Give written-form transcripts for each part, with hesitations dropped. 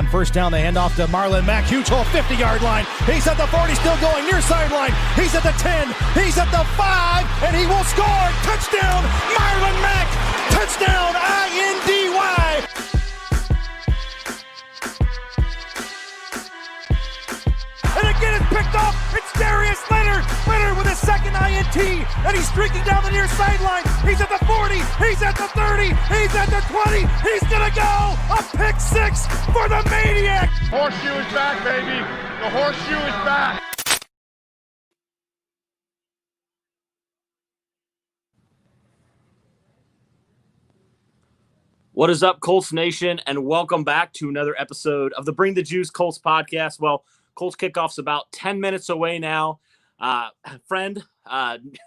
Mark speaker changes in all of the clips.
Speaker 1: On first down, they hand off to Marlon Mack. Huge hole, 50-yard line. He's at the 40, still going near sideline. He's at the 10. He's at the 5, and he will score. Touchdown, Marlon Mack. Touchdown, I-N-D-Y. And again, it's picked off. It's Darius Leonard. Leonard with his second INT, and he's streaking down the near sideline. He's at the 40. He's at the 30. He's at the 20. He's going to go. A pick six for the Maniac.
Speaker 2: Horseshoe is back, baby. The horseshoe is back.
Speaker 3: What is up, Colts Nation, and welcome back to another episode of the Bring the Juice Colts podcast. Well, Colts kickoff's about 10 minutes away now. Friend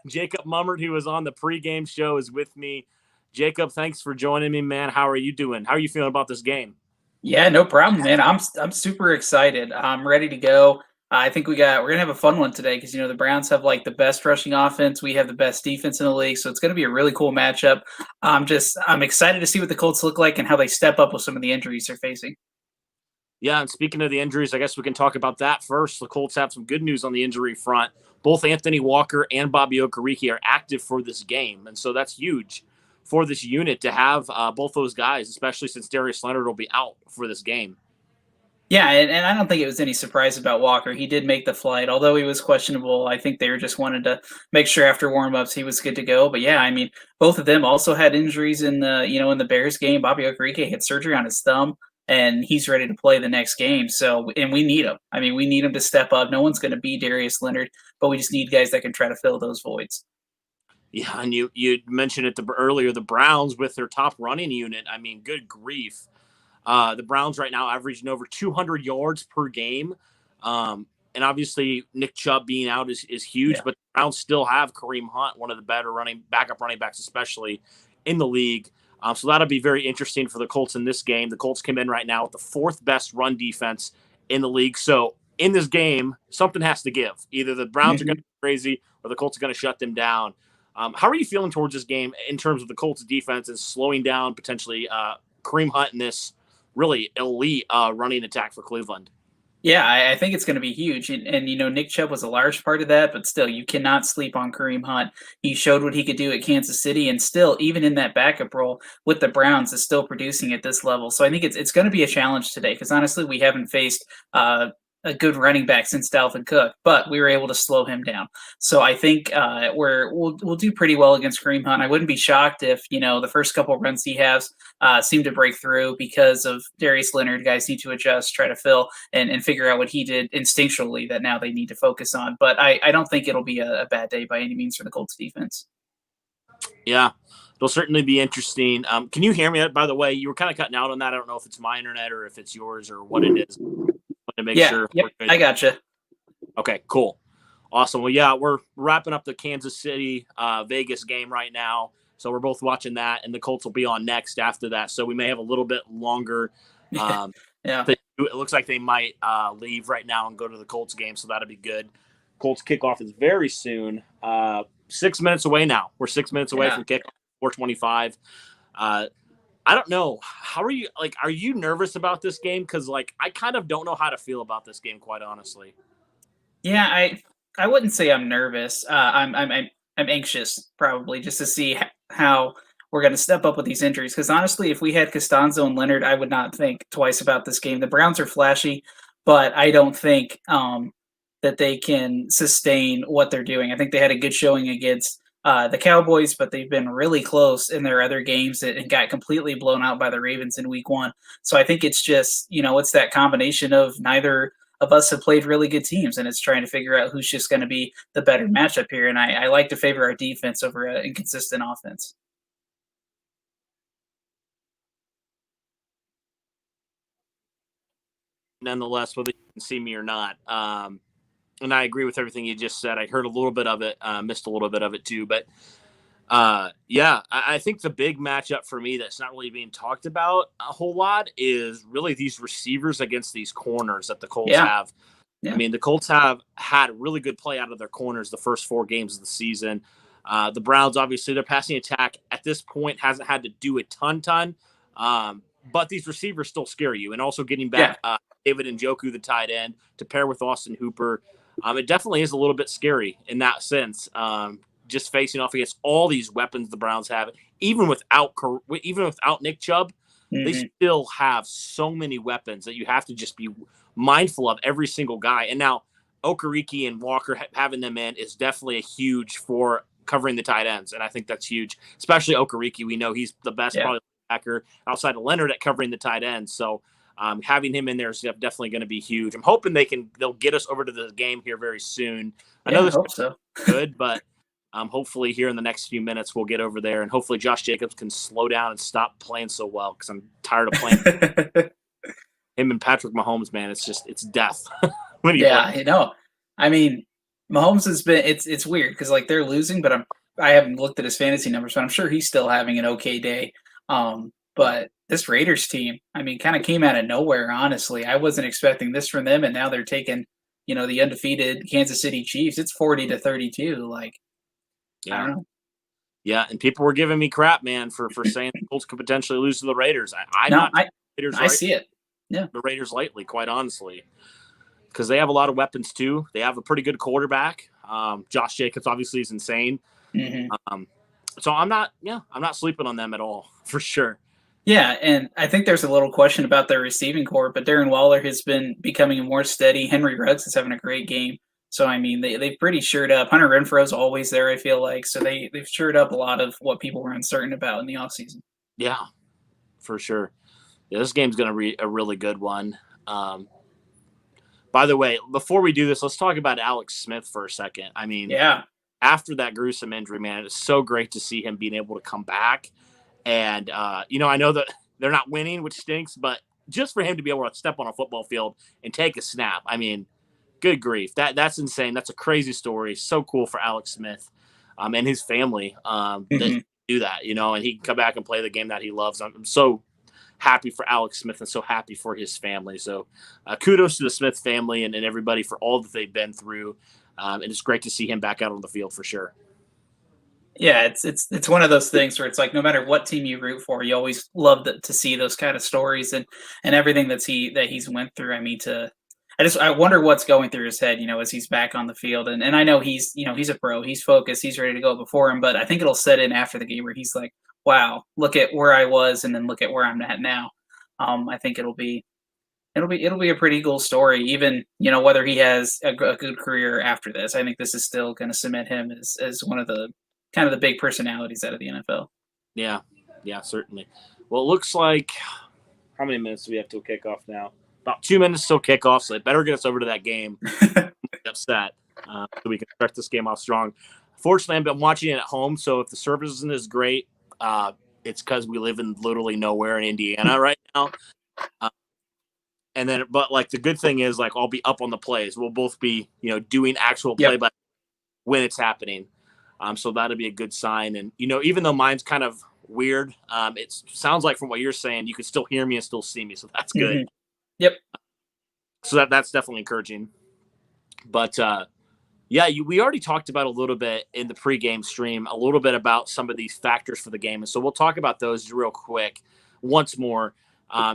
Speaker 3: Jacob Mummert, who was on the pregame show, is with me. Jacob, thanks for joining me, man. How are you doing? How are you feeling about this game?
Speaker 4: Yeah, no problem, man. I'm super excited. I'm ready to go. I think we're gonna have a fun one today because the Browns have like the best rushing offense. We have the best defense in the league, so it's gonna be a really cool matchup. I'm excited to see what the Colts look like and how they step up with some of the injuries they're facing.
Speaker 3: Yeah, and speaking of the injuries, I guess we can talk about that first. The Colts have some good news on the injury front. Both Anthony Walker and Bobby Okereke are active for this game, and so that's huge for this unit to have both those guys, especially since Darius Leonard will be out for this game.
Speaker 4: Yeah, and I don't think it was any surprise about Walker. He did make the flight, although he was questionable. I think they were just wanted to make sure after warm-ups he was good to go. But yeah, I mean, both of them also had injuries in the Bears game. Bobby Okereke had surgery on his thumb, and he's ready to play the next game. So, and we need him. I mean, we need him to step up. No one's going to be Darius Leonard, but we just need guys that can try to fill those voids.
Speaker 3: Yeah, and you mentioned it earlier, the Browns with their top running unit. I mean, good grief. The Browns right now averaging over 200 yards per game. And obviously Nick Chubb being out is huge, but the Browns still have Kareem Hunt, one of the better backup running backs, especially in the league. So that'll be very interesting for the Colts in this game. The Colts come in right now with the fourth best run defense in the league. So in this game, something has to give. Either the Browns are going to be crazy or the Colts are going to shut them down. How are you feeling towards this game in terms of the Colts defense and slowing down potentially Kareem Hunt in this really elite running attack for Cleveland?
Speaker 4: Yeah, I think it's going to be huge. And Nick Chubb was a large part of that, but still, you cannot sleep on Kareem Hunt. He showed what he could do at Kansas City, and still, even in that backup role with the Browns, is still producing at this level. So I think it's going to be a challenge today because, honestly, we haven't faced a good running back since Dalvin Cook, but we were able to slow him down. So I think we'll do pretty well against Kareem Hunt. I wouldn't be shocked if the first couple runs he has seem to break through because of Darius Leonard. Guys need to adjust, try to fill, and figure out what he did instinctually that now they need to focus on. But I don't think it'll be a bad day by any means for the Colts defense.
Speaker 3: Yeah, it'll certainly be interesting. Can you hear me? By the way, you were kind of cutting out on that. I don't know if it's my internet or if it's yours or what it is. To make sure.
Speaker 4: Yep, I gotcha.
Speaker 3: Okay, cool. Awesome. Well, yeah, we're wrapping up the Kansas City Vegas game right now. So we're both watching that, and the Colts will be on next after that. So we may have a little bit longer.
Speaker 4: Yeah.
Speaker 3: It looks like they might leave right now and go to the Colts game, so that'll be good. Colts kickoff is very soon. 6 minutes away now. We're 6 minutes away from kickoff, 4:25. I don't know. How are you? Are you nervous about this game? Because, I kind of don't know how to feel about this game, quite honestly.
Speaker 4: Yeah, I wouldn't say I'm nervous. I'm anxious, probably, just to see how we're going to step up with these injuries. Because honestly, if we had Costanzo and Leonard, I would not think twice about this game. The Browns are flashy, but I don't think that they can sustain what they're doing. I think they had a good showing against the Cowboys, but they've been really close in their other games and got completely blown out by the Ravens in week 1. So I think it's just, it's that combination of neither of us have played really good teams, and it's trying to figure out who's just going to be the better matchup here. And I like to favor our defense over an inconsistent offense.
Speaker 3: Nonetheless, whether you can see me or not. And I agree with everything you just said. I heard a little bit of it, missed a little bit of it too. But, I think the big matchup for me that's not really being talked about a whole lot is really these receivers against these corners that the Colts have. Yeah. I mean, the Colts have had really good play out of their corners the first 4 games of the season. The Browns, obviously, their passing attack at this point hasn't had to do a ton. but these receivers still scare you. And also getting back David Njoku, the tight end, to pair with Austin Hooper, it definitely is a little bit scary in that sense. Just facing off against all these weapons the Browns have, even without Nick Chubb, they still have so many weapons that you have to just be mindful of every single guy. And now Okereke and Walker having them in is definitely a huge for covering the tight ends, and I think that's huge, especially Okereke. We know he's the best probably backer outside of Leonard at covering the tight ends. So having him in there is definitely going to be huge. I'm hoping they'll get us over to the game here very soon. I know this is good, but hopefully here in the next few minutes we'll get over there, and hopefully Josh Jacobs can slow down and stop playing so well, because I'm tired of playing him and Patrick Mahomes. Man, it's death.
Speaker 4: I know. I mean, Mahomes has been it's weird because like they're losing, but I haven't looked at his fantasy numbers, but I'm sure he's still having an okay day. But this Raiders team, I mean, kind of came out of nowhere. Honestly, I wasn't expecting this from them, and now they're taking, the undefeated Kansas City Chiefs. It's 40-32. Like, I don't know.
Speaker 3: Yeah, and people were giving me crap, man, for saying the Colts could potentially lose to the Raiders.
Speaker 4: I see it. Yeah,
Speaker 3: the Raiders lightly, quite honestly, because they have a lot of weapons too. They have a pretty good quarterback. Josh Jacobs obviously is insane. So I'm not sleeping on them at all, for sure.
Speaker 4: Yeah, and I think there's a little question about their receiving corps, but Darren Waller has been becoming more steady. Henry Ruggs is having a great game. So, I mean, they've pretty shored up. Hunter Renfro's always there, I feel like. So they've shored up a lot of what people were uncertain about in the offseason. Yeah,
Speaker 3: for sure. Yeah, this game's going to be a really good one. By the way, before we do this, let's talk about Alex Smith for a second. I mean, after that gruesome injury, man, it's so great to see him being able to come back. And, I know that they're not winning, which stinks, but just for him to be able to step on a football field and take a snap, I mean, good grief. That's insane. That's a crazy story. So cool for Alex Smith and his family that do that, and he can come back and play the game that he loves. I'm so happy for Alex Smith and so happy for his family. So kudos to the Smith family and everybody for all that they've been through. And it's great to see him back out on the field for sure.
Speaker 4: Yeah, it's one of those things where it's like no matter what team you root for, you always love to see those kind of stories and everything that he's went through. I mean, I wonder what's going through his head, as he's back on the field. And I know he's a pro, he's focused, he's ready to go before him, but I think it'll set in after the game where he's like, wow, look at where I was and then look at where I'm at now. I think it'll be a pretty cool story, even, whether he has a good career after this. I think this is still going to cement him as one of the kind of the big personalities out of the NFL.
Speaker 3: Yeah, certainly. Well, it looks like, how many minutes do we have till kickoff now? About 2 minutes till kickoff, so they better get us over to that game. I'm upset, so we can start this game off strong. Fortunately, I've been watching it at home, so if the service isn't as great, it's because we live in literally nowhere in Indiana right now. But like the good thing is, like, I'll be up on the plays. We'll both be, doing actual play by when it's happening. So that'll be a good sign. And, even though mine's kind of weird, it sounds like from what you're saying, you can still hear me and still see me. So that's good.
Speaker 4: Yep.
Speaker 3: So that's definitely encouraging. But, we already talked about a little bit in the pregame stream, a little bit about some of these factors for the game. And so we'll talk about those real quick once more.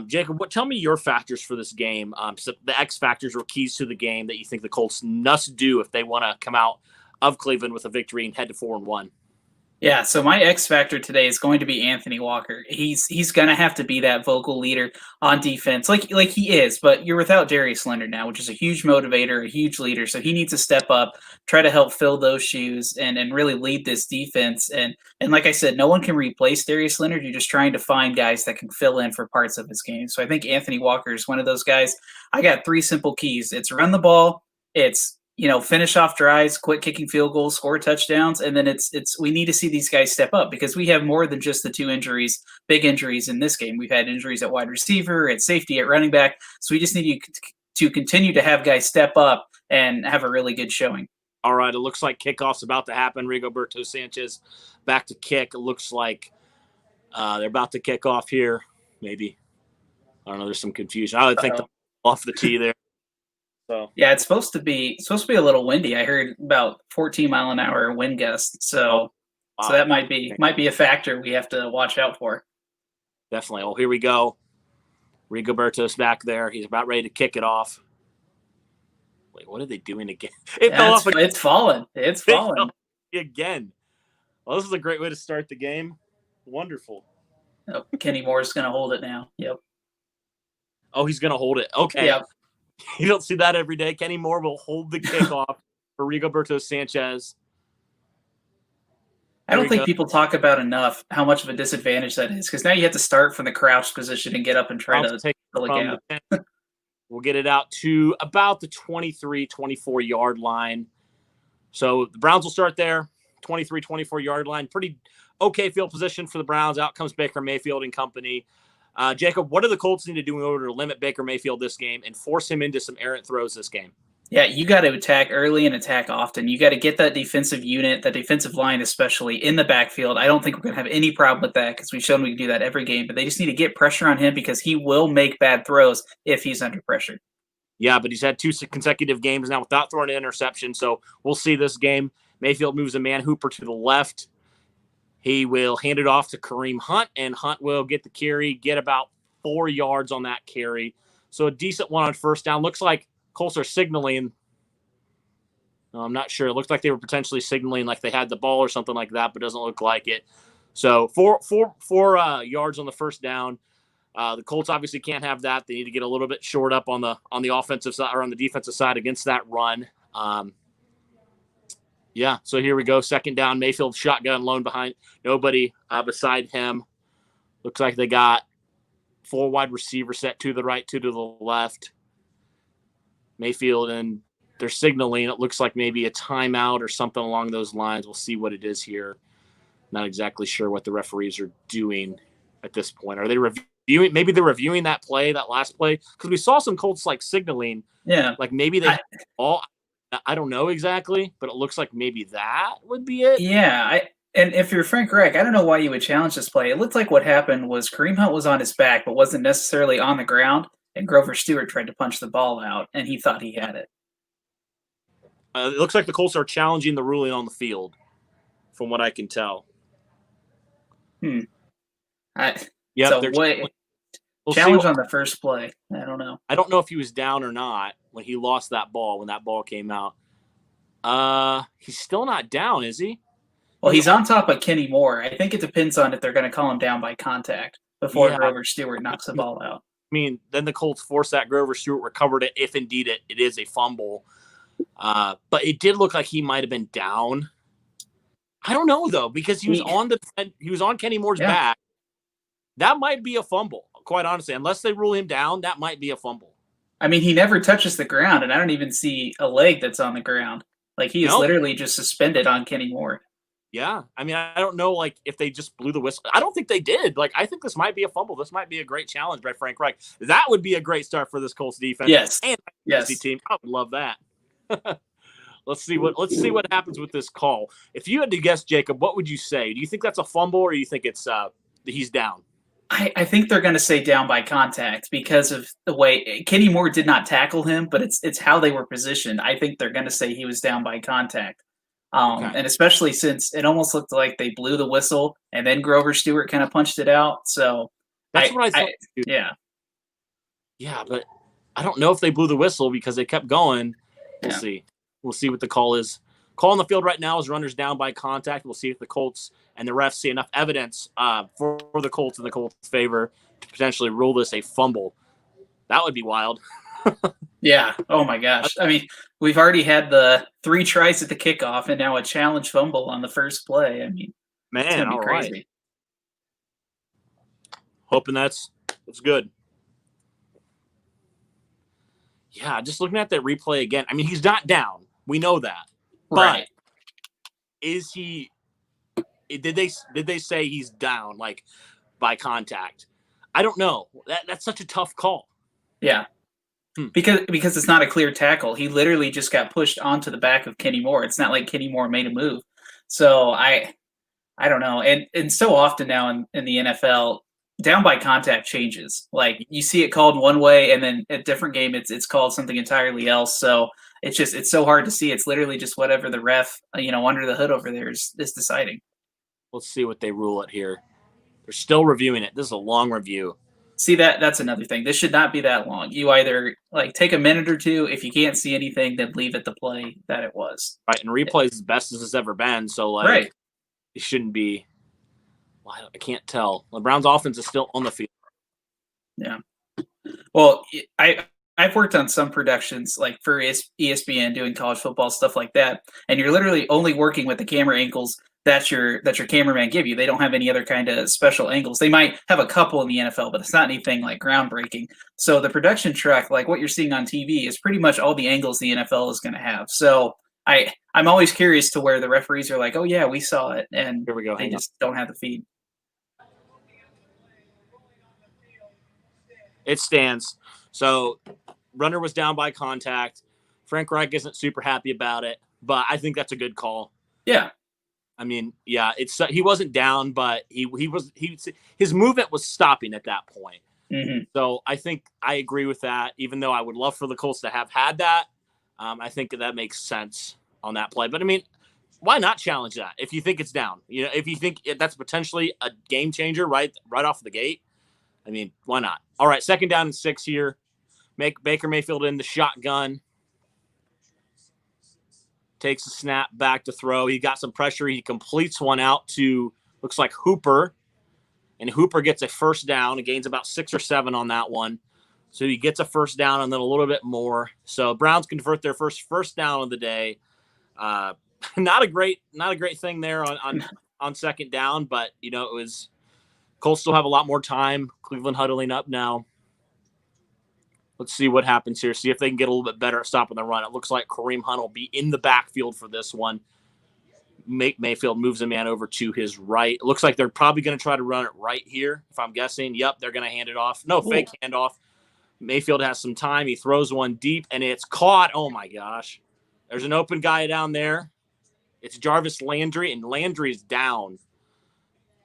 Speaker 3: Jacob, tell me your factors for this game. So the X factors or keys to the game that you think the Colts must do if they want to come out of Cleveland with a victory and head to 4-1.
Speaker 4: Yeah, so my X factor today is going to be Anthony Walker. He's going to have to be that vocal leader on defense, like he is. But you're without Darius Leonard now, which is a huge motivator, a huge leader. So he needs to step up, try to help fill those shoes, and really lead this defense. And like I said, no one can replace Darius Leonard. You're just trying to find guys that can fill in for parts of his game. So I think Anthony Walker is one of those guys. I got 3 simple keys. It's run the ball. It's finish off drives, quit kicking field goals, score touchdowns, and then it's we need to see these guys step up because we have more than just the 2 injuries, big injuries in this game. We've had injuries at wide receiver, at safety, at running back. So we just need to continue to have guys step up and have a really good showing.
Speaker 3: All right, it looks like kickoff's about to happen. Rigoberto Sanchez back to kick. It looks like they're about to kick off here. Maybe. I don't know. There's some confusion. I would think off the tee there. So.
Speaker 4: Yeah, it's supposed to be a little windy. I heard about 14-mile-an-hour wind gust, so that might be a factor we have to watch out for.
Speaker 3: Definitely. Well, here we go. Rigoberto's back there. He's about ready to kick it off. Wait, what are they doing again? It fell off again.
Speaker 4: It's fallen. It's fallen.
Speaker 3: Again. Well, this is a great way to start the game. Wonderful.
Speaker 4: Oh, Kenny Moore's going to hold it now. Yep.
Speaker 3: Oh, he's going to hold it. Okay.
Speaker 4: Yep.
Speaker 3: You don't see that every day. Kenny Moore will hold the kickoff for Rigoberto Sanchez.
Speaker 4: I don't think people talk about enough how much of a disadvantage that is, because now you have to start from the crouch position and get up and try to take look out.
Speaker 3: We'll get it out to about the 23, 24-yard line. So the Browns will start there, 23, 24-yard line. Pretty okay field position for the Browns. Out comes Baker Mayfield and company. Jacob, what do the Colts need to do in order to limit Baker Mayfield this game and force him into some errant throws this game?
Speaker 4: Yeah, you got to attack early and attack often. You got to get that defensive unit, that defensive line especially, in the backfield. I don't think we're going to have any problem with that because we've shown we can do that every game. But they just need to get pressure on him because he will make bad throws if he's under pressure.
Speaker 3: Yeah, but he's had 2 consecutive games now without throwing an interception. So we'll see this game. Mayfield moves a man Hooper to the left. He will hand it off to Kareem Hunt, and Hunt will get the carry, get about 4 yards on that carry. So a decent one on first down. Looks like Colts are signaling. No, I'm not sure. It looks like they were potentially signaling like they had the ball or something like that, but doesn't look like it. So four yards on the first down. The Colts obviously can't have that. They need to get a little bit short up on the offensive side or on the defensive side against that run. Yeah, so here we go. Second down, Mayfield shotgun lone behind. Nobody beside him. Looks like they got 4 wide receivers set to the right, 2 to the left. Mayfield, and they're signaling. It looks like maybe a timeout or something along those lines. We'll see what it is here. Not exactly sure what the referees are doing at this point. Are they reviewing? Maybe they're reviewing that play, that last play, because we saw some Colts like signaling.
Speaker 4: Yeah,
Speaker 3: like maybe they all. I don't know exactly, but it looks like maybe that would be it.
Speaker 4: Yeah, and if you're Frank Reich, I don't know why you would challenge this play. It looked like what happened was Kareem Hunt was on his back, but wasn't necessarily on the ground, and Grover Stewart tried to punch the ball out, and he thought he had it.
Speaker 3: It looks like the Colts are challenging the ruling on the field, from what I can tell.
Speaker 4: Yeah,
Speaker 3: so
Speaker 4: challenge on the first play. I don't know.
Speaker 3: I don't know if he was down or not when he lost that ball, when that ball came out. He's still not down, is he?
Speaker 4: Well, he's on top of Kenny Moore. I think it depends on if they're going to call him down by contact before Grover Stewart knocks the ball out.
Speaker 3: I mean, then the Colts forced that. Grover Stewart recovered it, if indeed it is a fumble. But it did look like he might have been down. I don't know, though, because he was on Kenny Moore's back. That might be a fumble, quite honestly. Unless they rule him down, that might be a fumble.
Speaker 4: I mean, he never touches the ground, and I don't even see a leg that's on the ground. Like, he is literally just suspended on Kenny Moore.
Speaker 3: Yeah. I mean, I don't know, like, if they just blew the whistle. I don't think they did. Like, I think this might be a fumble. This might be a great challenge by Frank Reich. That would be a great start for this Colts defense.
Speaker 4: Yes.
Speaker 3: And team. I would love that. Let's see what happens with this call. If you had to guess, Jacob, what would you say? Do you think that's a fumble, or do you think it's he's down?
Speaker 4: I think they're going to say down by contact because of the way Kenny Moore did not tackle him, but it's how they were positioned. I think they're going to say he was down by contact. And especially since it almost looked like they blew the whistle and then Grover Stewart kind of punched it out. So
Speaker 3: that's what I thought.
Speaker 4: Yeah.
Speaker 3: Yeah, but I don't know if they blew the whistle because they kept going. We'll see. We'll see what the call is. Call on the field right now is runners down by contact. We'll see if the Colts and the refs see enough evidence for the Colts in the Colts' favor to potentially rule this a fumble. That would be wild.
Speaker 4: Yeah. Oh, my gosh. I mean, we've already had the 3 tries at the kickoff and now a challenge fumble on the first play. I mean,
Speaker 3: man,
Speaker 4: it's gonna be crazy.
Speaker 3: Right. Hoping that's good. Yeah, just looking at that replay again. I mean, he's not down. We know that.
Speaker 4: Right.
Speaker 3: But is he – did they say he's down, like, by contact? I don't know. That's such a tough call.
Speaker 4: Yeah. Because it's not a clear tackle. He literally just got pushed onto the back of Kenny Moore. It's not like Kenny Moore made a move. So I don't know. And so often now in the NFL, down by contact changes. Like, you see it called one way, and then a different game it's called something entirely else. So it's so hard to see. It's literally just whatever the ref, under the hood over there is deciding.
Speaker 3: Let's see what they rule it here. They're still reviewing it. This is a long review.
Speaker 4: See, that's another thing. This should not be that long. You either like take a minute or two. If you can't see anything, then leave it the play that it was.
Speaker 3: Right, and replay is the best as it's ever been. So like,
Speaker 4: Right.
Speaker 3: it shouldn't be. Well, I can't tell. The Browns' offense is still on the field.
Speaker 4: Yeah. Well, I've worked on some productions like for ESPN doing college football stuff like that, and you're literally only working with the camera angles that your cameraman give you. They don't have any other kind of special angles. They might have a couple in the NFL, but it's not anything like groundbreaking. So the production track, like what you're seeing on TV, is pretty much all the angles the NFL is going to have. So I'm always curious to where the referees are like, oh yeah, we saw it, and
Speaker 3: Here we go.
Speaker 4: they just don't have the feed.
Speaker 3: It stands. So runner was down by contact. Frank Reich isn't super happy about it, but I think that's a good call.
Speaker 4: Yeah.
Speaker 3: I mean, yeah, he wasn't down, but his movement was stopping at that point.
Speaker 4: Mm-hmm.
Speaker 3: So I think I agree with that. Even though I would love for the Colts to have had that, I think that makes sense on that play. But I mean, why not challenge that if you think it's down? You know, if you think that's potentially a game changer right off the gate. I mean, why not? All right, 2nd down and 6 here. Make Baker Mayfield in the shotgun. Takes a snap back to throw. He got some pressure. He completes one out to, looks like Hooper. And Hooper gets a 1st down. He gains about 6 or 7 on that one. So he gets a 1st down and then a little bit more. So Browns convert their first down of the day. Not a great thing there on 2nd down, but you know, it was Colts still have a lot more time. Cleveland huddling up now. Let's see what happens here. See if they can get a little bit better at stopping the run. It looks like Kareem Hunt will be in the backfield for this one. Mayfield moves a man over to his right. It looks like they're probably going to try to run it right here, if I'm guessing. Yep, they're going to hand it off. No, fake handoff. Mayfield has some time. He throws one deep, and it's caught. Oh, my gosh. There's an open guy down there. It's Jarvis Landry, and Landry's down.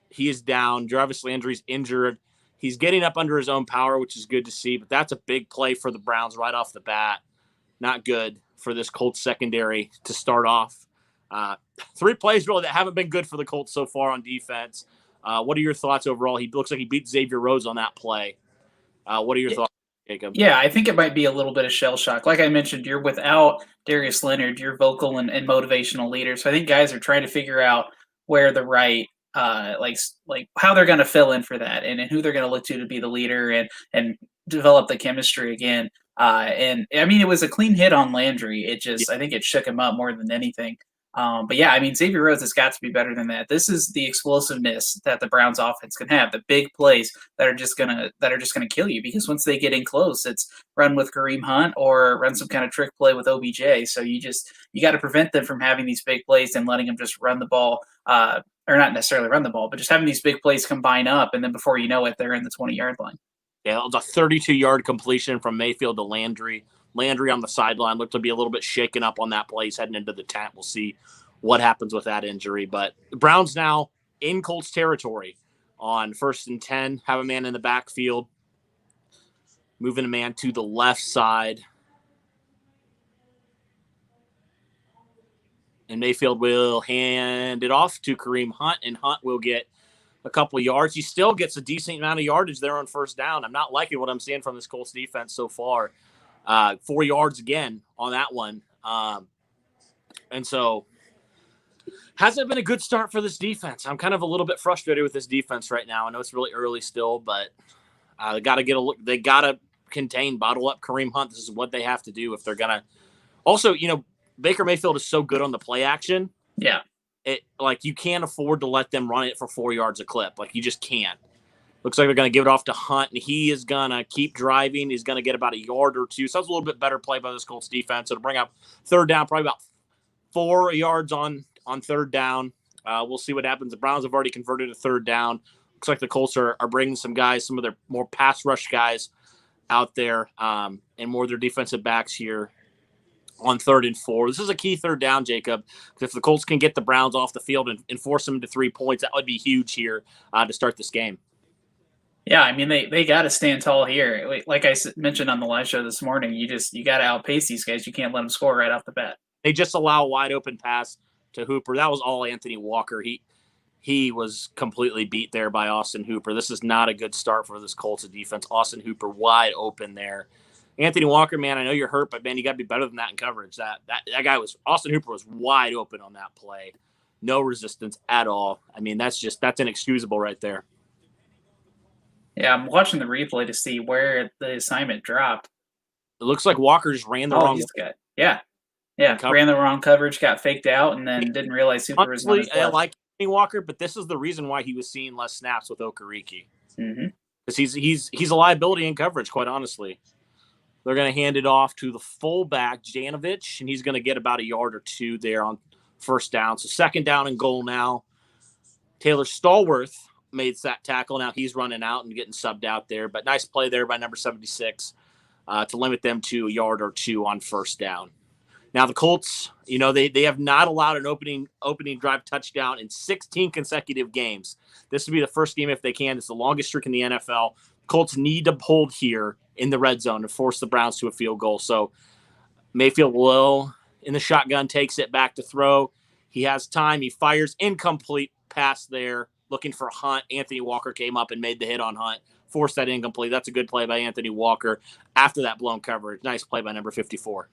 Speaker 3: He is down. Jarvis Landry's injured. He's getting up under his own power, which is good to see, but that's a big play for the Browns right off the bat. Not good for this Colts secondary to start off. 3 plays really that haven't been good for the Colts so far on defense. What are your thoughts overall? He looks like he beat Xavier Rhodes on that play. What are your thoughts, Jacob?
Speaker 4: Yeah, I think it might be a little bit of shell shock. Like I mentioned, you're without Darius Leonard, your vocal and motivational leader. So I think guys are trying to figure out where the right like how they're going to fill in for that and who they're going to look to be the leader and develop the chemistry again. And I mean, it was a clean hit on Landry. It just, I think it shook him up more than anything. But yeah, I mean, Xavier Rhodes has got to be better than that. This is the explosiveness that the Browns offense can have, the big plays that are just gonna kill you, because once they get in close, it's run with Kareem Hunt or run some kind of trick play with OBJ. So you got to prevent them from having these big plays and letting them just run the ball, or not necessarily run the ball, but just having these big plays combine up, and then before you know it, they're in the 20-yard line.
Speaker 3: Yeah, it was a 32-yard completion from Mayfield to Landry. Landry on the sideline looked to be a little bit shaken up on that play. He's heading into the tent. We'll see what happens with that injury. But the Browns now in Colts territory on 1st and 10, have a man in the backfield, moving a man to the left side. And Mayfield will hand it off to Kareem Hunt, and Hunt will get a couple of yards. He still gets a decent amount of yardage there on 1st down. I'm not liking what I'm seeing from this Colts defense so far. 4 yards again on that one. And so hasn't been a good start for this defense. I'm kind of a little bit frustrated with this defense right now. I know it's really early still, but they got to get a look. They got to bottle up Kareem Hunt. This is what they have to do if they're going to. Also, you know, Baker Mayfield is so good on the play action.
Speaker 4: Yeah.
Speaker 3: You can't afford to let them run it for 4 yards a clip. Like, you just can't. Looks like they're going to give it off to Hunt, and he is going to keep driving. He's going to get about a yard or two. So that's a little bit better play by this Colts defense. It'll bring up 3rd down, probably about 4 yards on 3rd down. We'll see what happens. The Browns have already converted a 3rd down. Looks like the Colts are bringing some guys, some of their more pass rush guys out there, and more of their defensive backs here on 3rd and 4. This is a key 3rd down, Jacob, because if the Colts can get the Browns off the field and force them to 3 points, that would be huge here to start this game.
Speaker 4: Yeah, I mean, they got to stand tall here. Like I mentioned on the live show this morning, you got to outpace these guys. You can't let them score right off the bat.
Speaker 3: They just allow a wide open pass to Hooper. That was all Anthony Walker. He he was completely beat there by Austin Hooper. This is not a good start for this Colts defense. Austin Hooper wide open there. Anthony Walker, man, I know you're hurt, but man, you got to be better than that in coverage. That guy was Austin Hooper was wide open on that play. No resistance at all. I mean, that's inexcusable right there.
Speaker 4: Yeah, I'm watching the replay to see where the assignment dropped.
Speaker 3: It looks like Walker just ran the wrong.
Speaker 4: He's good. Yeah, ran the wrong coverage, got faked out, and then didn't realize Hooper was on his left.
Speaker 3: I like Anthony Walker, but this is the reason why he was seeing less snaps with Okereke. Because he's a liability in coverage, quite honestly. They're going to hand it off to the fullback, Janovich, and he's going to get about a yard or two there on first down. So second down and goal now. Taylor Stallworth made that tackle. Now he's running out and getting subbed out there. But nice play there by number 76 to limit them to a yard or two on first down. Now the Colts, they have not allowed an opening drive touchdown in 16 consecutive games. This would be the first game if they can. It's the longest streak in the NFL. Colts need to hold here in the red zone to force the Browns to a field goal. So Mayfield low in the shotgun, takes it back to throw. He has time. He fires incomplete pass there, looking for Hunt. Anthony Walker came up and made the hit on Hunt, forced that incomplete. That's a good play by Anthony Walker after that blown coverage. Nice play by number 54.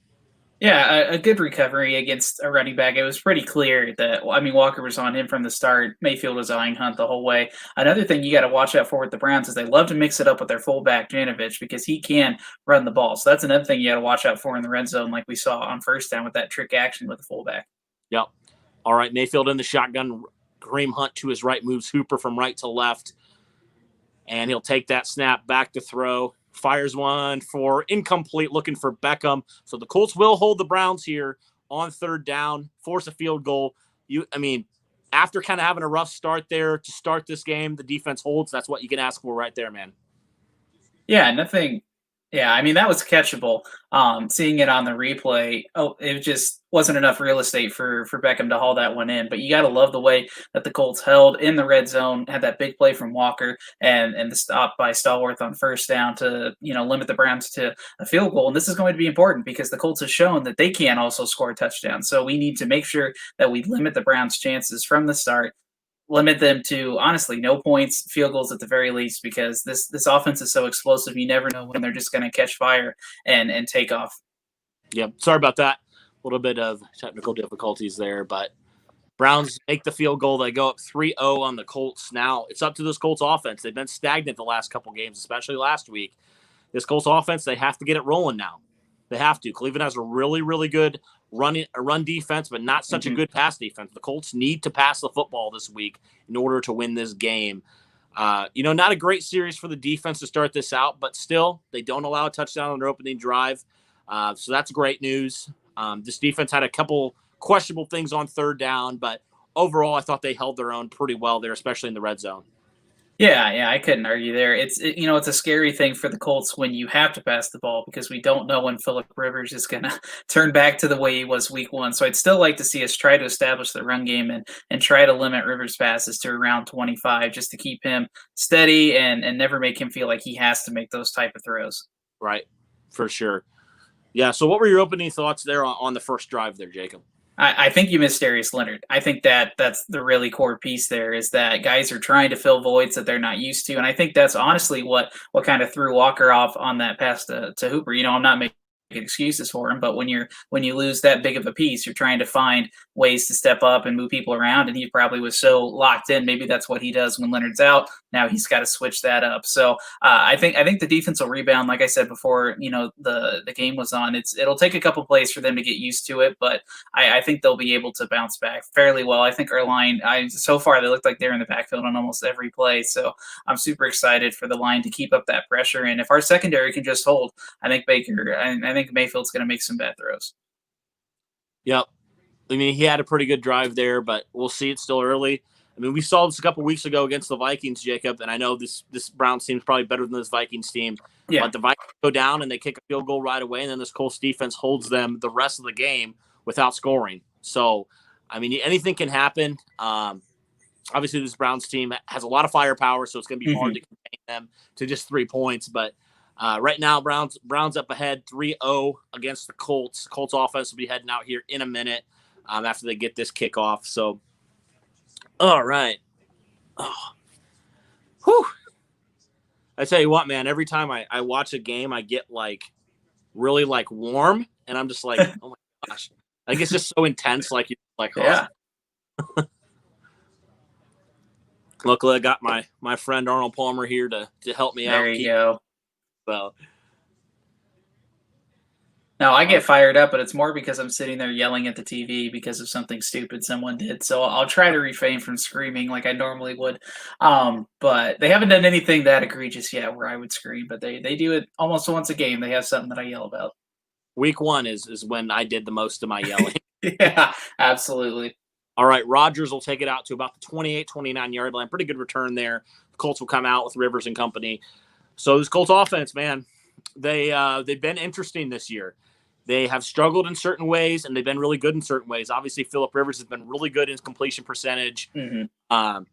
Speaker 4: Yeah, a good recovery against a running back. It was pretty clear that, Walker was on him from the start. Mayfield was eyeing Hunt the whole way. Another thing you got to watch out for with the Browns is they love to mix it up with their fullback, Janovich, because he can run the ball. So that's another thing you got to watch out for in the red zone, like we saw on first down with that trick action with the fullback.
Speaker 3: Yep. All right, Mayfield in the shotgun. Kareem Hunt to his right, moves Hooper from right to left. And he'll take that snap back to throw. Fires one for incomplete, looking for Beckham. So the Colts will hold the Browns here on third down, force a field goal. After kind of having a rough start there to start this game, the defense holds. That's what you can ask for right there, man.
Speaker 4: Yeah, nothing. Yeah, that was catchable. Seeing it on the replay, it just wasn't enough real estate for Beckham to haul that one in. But you got to love the way that the Colts held in the red zone, had that big play from Walker, and the stop by Stallworth on first down to limit the Browns to a field goal. And this is going to be important because the Colts have shown that they can also score a touchdown. So we need to make sure that we limit the Browns' chances from the start. Limit them to, honestly, no points, field goals at the very least, because this offense is so explosive. You never know when they're just going to catch fire and take off.
Speaker 3: Yeah, sorry about that. A little bit of technical difficulties there, but Browns make the field goal. They go up 3-0 on the Colts. Now it's up to this Colts offense. They've been stagnant the last couple games, especially last week. This Colts offense, they have to get it rolling now. They have to. Cleveland has a really, really good run defense, but not such a good pass defense. The Colts need to pass the football this week in order to win this game. Not a great series for the defense to start this out, but still, they don't allow a touchdown on their opening drive. So that's great news. This defense had a couple questionable things on third down, but overall, I thought they held their own pretty well there, especially in the red zone.
Speaker 4: Yeah, I couldn't argue there. It's a scary thing for the Colts when you have to pass the ball because we don't know when Phillip Rivers is going to turn back to the way he was week one. So I'd still like to see us try to establish the run game and try to limit Rivers' passes to around 25 just to keep him steady and never make him feel like he has to make those type of throws.
Speaker 3: Right, for sure. Yeah, so what were your opening thoughts there on the first drive there, Jacob?
Speaker 4: I think you missed Darius Leonard. I think that's the really core piece there is that guys are trying to fill voids that they're not used to. And I think that's honestly what kind of threw Walker off on that pass to Hooper. I'm not making excuses for him, but when you lose that big of a piece, you're trying to find ways to step up and move people around, and he probably was so locked in. Maybe that's what he does when Leonard's out. Now he's got to switch that up. So I think the defense will rebound. Like I said before, the game was on. It'll take a couple plays for them to get used to it, but I think they'll be able to bounce back fairly well. I think our line, so far they look like they're in the backfield on almost every play. So I'm super excited for the line to keep up that pressure. And if our secondary can just hold, I think Mayfield's going to make some bad throws.
Speaker 3: Yep. He had a pretty good drive there, but we'll see. It's still early. We saw this a couple weeks ago against the Vikings, Jacob, and I know this Browns team is probably better than this Vikings team. Yeah. But the Vikings go down and they kick a field goal right away, and then this Colts defense holds them the rest of the game without scoring. So, anything can happen. Obviously, this Browns team has a lot of firepower, so it's going to be hard to contain them to just 3 points. But right now, Browns up ahead 3-0 against the Colts. Colts offense will be heading out here in a minute after they get this kickoff. So, all right. Oh, whew. I tell you what, man, every time I watch a game, I get like really like warm, and I'm just like, oh my gosh. Like it's just so intense, like you like
Speaker 4: Yeah.
Speaker 3: Luckily I got my friend Arnold Palmer here to help me out.
Speaker 4: There you go.
Speaker 3: So
Speaker 4: No, I get fired up, but it's more because I'm sitting there yelling at the TV because of something stupid someone did. So I'll try to refrain from screaming like I normally would. But they haven't done anything that egregious yet where I would scream, but they do it almost once a game. They have something that I yell about.
Speaker 3: week 1 is when I did the most of my yelling.
Speaker 4: Yeah, absolutely.
Speaker 3: All right, Rodgers will take it out to about the 28, 29-yard line. Pretty good return there. The Colts will come out with Rivers and company. So this Colts offense, man, they've been interesting this year. They have struggled in certain ways, and they've been really good in certain ways. Obviously, Phillip Rivers has been really good in his completion percentage.
Speaker 4: Mm-hmm.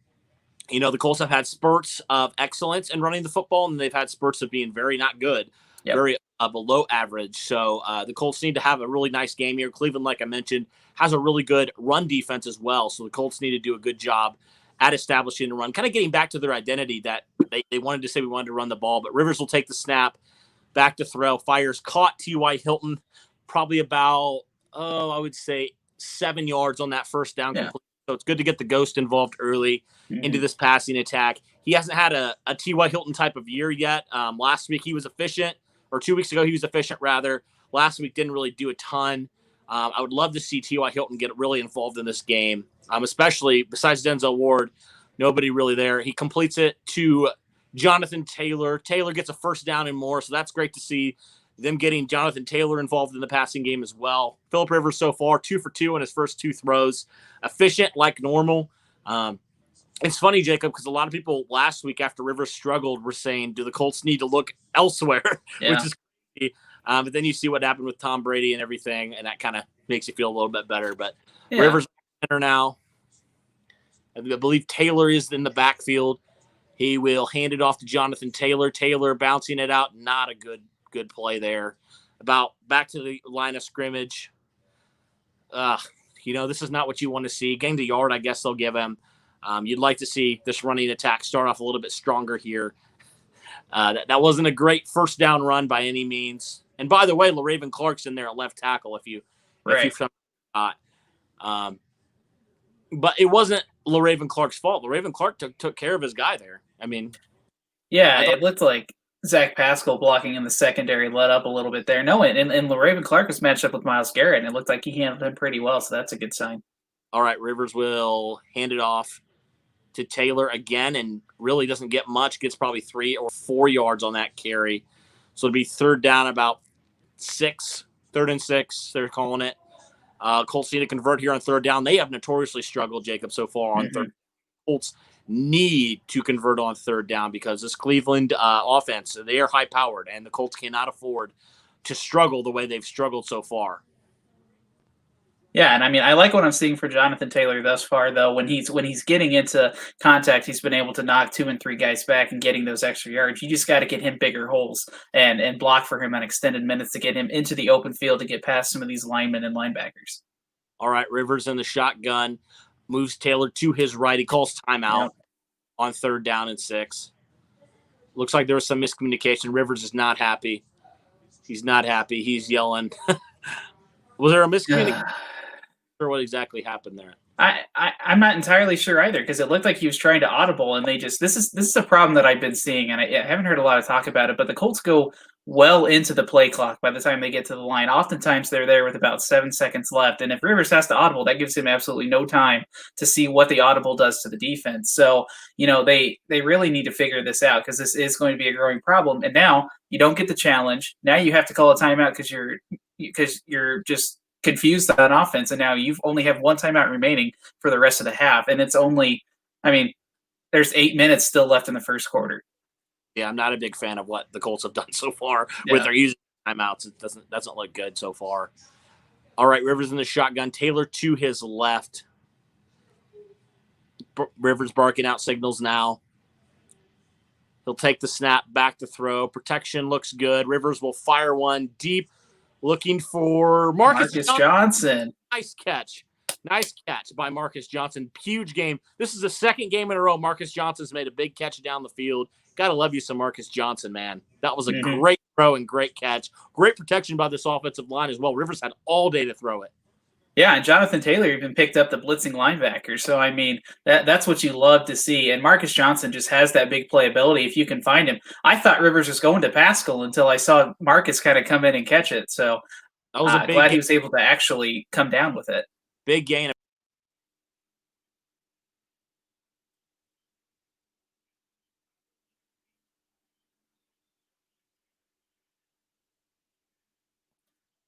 Speaker 3: The Colts have had spurts of excellence in running the football, and they've had spurts of being very not good, very below average. So the Colts need to have a really nice game here. Cleveland, like I mentioned, has a really good run defense as well. So the Colts need to do a good job at establishing the run, kind of getting back to their identity that they wanted to say we wanted to run the ball. But Rivers will take the snap, back to throw, fires, caught T.Y. Hilton probably about, I would say 7 yards on that first down.
Speaker 4: Yeah.
Speaker 3: So it's good to get the ghost involved early into this passing attack. He hasn't had a T.Y. Hilton type of year yet. Last week he was efficient, or 2 weeks ago he was efficient rather. Last week didn't really do a ton. I would love to see T.Y. Hilton get really involved in this game, especially besides Denzel Ward, nobody really there. He completes it to Jonathan Taylor. Taylor gets a first down and more, so that's great to see them getting Jonathan Taylor involved in the passing game as well. Phillip Rivers so far 2 for 2 in his first 2 throws, efficient like normal. It's funny, Jacob, because a lot of people last week after Rivers struggled were saying, do the Colts need to look elsewhere, which is crazy. But then you see what happened with Tom Brady and everything, and that kind of makes you feel a little bit better. But Rivers center now. I believe Taylor is in the backfield. He will hand it off to Jonathan Taylor. Taylor bouncing it out. Not a good play there. About back to the line of scrimmage. This is not what you want to see. Gain the yard, I guess they'll give him. You'd like to see this running attack start off a little bit stronger here. That wasn't a great first down run by any means. And by the way, LaRaven Clark's in there at left tackle if you forgot. But it wasn't LaRaven Clark's fault. LaRaven Clark took care of his guy there. I mean,
Speaker 4: it looked like Zach Pascal blocking in the secondary let up a little bit there. No, and LaRaven Clark was matched up with Myles Garrett, and it looked like he handled him pretty well, so that's a good sign.
Speaker 3: All right, Rivers will hand it off to Taylor again, and really doesn't get much. Gets probably 3 or 4 yards on that carry. So it'll be third down about 6, 3rd and 6, they're calling it. Colts need to convert here on third down. They have notoriously struggled, Jacob, so far on third. Colts need to convert on third down because this Cleveland offense, they are high-powered, and the Colts cannot afford to struggle the way they've struggled so far.
Speaker 4: Yeah, and I mean, I like what I'm seeing for Jonathan Taylor thus far, though. When he's getting into contact, he's been able to knock 2 and 3 guys back and getting those extra yards. You just got to get him bigger holes and block for him on extended minutes to get him into the open field to get past some of these linemen and linebackers.
Speaker 3: All right, Rivers in the shotgun, moves Taylor to his right. He calls timeout on third down and 6. Looks like there was some miscommunication. Rivers is not happy. He's not happy. He's yelling. Was there a miscommunication? Sure what exactly happened there.
Speaker 4: I'm not entirely sure either, because it looked like he was trying to audible, and they just this is a problem that I've been seeing, and I haven't heard a lot of talk about it. But the Colts go well into the play clock by the time they get to the line. Oftentimes they're there with about 7 seconds left, and if Rivers has to audible, that gives him absolutely no time to see what the audible does to the defense. So they really need to figure this out, because this is going to be a growing problem. And now you don't get the challenge. Now you have to call a timeout because you're just confused on offense, and now you've only have 1 timeout remaining for the rest of the half, and it's only, there's 8 minutes still left in the first quarter.
Speaker 3: Yeah, I'm not a big fan of what the Colts have done so far with their using timeouts. It doesn't look good so far. All right, Rivers in the shotgun. Taylor to his left. Rivers barking out signals now. He'll take the snap, back to throw. Protection looks good. Rivers will fire one deep, looking for Marcus
Speaker 4: Johnson.
Speaker 3: Nice catch. Nice catch by Marcus Johnson. Huge game. This is the second game in a row Marcus Johnson's made a big catch down the field. Got to love you some Marcus Johnson, man. That was a great throw and great catch. Great protection by this offensive line as well. Rivers had all day to throw it.
Speaker 4: Yeah, and Jonathan Taylor even picked up the blitzing linebacker. So, I mean, that's what you love to see. And Marcus Johnson just has that big playability if you can find him. I thought Rivers was going to Pascal until I saw Marcus kind of come in and catch it. So,
Speaker 3: that was a big
Speaker 4: glad he was able to actually come down with it.
Speaker 3: Big gain.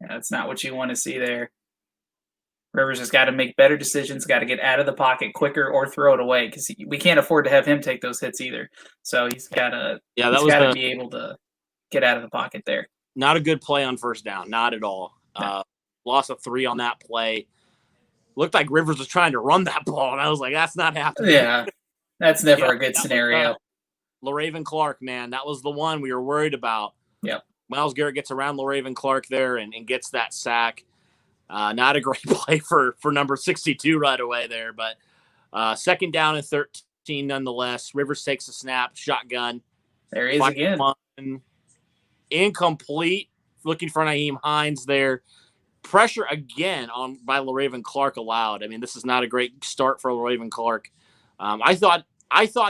Speaker 4: Yeah, that's not what you want to see there. Rivers has got to make better decisions, got to get out of the pocket quicker or throw it away because we can't afford to have him take those hits either. So he's got to be able to get out of the pocket there.
Speaker 3: Not a good play on first down. Not at all. No. Loss of 3 on that play. Looked like Rivers was trying to run that ball, and I was like, that's not happening.
Speaker 4: Yeah, that's never a good scenario.
Speaker 3: LaRaven Clark, man, that was the one we were worried about.
Speaker 4: Yep.
Speaker 3: Myles Garrett gets around LaRaven Clark there and gets that sack. Not a great play for number 62 right away there, but second down and 13 nonetheless. Rivers takes a snap, shotgun.
Speaker 4: There he is again.
Speaker 3: Incomplete. Looking for Nyheim Hines there. Pressure again by LaRaven Clark allowed. I mean, this is not a great start for LaRaven Clark. I thought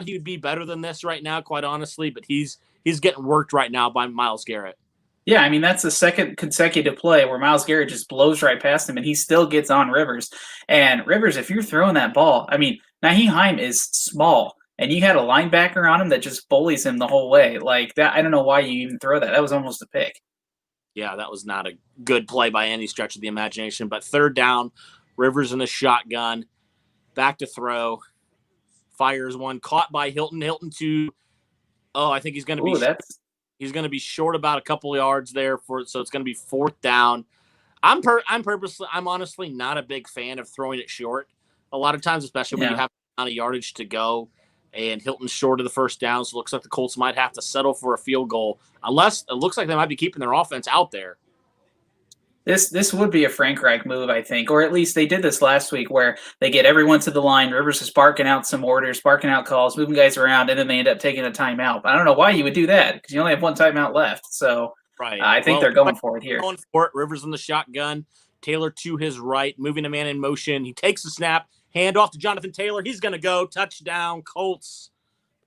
Speaker 3: he would be better than this right now, quite honestly, but he's getting worked right now by Myles Garrett.
Speaker 4: Yeah, I mean, that's the second consecutive play where Myles Garrett just blows right past him, and he still gets on Rivers. And Rivers, if you're throwing that ball, I mean, Nyheim Hines is small, and you had a linebacker on him that just bullies him the whole way. Like that, I don't know why you even throw that. That was almost a pick.
Speaker 3: Yeah, that was not a good play by any stretch of the imagination. But third down, Rivers in the shotgun, back to throw, fires one, caught by Hilton. Hilton I think he's going to be. He's going to be short about a couple of yards there so it's going to be fourth down. I'm honestly not a big fan of throwing it short. A lot of times, especially when you have a amount of yardage to go, and Hilton's short of the first down, so it looks like the Colts might have to settle for a field goal, unless it looks like they might be keeping their offense out there.
Speaker 4: This would be a Frank Reich move, I think, or at least they did this last week where they get everyone to the line. Rivers is barking out some orders, barking out calls, moving guys around, and then they end up taking a timeout. But I don't know why you would do that because you only have one timeout left. So
Speaker 3: right.
Speaker 4: I think they're going for it here.
Speaker 3: Going for it. Rivers in the shotgun. Taylor to his right, moving a man in motion. He takes the snap, hand off to Jonathan Taylor. He's going to go. Touchdown, Colts.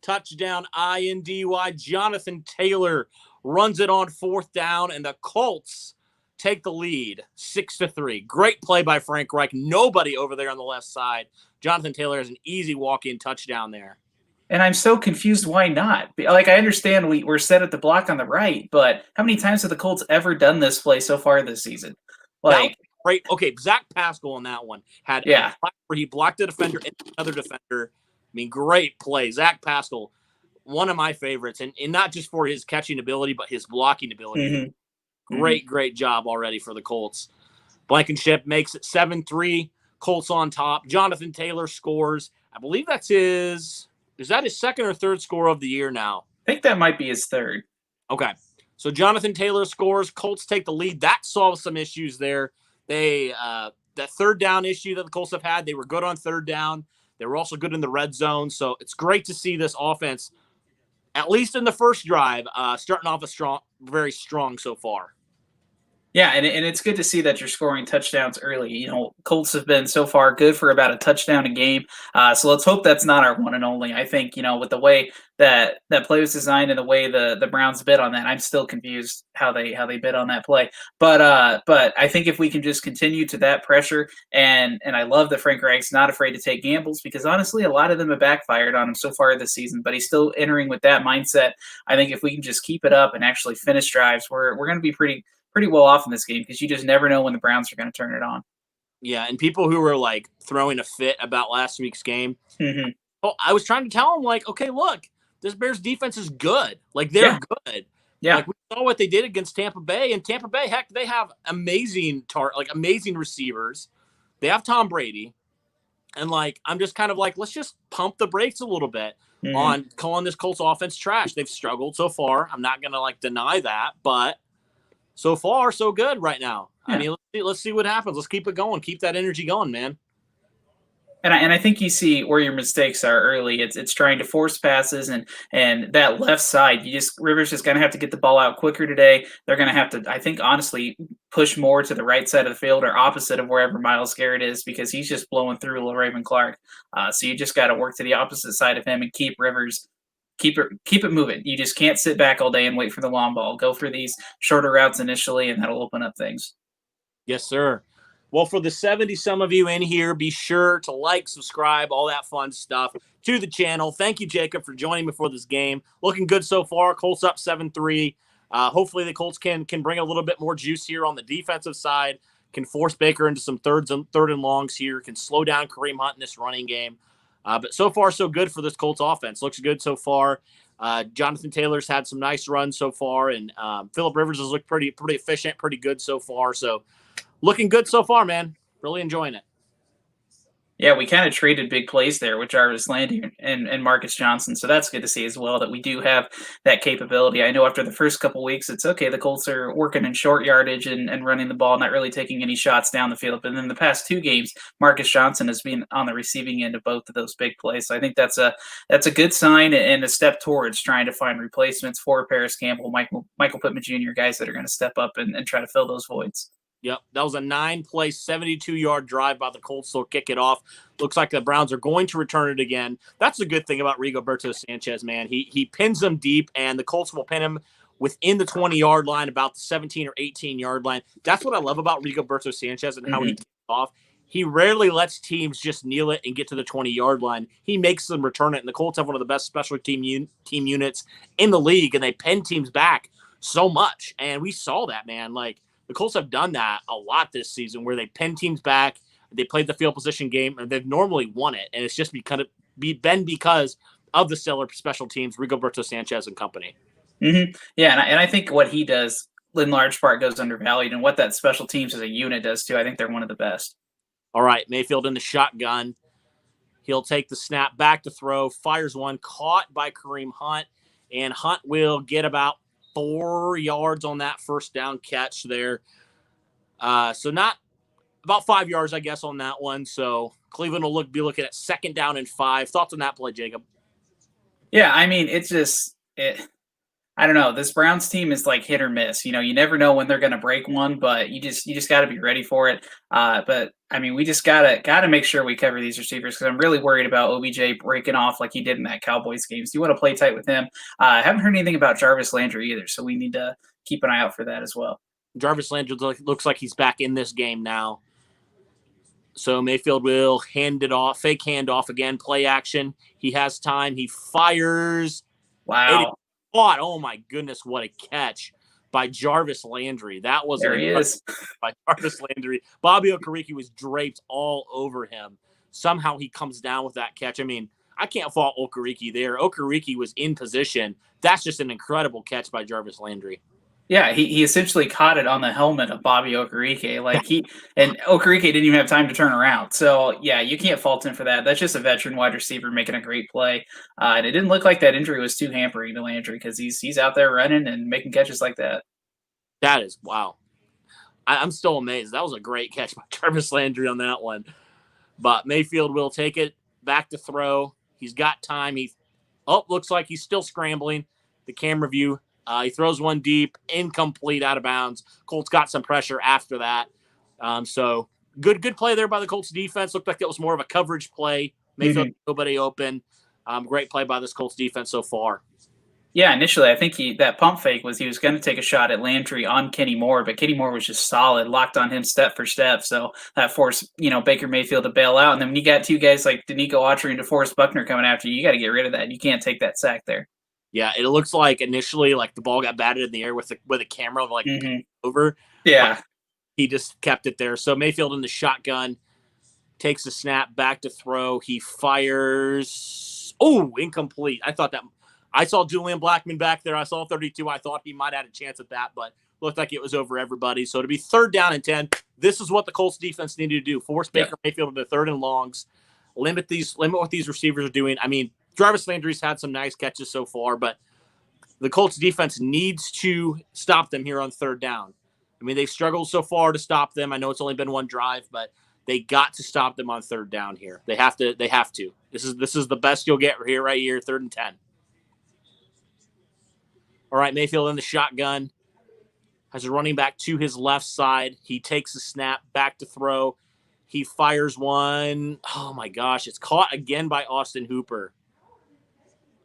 Speaker 3: Touchdown, INDY. Jonathan Taylor runs it on fourth down, and the Colts take the lead 6-3. Great play by Frank Reich. Nobody over there on the left side. Jonathan Taylor has an easy walk-in touchdown there.
Speaker 4: And I'm so confused why not. Like, I understand we're set at the block on the right, but how many times have the Colts ever done this play so far this season? Like,
Speaker 3: great. Okay, Zach Pascal on that one had a block where he blocked a defender and another defender. I mean, great play. Zach Pascal, one of my favorites, and not just for his catching ability, but his blocking ability.
Speaker 4: Mm-hmm.
Speaker 3: Great job already for the Colts. Blankenship makes it 7-3. Colts on top. Jonathan Taylor scores. I believe that's is that his second or third score of the year now?
Speaker 4: I think that might be his third.
Speaker 3: Okay. So Jonathan Taylor scores. Colts take the lead. That solves some issues there. That third down issue that the Colts have had, they were good on third down. They were also good in the red zone. So it's great to see this offense, at least in the first drive, starting off very strong so far.
Speaker 4: Yeah, and it's good to see that you're scoring touchdowns early. You know, Colts have been so far good for about a touchdown a game. So let's hope that's not our one and only. I think, with the way that play was designed and the way the Browns bid on that, I'm still confused how they bid on that play. But I think if we can just continue to that pressure, and I love that Frank Reich's not afraid to take gambles, because honestly, a lot of them have backfired on him so far this season, but he's still entering with that mindset. I think if we can just keep it up and actually finish drives, we're going to be pretty well off in this game, because you just never know when the Browns are going to turn it on.
Speaker 3: Yeah, and people who were like throwing a fit about last week's game,
Speaker 4: mm-hmm.
Speaker 3: I was trying to tell them, like, okay, look, this Bears defense is good. Like, they're good.
Speaker 4: Yeah.
Speaker 3: Like, we saw what they did against Tampa Bay, and Tampa Bay, heck, they have amazing receivers. They have Tom Brady. And, like, I'm just kind of like, let's just pump the brakes a little bit on calling this Colts offense trash. They've struggled so far. I'm not going to, like, deny that, but so far, so good right now. Yeah. I mean, let's see what happens. Let's keep it going. Keep that energy going, man.
Speaker 4: And I think you see where your mistakes are early. It's trying to force passes and that left side. Rivers is going to have to get the ball out quicker today. They're going to have to, I think, honestly, push more to the right side of the field or opposite of wherever Miles Garrett is because he's just blowing through Raven Clark. So you just got to work to the opposite side of him and keep Rivers. Keep it moving. You just can't sit back all day and wait for the long ball. Go for these shorter routes initially, and that'll open up things.
Speaker 3: Yes, sir. Well, for the 70-some of you in here, be sure to like, subscribe, all that fun stuff to the channel. Thank you, Jacob, for joining me for this game. Looking good so far. Colts up 7-3. Hopefully the Colts can bring a little bit more juice here on the defensive side, can force Baker into some third and longs here, can slow down Kareem Hunt in this running game. But so far, so good for this Colts offense. Looks good so far. Jonathan Taylor's had some nice runs so far, and Phillip Rivers has looked pretty efficient, pretty good so far. So looking good so far, man. Really enjoying it.
Speaker 4: Yeah, we kind of traded big plays there with Jarvis Landry and Marcus Johnson. So that's good to see as well that we do have that capability. I know after the first couple weeks, it's okay. The Colts are working in short yardage and running the ball, not really taking any shots down the field. But then the past 2 games, Marcus Johnson has been on the receiving end of both of those big plays. So I think that's a good sign and a step towards trying to find replacements for Paris Campbell, Michael Pittman Jr., guys that are going to step up and try to fill those voids.
Speaker 3: Yep, that was a 9-play, 72-yard drive by the Colts. They'll kick it off. Looks like the Browns are going to return it again. That's a good thing about Rigoberto Sanchez, man. He pins them deep, and the Colts will pin him within the 20-yard line, about the 17 or 18-yard line. That's what I love about Rigoberto Sanchez and how he kicks off. He rarely lets teams just kneel it and get to the 20-yard line. He makes them return it, and the Colts have one of the best special team units in the league, and they pin teams back so much. And we saw that, man. Like, the Colts have done that a lot this season where they pin teams back, they played the field position game, and they've normally won it. And it's just been because of the stellar special teams, Rigoberto Sanchez and company.
Speaker 4: Mm-hmm. Yeah, and I think what he does in large part goes undervalued, and what that special teams as a unit does too. I think they're one of the best.
Speaker 3: All right, Mayfield in the shotgun. He'll take the snap back to throw, fires one, caught by Kareem Hunt, and Hunt will get about 4 yards on that first down catch there. So not about 5 yards, I guess, on that one. So Cleveland will be looking at 2nd down and 5. Thoughts on that play, Jacob?
Speaker 4: Yeah, I mean, I don't know. This Browns team is like hit or miss. You never know when they're going to break one, but you just got to be ready for it. But I mean, we just gotta make sure we cover these receivers because I'm really worried about OBJ breaking off like he did in that Cowboys game. So you want to play tight with him. I haven't heard anything about Jarvis Landry either, so we need to keep an eye out for that as well.
Speaker 3: Jarvis Landry looks like he's back in this game now. So Mayfield will hand it off, fake handoff again, play action. He has time. He fires.
Speaker 4: Wow.
Speaker 3: Oh, my goodness, what a catch by Jarvis Landry. That was
Speaker 4: there he is.
Speaker 3: By Jarvis Landry. Bobby Okereke was draped all over him. Somehow he comes down with that catch. I mean, I can't fault Okereke there. Okereke was in position. That's just an incredible catch by Jarvis Landry.
Speaker 4: Yeah, he essentially caught it on the helmet of Bobby Okereke. And Okereke didn't even have time to turn around. So, yeah, you can't fault him for that. That's just a veteran wide receiver making a great play. And it didn't look like that injury was too hampering to Landry because he's out there running and making catches like that.
Speaker 3: That is, wow. I'm still amazed. That was a great catch by Jarvis Landry on that one. But Mayfield will take it back to throw. He's got time. Looks like he's still scrambling. The camera view. He throws one deep, incomplete, out of bounds. Colts got some pressure after that. So good play there by the Colts defense. Looked like it was more of a coverage play. Mayfield, nobody open. Great play by this Colts defense so far.
Speaker 4: Yeah, initially I think that pump fake he was going to take a shot at Landry on Kenny Moore, but Kenny Moore was just solid, locked on him step for step. So that forced Baker Mayfield to bail out. And then when you got 2 guys like Danico Autry and DeForest Buckner coming after you, you got to get rid of that. You can't take that sack there.
Speaker 3: Yeah, it looks like initially the ball got batted in the air with a camera over.
Speaker 4: Yeah.
Speaker 3: He just kept it there. So Mayfield in the shotgun takes the snap back to throw. He fires. Oh, incomplete. I saw Julian Blackmon back there. I saw 32. I thought he might have had a chance at that, but looked like it was over everybody. So to be 3rd down and 10, this is what the Colts defense needed to do. Force Baker Mayfield into 3rd and longs. Limit what these receivers are doing. I mean, Jarvis Landry's had some nice catches so far, but the Colts defense needs to stop them here on 3rd down. I mean, they've struggled so far to stop them. I know it's only been one drive, but They got to stop them on third down here. They have to. This is the best you'll get here, right here, 3rd and 10. All right, Mayfield in the shotgun. Has a running back to his left side. He takes a snap, back to throw. He fires one. Oh, my gosh. It's caught again by Austin Hooper.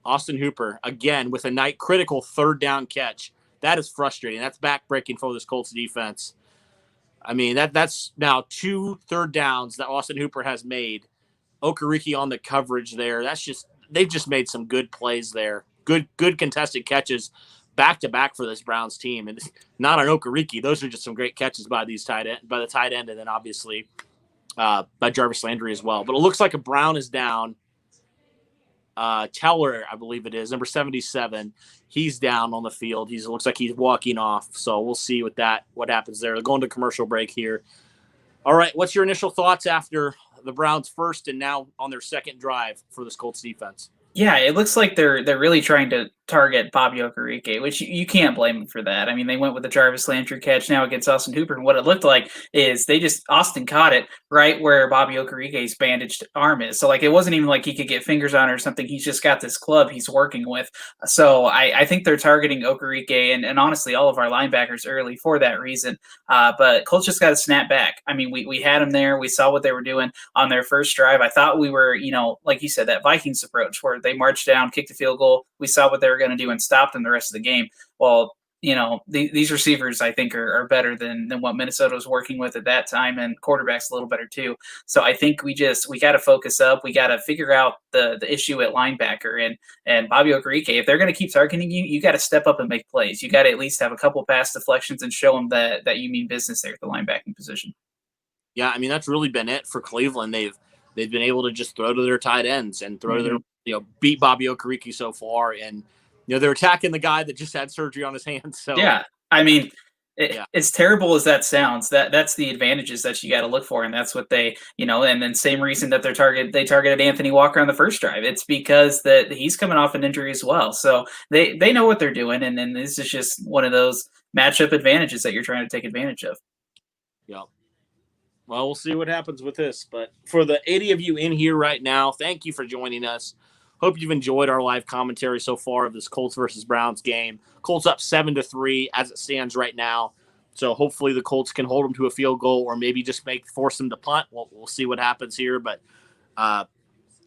Speaker 3: Austin Hooper, again, with a critical 3rd down catch. That is frustrating. That's backbreaking for this Colts defense. I mean, that's now 2 third downs that Austin Hooper has made. Okereke on the coverage there. They've just made some good plays there. Good contested catches back-to-back for this Browns team. And it's not on Okereke. Those are just some great catches by the tight end, and then obviously by Jarvis Landry as well. But it looks like a Brown is down. Teller, I believe it is, number 77. He's down on the field. It looks like he's walking off. So we'll see what happens there. They're going to commercial break here. All right, what's your initial thoughts after the Browns' first and now on their second drive for this Colts defense?
Speaker 4: Yeah, it looks like they're really trying to target Bobby Okereke, which you can't blame them for that. I mean, they went with the Jarvis Landry catch now against Austin Hooper, and what it looked like is Austin caught it right where Bobby Okereke's bandaged arm is. So, like, it wasn't even like he could get fingers on it or something. He's just got this club he's working with. So I think they're targeting Okereke and honestly all of our linebackers early for that reason. But Colts just got to snap back. I mean, we had them there. We saw what they were doing on their first drive. I thought we were, like you said, that Vikings approach where they marched down, kicked a field goal. We saw what they were going to do and stopped them the rest of the game. Well, these receivers, I think, are better than what Minnesota was working with at that time, and quarterback's a little better too. So I think we got to focus up. We got to figure out the issue at linebacker and Bobby Okereke. If they're going to keep targeting you, you got to step up and make plays. You got to at least have a couple pass deflections and show them that you mean business there at the linebacking position.
Speaker 3: Yeah, I mean, that's really been it for Cleveland. They've been able to just throw to their tight ends and throw to their beat Bobby Okereke so far, and they're attacking the guy that just had surgery on his hands. So
Speaker 4: yeah, I mean, as terrible as that sounds, that's the advantages that you got to look for, and that's what they, and then same reason that they targeted Anthony Walker on the first drive. It's because that he's coming off an injury as well, so they know what they're doing, and then this is just one of those matchup advantages that you're trying to take advantage of.
Speaker 3: Yeah. Well, we'll see what happens with this. But for the 80 of you in here right now, thank you for joining us. Hope you've enjoyed our live commentary so far of this Colts versus Browns game. Colts up 7-3 as it stands right now. So hopefully the Colts can hold them to a field goal or maybe just force them to punt. We'll see what happens here. But right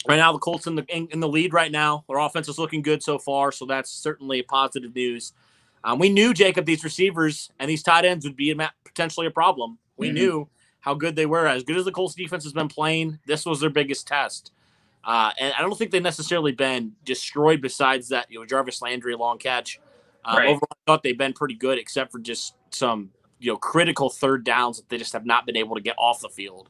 Speaker 3: now the Colts in the lead right now. Their offense is looking good so far, so that's certainly positive news. We knew, Jacob, these receivers and these tight ends would be potentially a problem. We knew how good they were. As good as the Colts defense has been playing, this was their biggest test. And I don't think they've necessarily been destroyed besides that, Jarvis Landry long catch.
Speaker 4: Right.
Speaker 3: Overall, I thought they've been pretty good except for just some, critical third downs that they just have not been able to get off the field.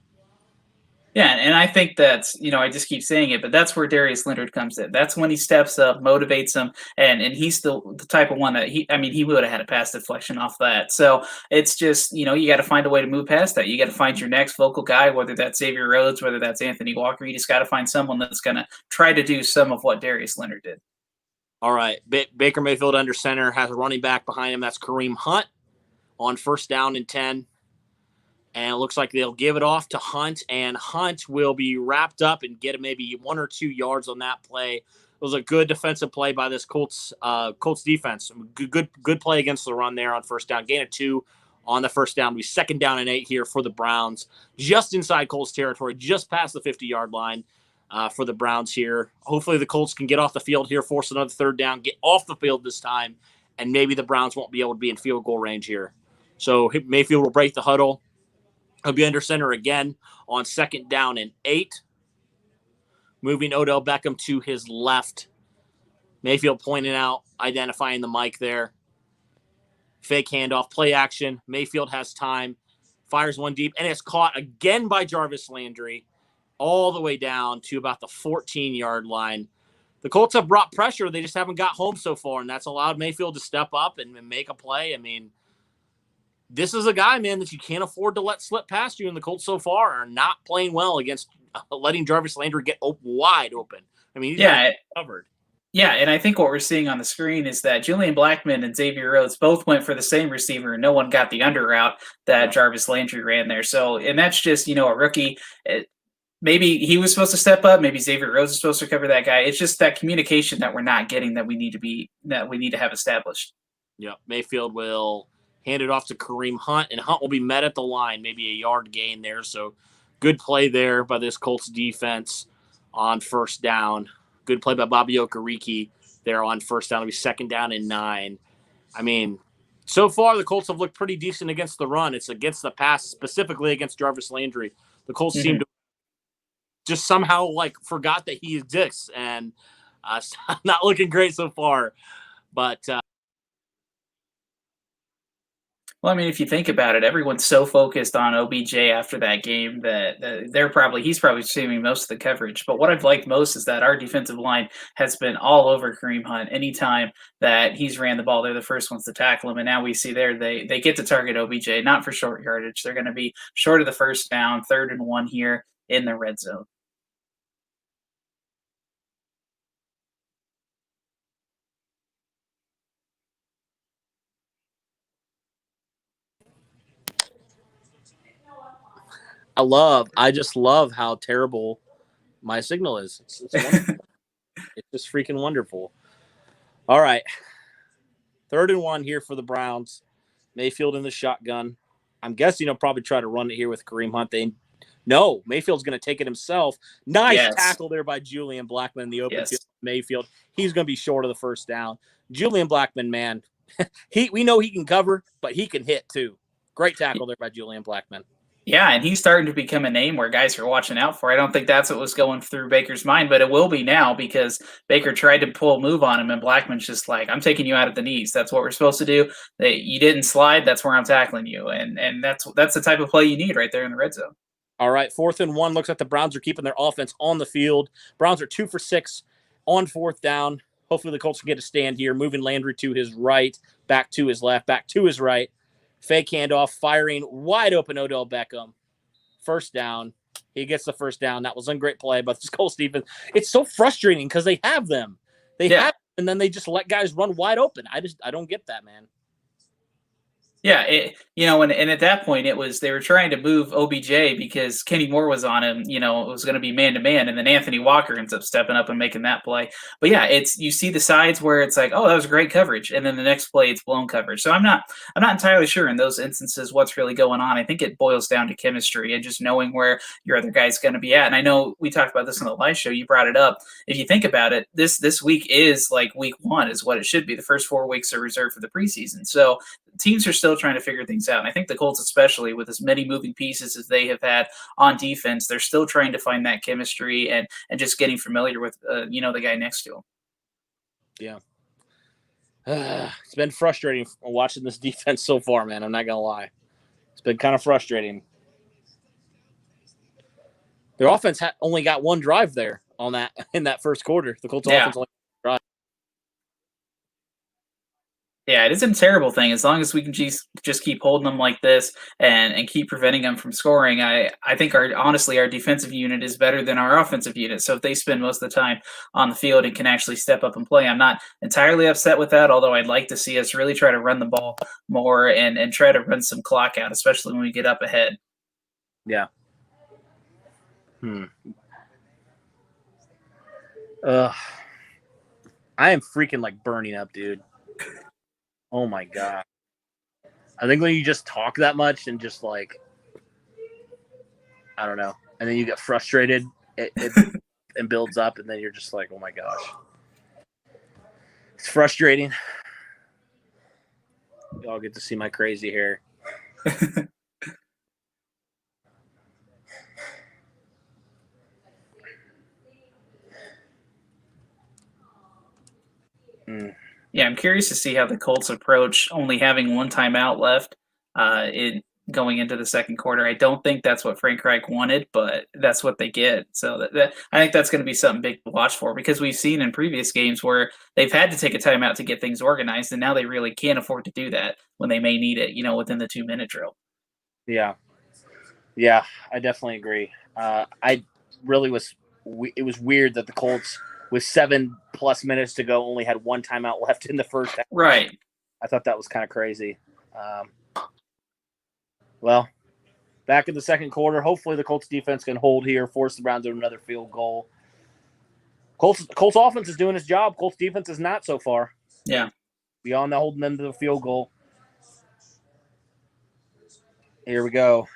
Speaker 4: Yeah, and I think that's, I just keep saying it, but that's where Darius Leonard comes in. That's when he steps up, motivates them, and he's the type of one that he would have had a pass deflection off that. So it's just, you got to find a way to move past that. You got to find your next vocal guy, whether that's Xavier Rhodes, whether that's Anthony Walker. You just got to find someone that's going to try to do some of what Darius Leonard did.
Speaker 3: All right, Baker Mayfield under center has a running back behind him. That's Kareem Hunt on 1st down and 10. And it looks like they'll give it off to Hunt, and Hunt will be wrapped up and get maybe 1 or 2 yards on that play. It was a good defensive play by this Colts defense. Good play against the run there on 1st down. Gain of 2 on the 1st down. We 2nd down and 8 here for the Browns, just inside Colts territory, just past the 50-yard line for the Browns here. Hopefully the Colts can get off the field here, force another 3rd down, get off the field this time, and maybe the Browns won't be able to be in field goal range here. So Mayfield will break the huddle. He'll be under center again on 2nd down and 8. Moving Odell Beckham to his left. Mayfield pointing out, identifying the mic there. Fake handoff, play action. Mayfield has time. Fires one deep, and it's caught again by Jarvis Landry all the way down to about the 14-yard line. The Colts have brought pressure. They just haven't got home so far, and that's allowed Mayfield to step up and make a play. I mean, this is a guy, man, that you can't afford to let slip past you, and the Colts so far are not playing well against letting Jarvis Landry get wide open. I mean, he's covered.
Speaker 4: Yeah, and I think what we're seeing on the screen is that Julian Blackmon and Xavier Rhodes both went for the same receiver, and no one got the under route that Jarvis Landry ran there. So, and that's just, a rookie. Maybe he was supposed to step up. Maybe Xavier Rhodes is supposed to cover that guy. It's just that communication that we're not getting that we need to have established.
Speaker 3: Yeah, Mayfield will hand it off to Kareem Hunt, and Hunt will be met at the line, maybe a yard gain there. So good play there by this Colts defense on first down. Good play by Bobby Okereke there on first down. It'll be 2nd down and 9. I mean, so far the Colts have looked pretty decent against the run. It's against the pass, specifically against Jarvis Landry. The Colts seem to just somehow forgot that he exists, and not looking great so far. But
Speaker 4: well, I mean, if you think about it, everyone's so focused on OBJ after that game that he's probably receiving most of the coverage. But what I've liked most is that our defensive line has been all over Kareem Hunt anytime that he's ran the ball. They're the first ones to tackle him, and now we see there they get to target OBJ, not for short yardage. They're going to be short of the first down, 3rd and 1 here in the red zone.
Speaker 3: I just love how terrible my signal is. It's wonderful. It's just freaking wonderful. All right. 3rd and 1 here for the Browns. Mayfield in the shotgun. I'm guessing he'll probably try to run it here with Kareem Hunt. No, Mayfield's going to take it himself. Nice tackle there by Julian Blackmon in the open field. Mayfield. He's going to be short of the first down. Julian Blackmon, man, we know he can cover, but he can hit too. Great tackle there by Julian Blackmon.
Speaker 4: Yeah, and he's starting to become a name where guys are watching out for. I don't think that's what was going through Baker's mind, but it will be now because Baker tried to pull a move on him, and Blackman's just like, I'm taking you out at the knees. That's what we're supposed to do. You didn't slide. That's where I'm tackling you, and that's the type of play you need right there in the red zone.
Speaker 3: All right, 4th and 1. Looks like the Browns are keeping their offense on the field. Browns are 2 for 6 on 4th down. Hopefully the Colts can get a stand here, moving Landry to his right, back to his left, back to his right. Fake handoff, firing wide open Odell Beckham. First down. He gets the first down. That was a great play, but this Colts defense, it's so frustrating because they have them. Have them, and then they just let guys run wide open. I don't get that, man.
Speaker 4: Yeah, and at that point they were trying to move OBJ because Kenny Moore was on him. It was going to be man to man, and then Anthony Walker ends up stepping up and making that play. But yeah, you see the sides where it's like, oh, that was great coverage, and then the next play it's blown coverage. So I'm not entirely sure in those instances what's really going on. I think it boils down to chemistry and just knowing where your other guy's going to be at. And I know we talked about this on the live show. You brought it up. If you think about it, this week is like week 1 is what it should be. The first 4 weeks are reserved for the preseason. So teams are still trying to figure things out. And I think the Colts, especially with as many moving pieces as they have had on defense, they're still trying to find that chemistry and just getting familiar with, the guy next to him.
Speaker 3: Yeah. It's been frustrating watching this defense so far, man. I'm not going to lie. It's been kind of frustrating. Their offense only got 1 drive there in that first quarter. The Colts offense only drive.
Speaker 4: Yeah, it isn't a terrible thing as long as we can just keep holding them like this and keep preventing them from scoring. I think our defensive unit is better than our offensive unit. So if they spend most of the time on the field and can actually step up and play, I'm not entirely upset with that. Although I'd like to see us really try to run the ball more and try to run some clock out, especially when we get up ahead.
Speaker 3: Yeah. I am freaking burning up, dude. Oh my God. I think when you just talk that much and just I don't know, and then you get frustrated, it and builds up, and then you're just like, oh my gosh. It's frustrating. Y'all get to see my crazy hair.
Speaker 4: Yeah, I'm curious to see how the Colts approach only having 1 timeout left going into the second quarter. I don't think that's what Frank Reich wanted, but that's what they get. So I think that's going to be something big to watch for because we've seen in previous games where they've had to take a timeout to get things organized, and now they really can't afford to do that when they may need it, within the 2-minute drill.
Speaker 3: Yeah. Yeah, I definitely agree. It was weird that the Colts with 7+ minutes to go, only had one timeout left in the first half.
Speaker 4: Right.
Speaker 3: I thought that was kind of crazy. Well, back in the second quarter, hopefully the Colts defense can hold here, force the Browns to another field goal. Colts offense is doing its job. Colts defense is not so far.
Speaker 4: Yeah.
Speaker 3: Beyond that, holding them to the field goal. Here we go.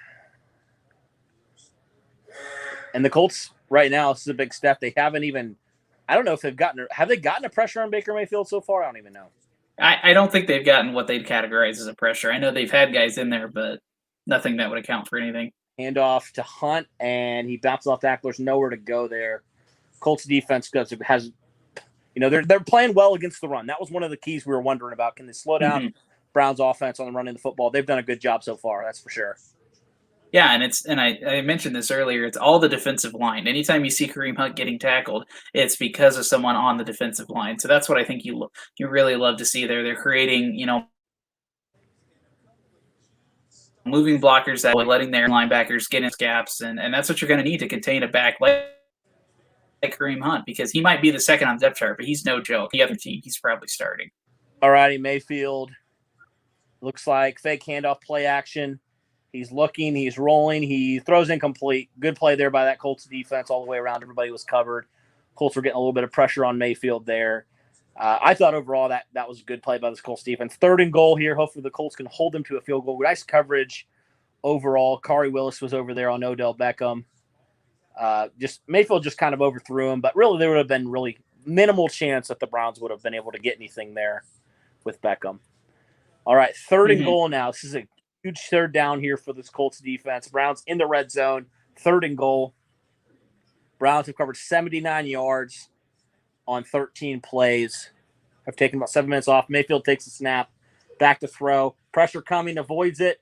Speaker 3: And the Colts right now, this is a big step. They haven't even – I don't know if have they gotten a pressure on Baker Mayfield so far? I don't even know.
Speaker 4: I don't think they've gotten what they'd categorize as a pressure. I know they've had guys in there, but nothing that would account for anything.
Speaker 3: Handoff to Hunt, and he bounces off tackle. There's nowhere to go there. Colts defense has – they're playing well against the run. That was one of the keys we were wondering about. Can they slow down Browns offense on the running the football? They've done a good job so far, that's for sure.
Speaker 4: Yeah, and I mentioned this earlier. It's all the defensive line. Anytime you see Kareem Hunt getting tackled, it's because of someone on the defensive line. So that's what I think you really love to see there. They're creating, moving blockers that way, letting their linebackers get in gaps, and that's what you're going to need to contain a back like Kareem Hunt, because he might be the second on the depth chart, but he's no joke. The other team, he's probably starting.
Speaker 3: All righty, Mayfield. Looks like fake handoff play action. He's looking, he's rolling, he throws incomplete. Good play there by that Colts defense all the way around. Everybody was covered. Colts were getting a little bit of pressure on Mayfield there. I thought overall that was a good play by this Colts defense. 3rd and goal here. Hopefully the Colts can hold them to a field goal. Nice coverage overall. Kari Willis was over there on Odell Beckham. Mayfield just kind of overthrew him, but really there would have been really minimal chance that the Browns would have been able to get anything there with Beckham. All right, 3rd and goal now. This is a huge 3rd down here for this Colts defense. Browns in the red zone, 3rd and goal. Browns have covered 79 yards on 13 plays. Have taken about 7 minutes off. Mayfield takes a snap, back to throw. Pressure coming, avoids it.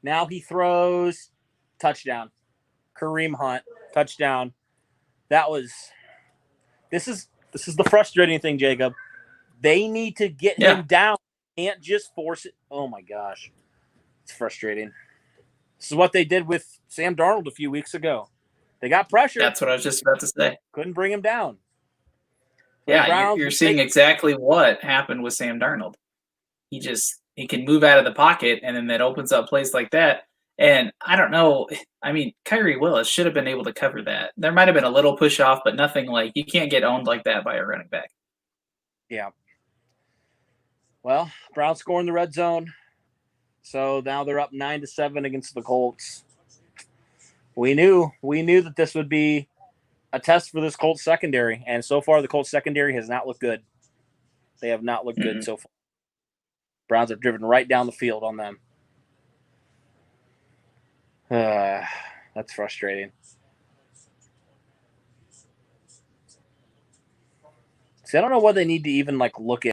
Speaker 3: Now he throws. Touchdown. Kareem Hunt, touchdown. This is the frustrating thing, Jacob. They need to get him down. Can't just force it. Oh my gosh. It's frustrating. This is what they did with Sam Darnold a few weeks ago. They got pressure.
Speaker 4: That's what I was just about to say.
Speaker 3: Couldn't bring him down.
Speaker 4: Yeah, you're seeing exactly what happened with Sam Darnold. He can move out of the pocket, and then that opens up plays like that. And I don't know. I mean, Kyrie Willis should have been able to cover that. There might have been a little push off, but nothing like you can't get owned like that by a running back. Yeah.
Speaker 3: Well, Browns score in the red zone. So now they're up 9-7 against the Colts. We knew that this would be a test for this Colts secondary, and so far the Colts secondary has not looked good. They have not looked good so far. Browns have driven right down the field on them. That's frustrating. See, I don't know what they need to even look at.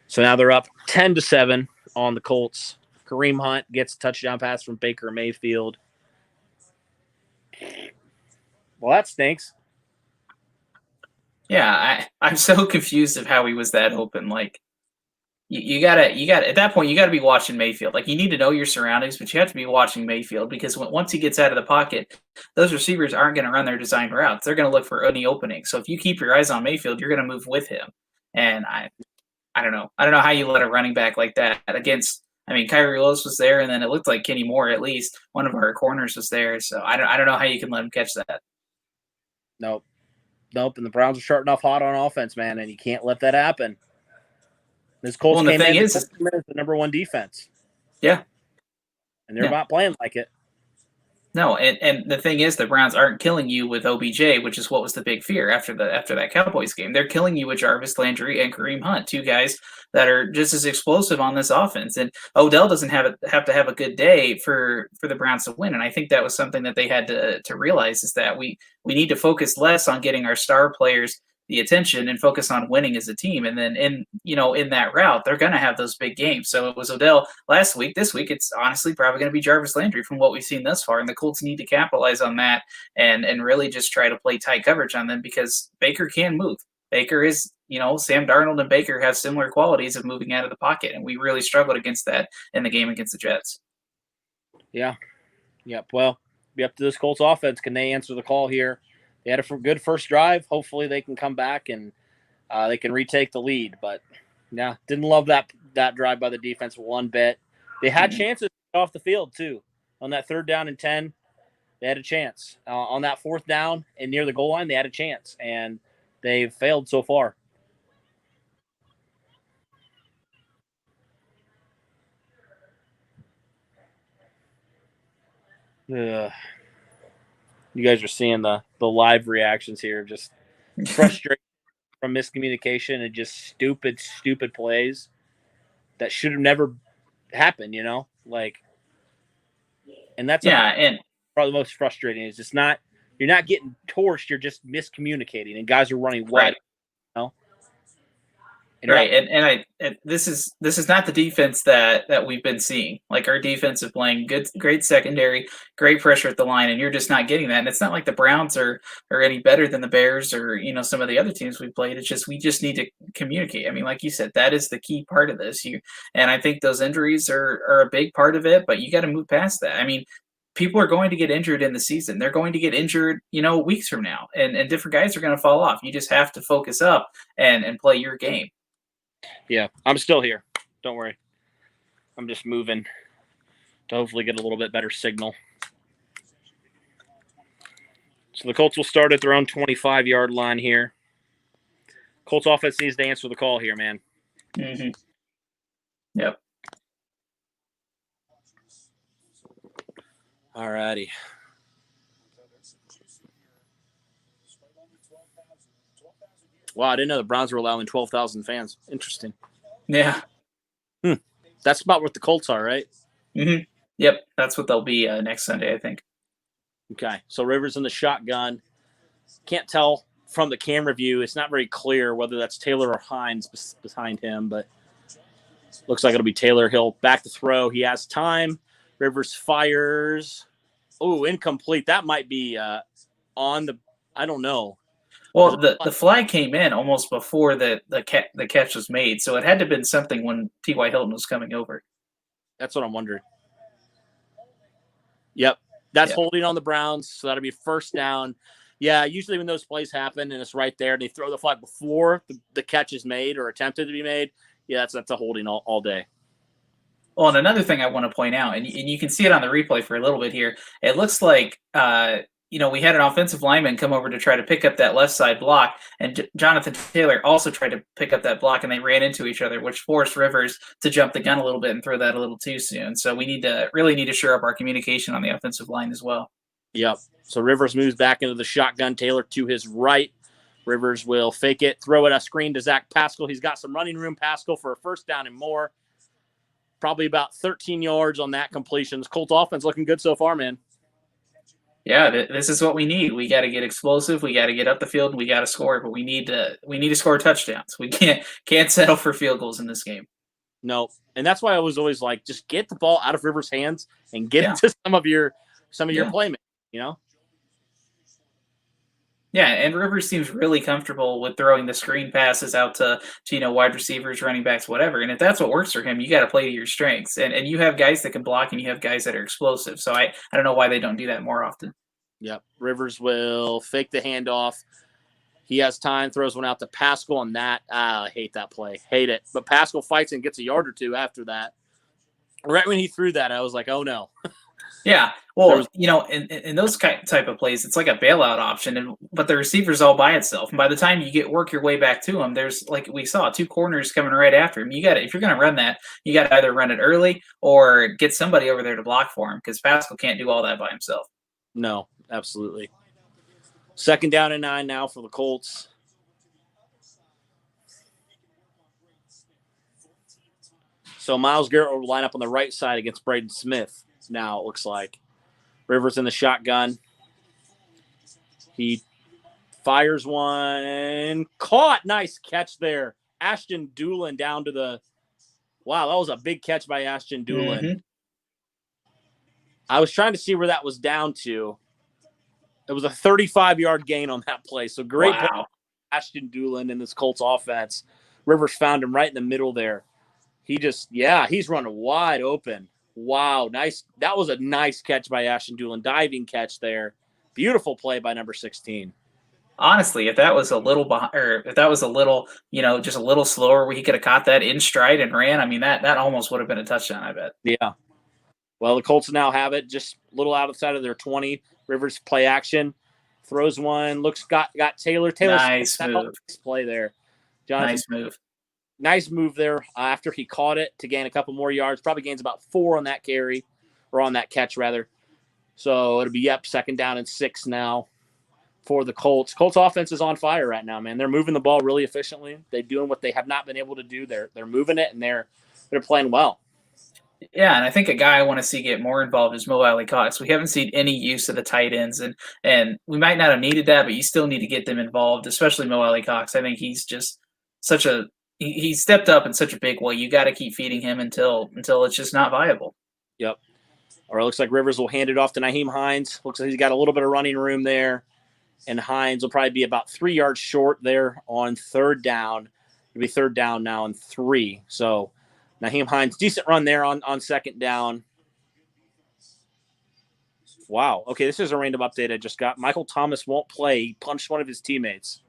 Speaker 3: So now they're up 10-7 on the Colts. Kareem Hunt gets a touchdown pass from Baker Mayfield. Well, that stinks.
Speaker 4: Yeah, I'm so confused of how he was that open. You gotta at that point you gotta be watching Mayfield. You need to know your surroundings, but you have to be watching Mayfield because once he gets out of the pocket, those receivers aren't going to run their designed routes. They're going to look for any opening. So if you keep your eyes on Mayfield, you're going to move with him. And I don't know. I don't know how you let a running back like that against. I mean, Kyrie Willis was there, and then it looked like Kenny Moore, at least one of our corners was there. So I don't know how you can let him catch that.
Speaker 3: Nope. And the Browns are starting off hot on offense, man, and you can't let that happen. This Colts came in as the number 1 defense.
Speaker 4: Yeah,
Speaker 3: and they're not playing like it.
Speaker 4: No, and the thing is, the Browns aren't killing you with OBJ, which is what was the big fear after that Cowboys game. They're killing you with Jarvis Landry and Kareem Hunt, 2 guys that are just as explosive on this offense. And Odell doesn't have to have a good day for the Browns to win. And I think that was something that they had to realize is that we need to focus less on getting our star players the attention and focus on winning as a team. And then in that route, they're going to have those big games. So it was Odell last week. This week, it's honestly probably going to be Jarvis Landry from what we've seen thus far. And the Colts need to capitalize on that and really just try to play tight coverage on them because Baker can move. Baker is, Sam Darnold and Baker have similar qualities of moving out of the pocket, and we really struggled against that in the game against the Jets.
Speaker 3: Yeah. Yep. Well, be up to this Colts offense. Can they answer the call here? They had a good first drive. Hopefully they can come back and they can retake the lead. But, yeah, didn't love that drive by the defense one bit. They had chances off the field, too. On that 3rd down and 10, they had a chance. On that 4th down and near the goal line, they had a chance. And they've failed so far. You guys are seeing the live reactions here. Just frustrated from miscommunication and just stupid plays that should have never happened, and that's
Speaker 4: and
Speaker 3: probably the most frustrating is you're not getting torched, you're just miscommunicating, and guys are running wide.
Speaker 4: Right. Right, and this is not the defense that we've been seeing. Like our defensive playing great secondary, great pressure at the line, and you're just not getting that. And it's not like the Browns are any better than the Bears or some of the other teams we played. It's just we just need to communicate. I mean, like you said, that is the key part of this. And I think those injuries are a big part of it, but you got to move past that. I mean, people are going to get injured in the season. They're going to get injured, weeks from now, and different guys are going to fall off. You just have to focus up and play your game.
Speaker 3: Yeah, I'm still here. Don't worry. I'm just moving to hopefully get a little bit better signal. So the Colts will start at their own 25-yard line here. Colts offense needs to answer the call here, man.
Speaker 4: Mm-hmm. Yep.
Speaker 3: All righty. Wow, I didn't know the Browns were allowing 12,000 fans. Interesting.
Speaker 4: Yeah.
Speaker 3: That's about what the Colts are, right?
Speaker 4: Mm-hmm. Yep, that's what they'll be next Sunday, I think.
Speaker 3: Okay, so Rivers in the shotgun. Can't tell from the camera view. It's not very clear whether that's Taylor or Hines behind him, but looks like it'll be Taylor. He'll back to throw. He has time. Rivers fires. Oh, incomplete. That might be on the – I don't know.
Speaker 4: Well, the flag came in almost before the catch was made, so it had to have been something when T.Y. Hilton was coming over.
Speaker 3: That's what I'm wondering. Yep, that's holding on the Browns, so that'll be first down. Yeah, usually when those plays happen and it's right there, and they throw the flag before the catch is made or attempted to be made, yeah, that's a holding all day.
Speaker 4: Well, and another thing I want to point out, and you can see it on the replay for a little bit here, it looks like we had an offensive lineman come over to try to pick up that left side block, and Jonathan Taylor also tried to pick up that block, and they ran into each other, which forced Rivers to jump the gun a little bit and throw that a little too soon. So we really need to shore up our communication on the offensive line as well.
Speaker 3: Yep. So Rivers moves back into the shotgun. Taylor to his right. Rivers will fake it, throw it a screen to Zach Pascal. He's got some running room. Pascal for a first down and more. Probably about 13 yards on that completion. This Colts offense looking good so far, man.
Speaker 4: Yeah, this is what we need. We got to get explosive. We got to get up the field. And we got to score, but we need to score touchdowns. We can't settle for field goals in this game.
Speaker 3: No, and that's why I was always like, just get the ball out of Rivers' hands and get it to some of your playmates.
Speaker 4: Yeah, and Rivers seems really comfortable with throwing the screen passes out to wide receivers, running backs, whatever. And if that's what works for him, you got to play to your strengths. And you have guys that can block, and you have guys that are explosive. So I don't know why they don't do that more often.
Speaker 3: Yep. Rivers will fake the handoff. He has time, throws one out to Pascal on that. I hate that play. Hate it. But Pascal fights and gets a yard or two after that. Right when he threw that, I was like, oh, no.
Speaker 4: Yeah, well, in those type of plays, it's like a bailout option, but the receiver's all by itself. And by the time you work your way back to him, there's, like we saw, two corners coming right after him. If you're going to run that, you got to either run it early or get somebody over there to block for him, because Pascal can't do all that by himself.
Speaker 3: No, absolutely. 2nd down and 9 now for the Colts. So Myles Garrett will line up on the right side against Braden Smith. Now it looks like Rivers in the shotgun. He Fires one. Caught. Nice catch there. Ashton Doolin down to the – wow, that was a big catch by Ashton Doolin.
Speaker 4: Mm-hmm.
Speaker 3: I was trying to see where that was down to. It was a 35-yard gain on that play. So great play by Ashton Doolin in this Colts offense. Rivers found him right in the middle there. He's running wide open. Wow, nice. That was a nice catch by Ashton Doolin. Diving catch there. Beautiful play by number 16.
Speaker 4: Honestly, if that was a little if that was a little, just a little slower, where he could have caught that in stride and ran, I mean, that almost would have been a touchdown, I bet.
Speaker 3: Yeah. Well, the Colts now have it just a little outside of their 20. Rivers play action. Throws one. Got Taylor.
Speaker 4: Nice move.
Speaker 3: Nice play there. Jonathan,
Speaker 4: nice move.
Speaker 3: Nice move there after he caught it to gain a couple more yards. Probably gains about 4 on that carry, or on that catch, rather. So it'll be, second down and 6 now for the Colts. Colts offense is on fire right now, man. They're moving the ball really efficiently. They're doing what they have not been able to do. They're moving it, and they're playing well.
Speaker 4: Yeah, and I think a guy I want to see get more involved is Mo Alley Cox. We haven't seen any use of the tight ends, and we might not have needed that, but you still need to get them involved, especially Mo Alley Cox. I think he's just he stepped up in such a big way. You got to keep feeding him until it's just not viable.
Speaker 3: Yep. All right, looks like Rivers will hand it off to Nyheim Hines. Looks like he's got a little bit of running room there, and Hines will probably be about 3 yards short there on third down. It'll be third down now and 3. So Nyheim Hines, decent run there on second down. Wow. Okay, this is a random update I just got. Michael Thomas won't play. He punched one of his teammates.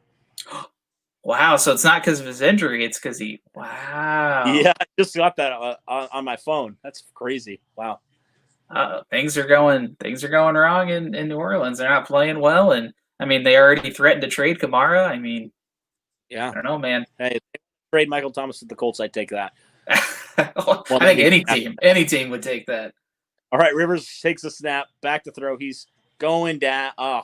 Speaker 4: Wow, so it's not because of his injury. It's because wow.
Speaker 3: Yeah, I just got that on my phone. That's crazy. Wow.
Speaker 4: Things are going wrong in New Orleans. They're not playing well, and I mean they already threatened to trade Kamara. I mean,
Speaker 3: yeah,
Speaker 4: I don't know, man.
Speaker 3: Hey, trade Michael Thomas to the Colts, I'd take that.
Speaker 4: I think any team would take that.
Speaker 3: All right, Rivers takes a snap, back to throw. He's going down. Oh,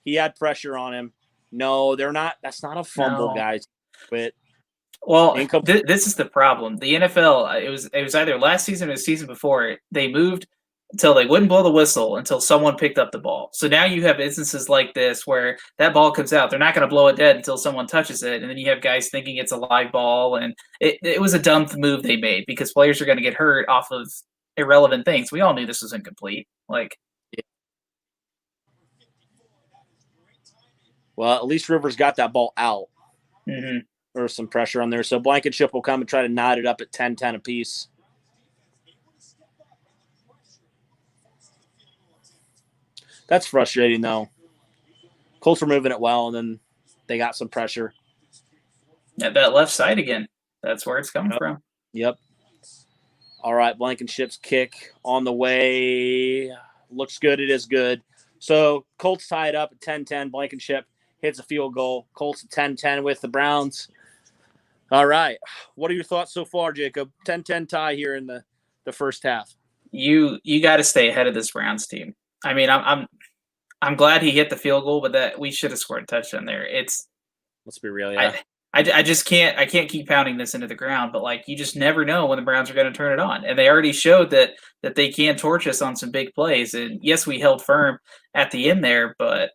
Speaker 3: he had pressure on him. No, they're not. That's not a fumble, guys. But
Speaker 4: this is the problem. The NFL. It was either last season or the season before. They moved until they wouldn't blow the whistle until someone picked up the ball. So now you have instances like this where that ball comes out. They're not going to blow it dead until someone touches it, and then you have guys thinking it's a live ball. And it was a dumb move they made because players are going to get hurt off of irrelevant things. We all knew this was incomplete.
Speaker 3: Well, at least Rivers got that ball out.
Speaker 4: Mm-hmm.
Speaker 3: There was some pressure on there. So Blankenship will come and try to knot it up at 10-10 apiece. That's frustrating, though. Colts were moving it well, and then they got some pressure.
Speaker 4: At that left side again. That's where it's coming from.
Speaker 3: Yep. All right, Blankenship's kick on the way. Looks good. It is good. So Colts tie it up at 10-10. Blankenship hits a field goal. Colts at 10-10 with the Browns. All right. What are your thoughts so far, Jacob? 10-10 tie here in the first half.
Speaker 4: You got to stay ahead of this Browns team. I mean, I'm glad he hit the field goal, but that we should have scored a touchdown there.
Speaker 3: Let's be real, yeah.
Speaker 4: I just can't keep pounding this into the ground, but you just never know when the Browns are going to turn it on. And they already showed that they can torch us on some big plays. And yes, we held firm at the end there, but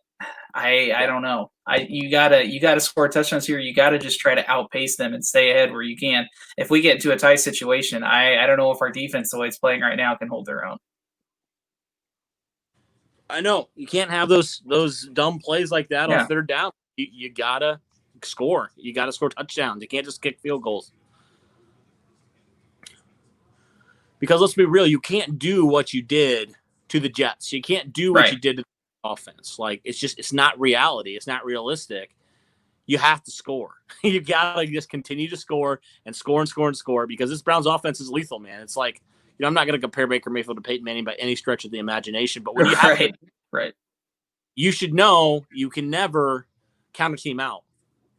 Speaker 4: I don't know. You gotta score touchdowns here. You gotta just try to outpace them and stay ahead where you can. If we get into a tight situation, I don't know if our defense, the way it's playing right now, can hold their own.
Speaker 3: I know you can't have those dumb plays like that on third down. You gotta score. You gotta score touchdowns. You can't just kick field goals. Because let's be real, you can't do what you did to the Jets. You can't do what you did to the offense. It's not reality. It's not realistic. You have to score. You gotta just continue to score and score and score and score because this Browns offense is lethal, man. It's I'm not going to compare Baker Mayfield to Peyton Manning by any stretch of the imagination, but when you have you should know you can never count a team out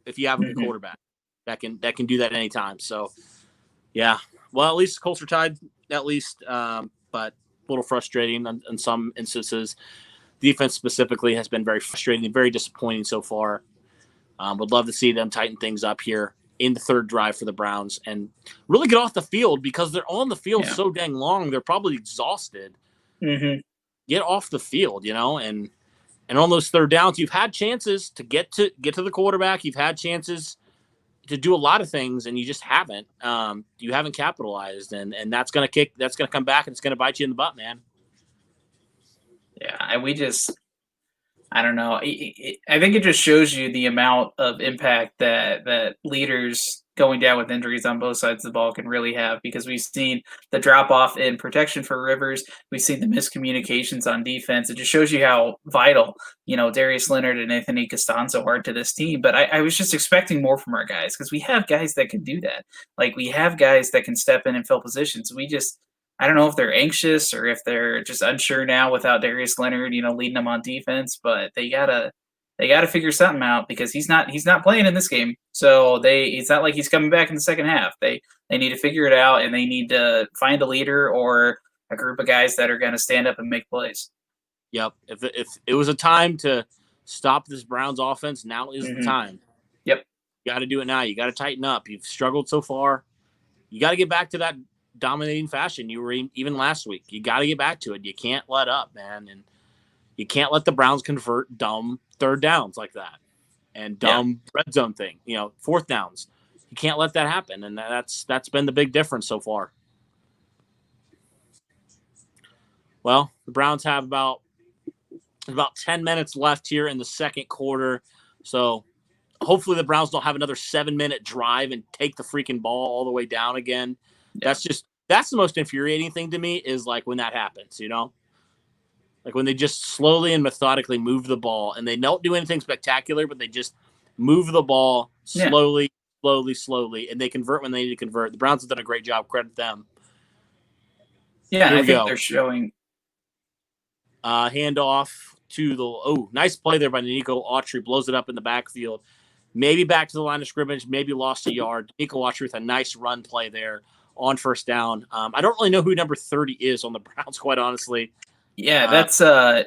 Speaker 3: if you have a good quarterback that can do that anytime. So, yeah. Well, at least the Colts are tied, at least, but a little frustrating in some instances. Defense specifically has been very frustrating and very disappointing so far. Would love to see them tighten things up here in the third drive for the Browns and really get off the field because they're on the field so dang long. They're probably exhausted.
Speaker 4: Mm-hmm.
Speaker 3: Get off the field, and And on those third downs, you've had chances to get to the quarterback. You've had chances to do a lot of things, and you just haven't. You haven't capitalized, and that's gonna come back, and it's gonna bite you in the butt, man.
Speaker 4: Yeah, and I don't know. I think it just shows you the amount of impact that leaders going down with injuries on both sides of the ball can really have, because we've seen the drop off in protection for Rivers. We've seen the miscommunications on defense. It just shows you how vital, Darius Leonard and Anthony Costanzo are to this team. But I was just expecting more from our guys, because we have guys that can do that. Like, we have guys that can step in and fill positions. I don't know if they're anxious or if they're just unsure now without Darius Leonard, leading them on defense, but they gotta figure something out, because he's not playing in this game. So it's not like he's coming back in the second half. They need to figure it out, and they need to find a leader or a group of guys that are going to stand up and make plays.
Speaker 3: Yep. If it was a time to stop this Browns offense, now is the time.
Speaker 4: Yep.
Speaker 3: You got to do it now. You got to tighten up. You've struggled so far. You got to get back to that dominating fashion you were even last week. You got to get back to it. You can't let up, man. And you can't let the Browns convert dumb third downs like that and dumb red zone thing, fourth downs. You can't let that happen. And that's been the big difference so far. Well, the Browns have about 10 minutes left here in the second quarter. So hopefully the Browns don't have another 7-minute drive and take the freaking ball all the way down again. Yeah. That's the most infuriating thing to me, is like when that happens, like when they just slowly and methodically move the ball, and they don't do anything spectacular, but they just move the ball slowly, and they convert when they need to convert. The Browns have done a great job. Credit them.
Speaker 4: Yeah, I think they're showing.
Speaker 3: Handoff to nice play there by Nico Autry. Blows it up in the backfield. Maybe back to the line of scrimmage. Maybe lost a yard. Nico Autry with a nice run play there on first down. I don't really know who number 30 is on the Browns, quite honestly.
Speaker 4: Yeah, that's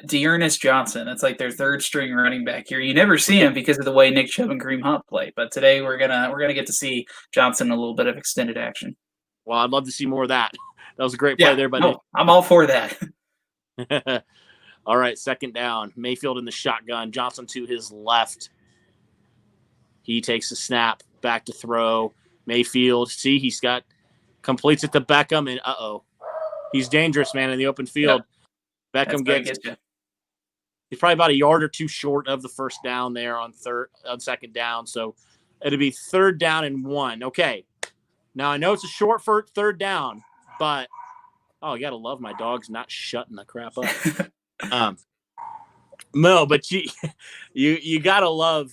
Speaker 4: Dearness Johnson. That's like their third string running back here. You never see him because of the way Nick Chubb and Kareem Hunt play. But today we're gonna get to see Johnson a little bit of extended action.
Speaker 3: Well, I'd love to see more of that. That was a great play there, buddy.
Speaker 4: No, I'm all for that.
Speaker 3: All right, second down. Mayfield in the shotgun. Johnson to his left. He takes the snap, back to throw. Mayfield, completes it to Beckham, and he's dangerous, man, in the open field. Yep. Beckham he's probably about a yard or two short of the first down there on second down. So it'll be third down and 1. Okay. Now I know it's a short third down, but you gotta love my dogs not shutting the crap up. No, but you gotta love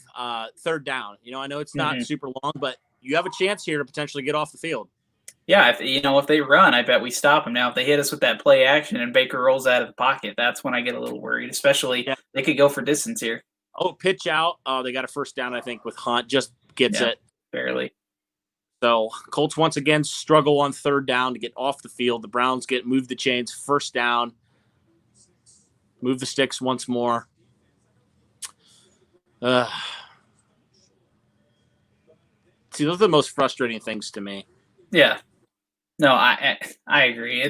Speaker 3: third down. I know it's not super long, but you have a chance here to potentially get off the field.
Speaker 4: Yeah, if they run, I bet we stop them. Now, if they hit us with that play action and Baker rolls out of the pocket, that's when I get a little worried, especially they could go for distance here.
Speaker 3: Oh, pitch out. They got a first down, I think, with Hunt. Just gets it.
Speaker 4: Barely.
Speaker 3: So Colts once again struggle on third down to get off the field. The Browns move the chains, first down. Move the sticks once more. See, those are the most frustrating things to me.
Speaker 4: Yeah. No, I agree.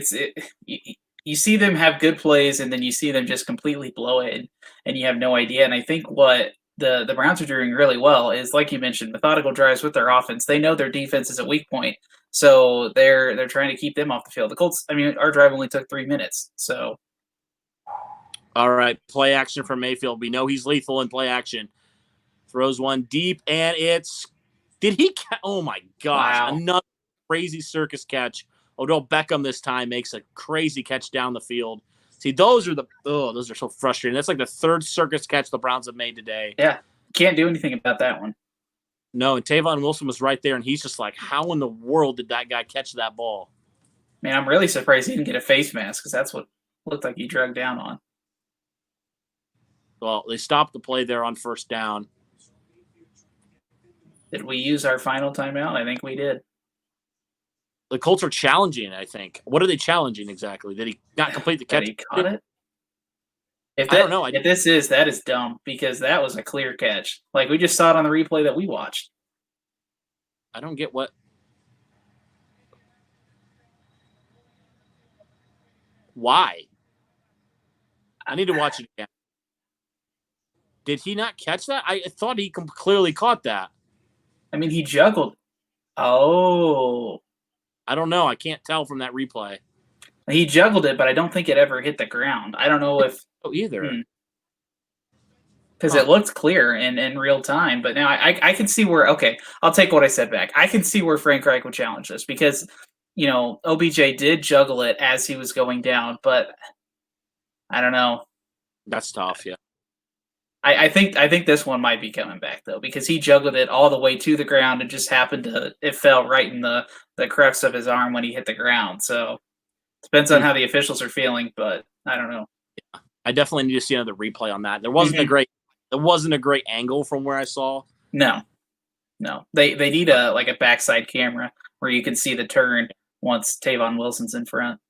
Speaker 4: You see them have good plays, and then you see them just completely blow it, and you have no idea. And I think what the Browns are doing really well is, like you mentioned, methodical drives with their offense. They know their defense is a weak point, so they're trying to keep them off the field. The Colts, our drive only took 3 minutes. So,
Speaker 3: all right, play action from Mayfield. We know he's lethal in play action. Throws one deep, and oh my gosh, wow. Another crazy circus catch. Odell Beckham this time makes a crazy catch down the field. See, those are so frustrating. That's like the third circus catch the Browns have made today.
Speaker 4: Yeah, can't do anything about that one.
Speaker 3: No, and Tavon Wilson was right there, and he's just like, how in the world did that guy catch that ball?
Speaker 4: Man, I'm really surprised he didn't get a face mask, because that's what looked like he dragged down on.
Speaker 3: Well, they stopped the play there on first down.
Speaker 4: Did we use our final timeout? I think we did.
Speaker 3: The Colts are challenging, I think. What are they challenging exactly? Did he not complete the catch?
Speaker 4: He caught it? I don't know. That is dumb, because that was a clear catch. Like, we just saw it on the replay that we watched.
Speaker 3: I don't get what. Why? I need to watch it again. Did he not catch that? I thought he clearly caught that.
Speaker 4: I mean, he juggled. Oh.
Speaker 3: I don't know. I can't tell from that replay.
Speaker 4: He juggled it, but I don't think it ever hit the ground. I don't know if
Speaker 3: either.
Speaker 4: Because it looked clear in real time, but now I can see where. Okay, I'll take what I said back. I can see where Frank Reich would challenge this because, OBJ did juggle it as he was going down, but I don't know.
Speaker 3: That's tough, yeah.
Speaker 4: I think this one might be coming back though because he juggled it all the way to the ground and just happened to it fell right in the crux of his arm when he hit the ground. So depends on how the officials are feeling, but I don't know.
Speaker 3: Yeah, I definitely need to see another replay on that. There wasn't a great angle from where I saw.
Speaker 4: No. They need a backside camera where you can see the turn once Tavon Wilson's in front.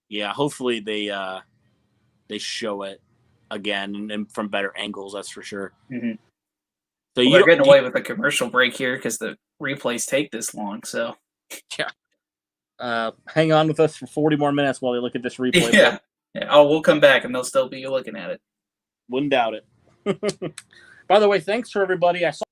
Speaker 3: Yeah, hopefully they show it again and from better angles. That's for sure.
Speaker 4: Mm-hmm. So they're getting away with a commercial break here because the replays take this long. So
Speaker 3: yeah, hang on with us for 40 more minutes while they look at this replay.
Speaker 4: Yeah. Oh, we'll come back and they'll still be looking at it.
Speaker 3: Wouldn't doubt it. By the way, thanks for everybody. I saw.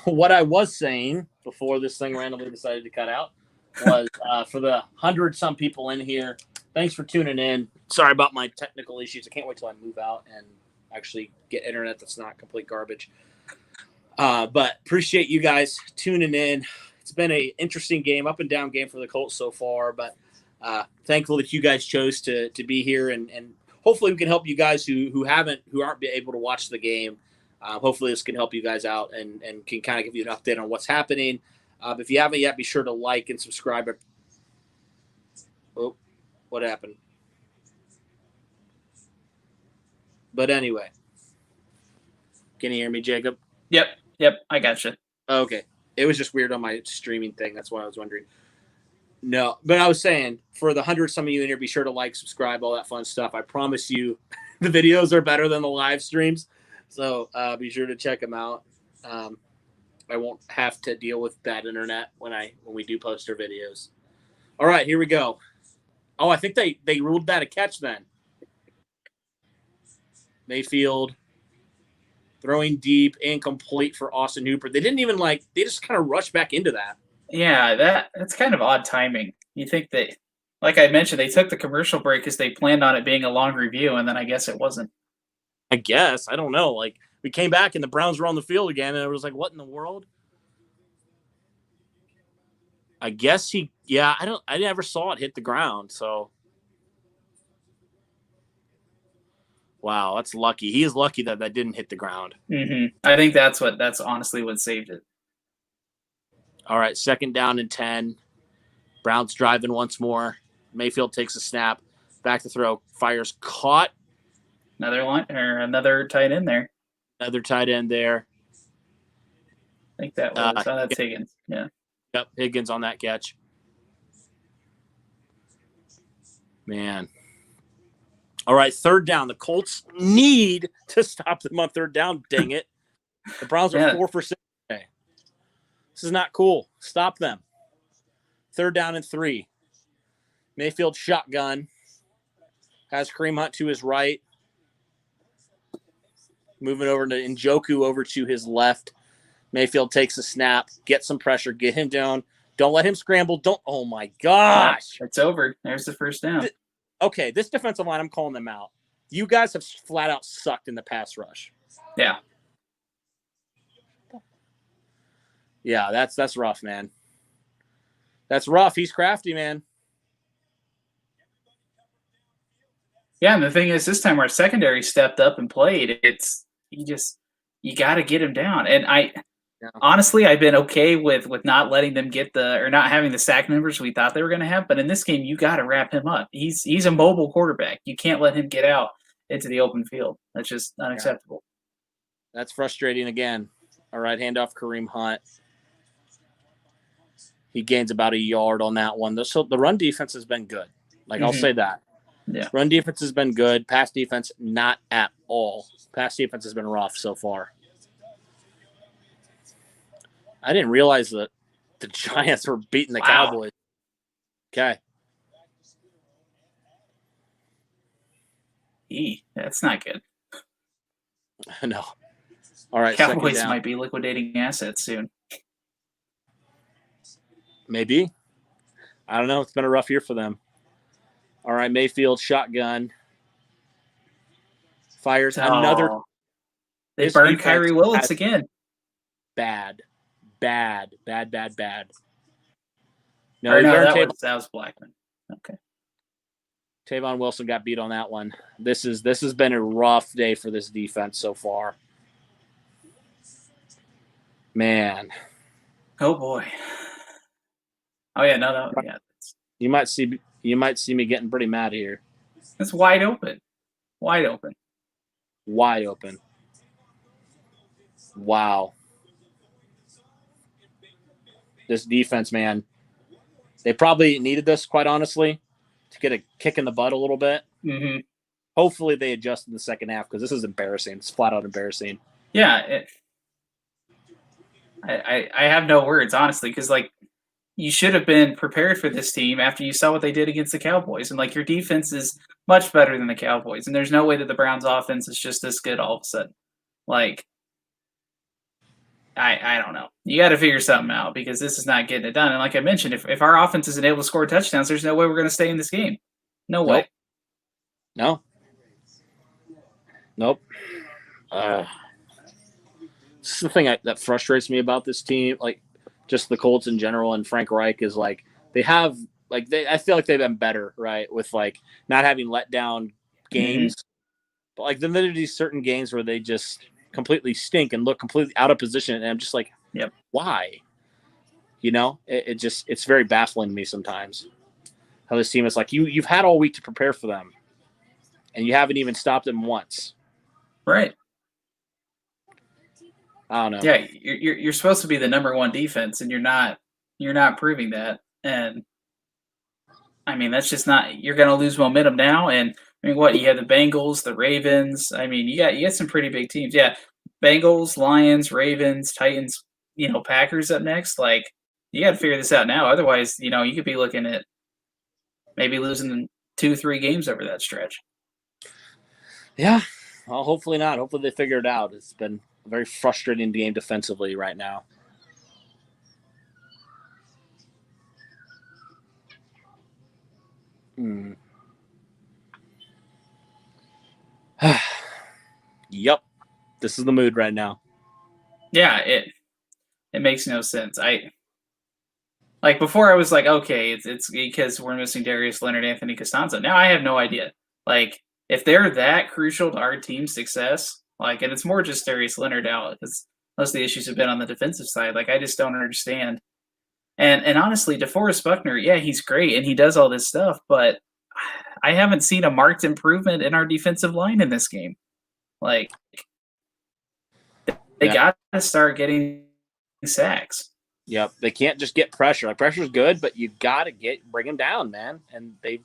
Speaker 3: What I was saying before this thing randomly decided to cut out was for the 100-some people in here, thanks for tuning in. Sorry about my technical issues. I can't wait till I move out and actually get internet that's not complete garbage. But appreciate you guys tuning in. It's been an interesting game, up and down game for the Colts so far, but thankful that you guys chose to be here, and hopefully we can help you guys who aren't able to watch the game. Hopefully this can help you guys out and can kind of give you an update on what's happening. If you haven't yet, be sure to like and subscribe. Oh, what happened? But anyway, can you hear me, Jacob?
Speaker 4: Yep, I got you.
Speaker 3: Okay. It was just weird on my streaming thing. That's why I was wondering. No, but I was saying, for the 100-some of you in here, be sure to like, subscribe, all that fun stuff. I promise you the videos are better than the live streams. So be sure to check them out. I won't have to deal with bad internet when we do post our videos. All right, here we go. Oh, I think they ruled that a catch then. Mayfield throwing deep, incomplete for Austin Hooper. They didn't even they just kind of rushed back into that.
Speaker 4: Yeah, that's kind of odd timing. You think that, like I mentioned, they took the commercial break because they planned on it being a long review, and then I guess it wasn't.
Speaker 3: I guess. I don't know. We came back and the Browns were on the field again, and it was what in the world? I guess I never saw it hit the ground, so. Wow, that's lucky. He is lucky that didn't hit the ground.
Speaker 4: Mm-hmm. I think that's honestly what saved it.
Speaker 3: All right, 2nd down and 10. Browns driving once more. Mayfield takes a snap. Back to throw. Fires caught.
Speaker 4: Another tight end there.
Speaker 3: Another tight end there.
Speaker 4: I think that was that's Higgins. Yeah.
Speaker 3: Yep, Higgins on that catch. Man. All right, 3rd down. The Colts need to stop them on 3rd down, dang it. The Browns are 4 for 6 today. This is not cool. Stop them. 3rd down and 3. Mayfield shotgun. Has Kareem Hunt to his right. Moving over to Njoku over to his left. Mayfield takes a snap. Get some pressure. Get him down. Don't let him scramble. Oh, my gosh.
Speaker 4: It's over. There's the 1st down.
Speaker 3: Okay, this defensive line, I'm calling them out. You guys have flat out sucked in the pass rush.
Speaker 4: Yeah.
Speaker 3: Yeah, that's rough, man. That's rough. He's crafty, man.
Speaker 4: Yeah, and the thing is, this time our secondary stepped up and played. You got to get him down. And honestly, I've been okay with not letting them not having the sack numbers we thought they were going to have. But in this game, you got to wrap him up. He's a mobile quarterback. You can't let him get out into the open field. That's just unacceptable.
Speaker 3: That's frustrating again. All right, handoff Kareem Hunt. He gains about a yard on that one. So the run defense has been good. I'll say that.
Speaker 4: Yeah.
Speaker 3: Run defense has been good. Pass defense, not at all. Pass defense has been rough so far. I didn't realize that the Giants were beating the Cowboys. Okay.
Speaker 4: That's not good.
Speaker 3: No. All right.
Speaker 4: Cowboys might be liquidating assets soon.
Speaker 3: Maybe. I don't know. It's been a rough year for them. All right. Mayfield, shotgun. Fires another.
Speaker 4: They burned Kyrie Willis again.
Speaker 3: Bad. No,
Speaker 4: that was Blackman. Okay.
Speaker 3: Tavon Wilson got beat on that one. This has been a rough day for this defense so far. Man.
Speaker 4: Oh boy. Oh yeah, no, yeah.
Speaker 3: You might see me getting pretty mad here.
Speaker 4: It's wide open. Wow.
Speaker 3: This defense, man. They probably needed this, quite honestly, to get a kick in the butt a little bit.
Speaker 4: Mm-hmm.
Speaker 3: Hopefully they adjust in the second half because this is embarrassing. It's flat out embarrassing.
Speaker 4: Yeah. I have no words, honestly, because you should have been prepared for this team after you saw what they did against the Cowboys. And your defense is much better than the Cowboys. And there's no way that the Browns offense is just this good all of a sudden. I don't know. You got to figure something out because this is not getting it done. And like I mentioned, if our offense isn't able to score touchdowns, there's no way we're going to stay in this game. No way.
Speaker 3: Nope. This is the thing that frustrates me about this team, just the Colts in general and Frank Reich is they have I feel like they've been better, right, with not having let down games. Mm-hmm. But then there are these certain games where they just completely stink and look completely out of position, and I'm just
Speaker 4: yep.
Speaker 3: Why? It's very baffling to me sometimes how this team is you've had all week to prepare for them, and you haven't even stopped them once.
Speaker 4: Right.
Speaker 3: I don't know.
Speaker 4: Yeah, you're supposed to be the number one defense, and you're not proving that. And I mean, that's just not. You're going to lose momentum now. And I mean, what you had the Bengals, the Ravens. I mean, you got some pretty big teams. Yeah, Bengals, Lions, Ravens, Titans. Packers up next. You got to figure this out now. Otherwise, you could be looking at maybe losing 2-3 games over that stretch.
Speaker 3: Yeah. Well, hopefully not. Hopefully they figure it out. It's been a very frustrating game defensively right now. Yep. This is the mood right now.
Speaker 4: Yeah, it makes no sense. Before I was okay, it's because we're missing Darius Leonard, Anthony Costanzo. Now I have no idea. If they're that crucial to our team's success, and it's more just Darius Leonard out, because most of the issues have been on the defensive side. I just don't understand. And honestly, DeForest Buckner, yeah, he's great and he does all this stuff, but I haven't seen a marked improvement in our defensive line in this game. They got to start getting sacks.
Speaker 3: Yep, they can't just get pressure. Pressure's good, but you got to bring them down, man. And they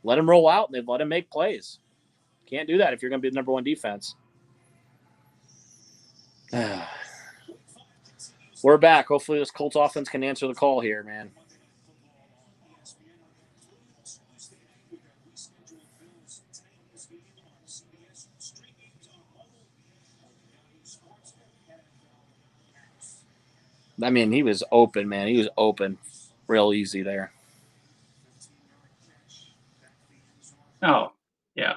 Speaker 3: let him roll out and they've let him make plays. Can't do that if you're going to be the number one defense. We're back. Hopefully this Colts offense can answer the call here, man. I mean, he was open, man. He was open real easy there.
Speaker 4: Oh, yeah.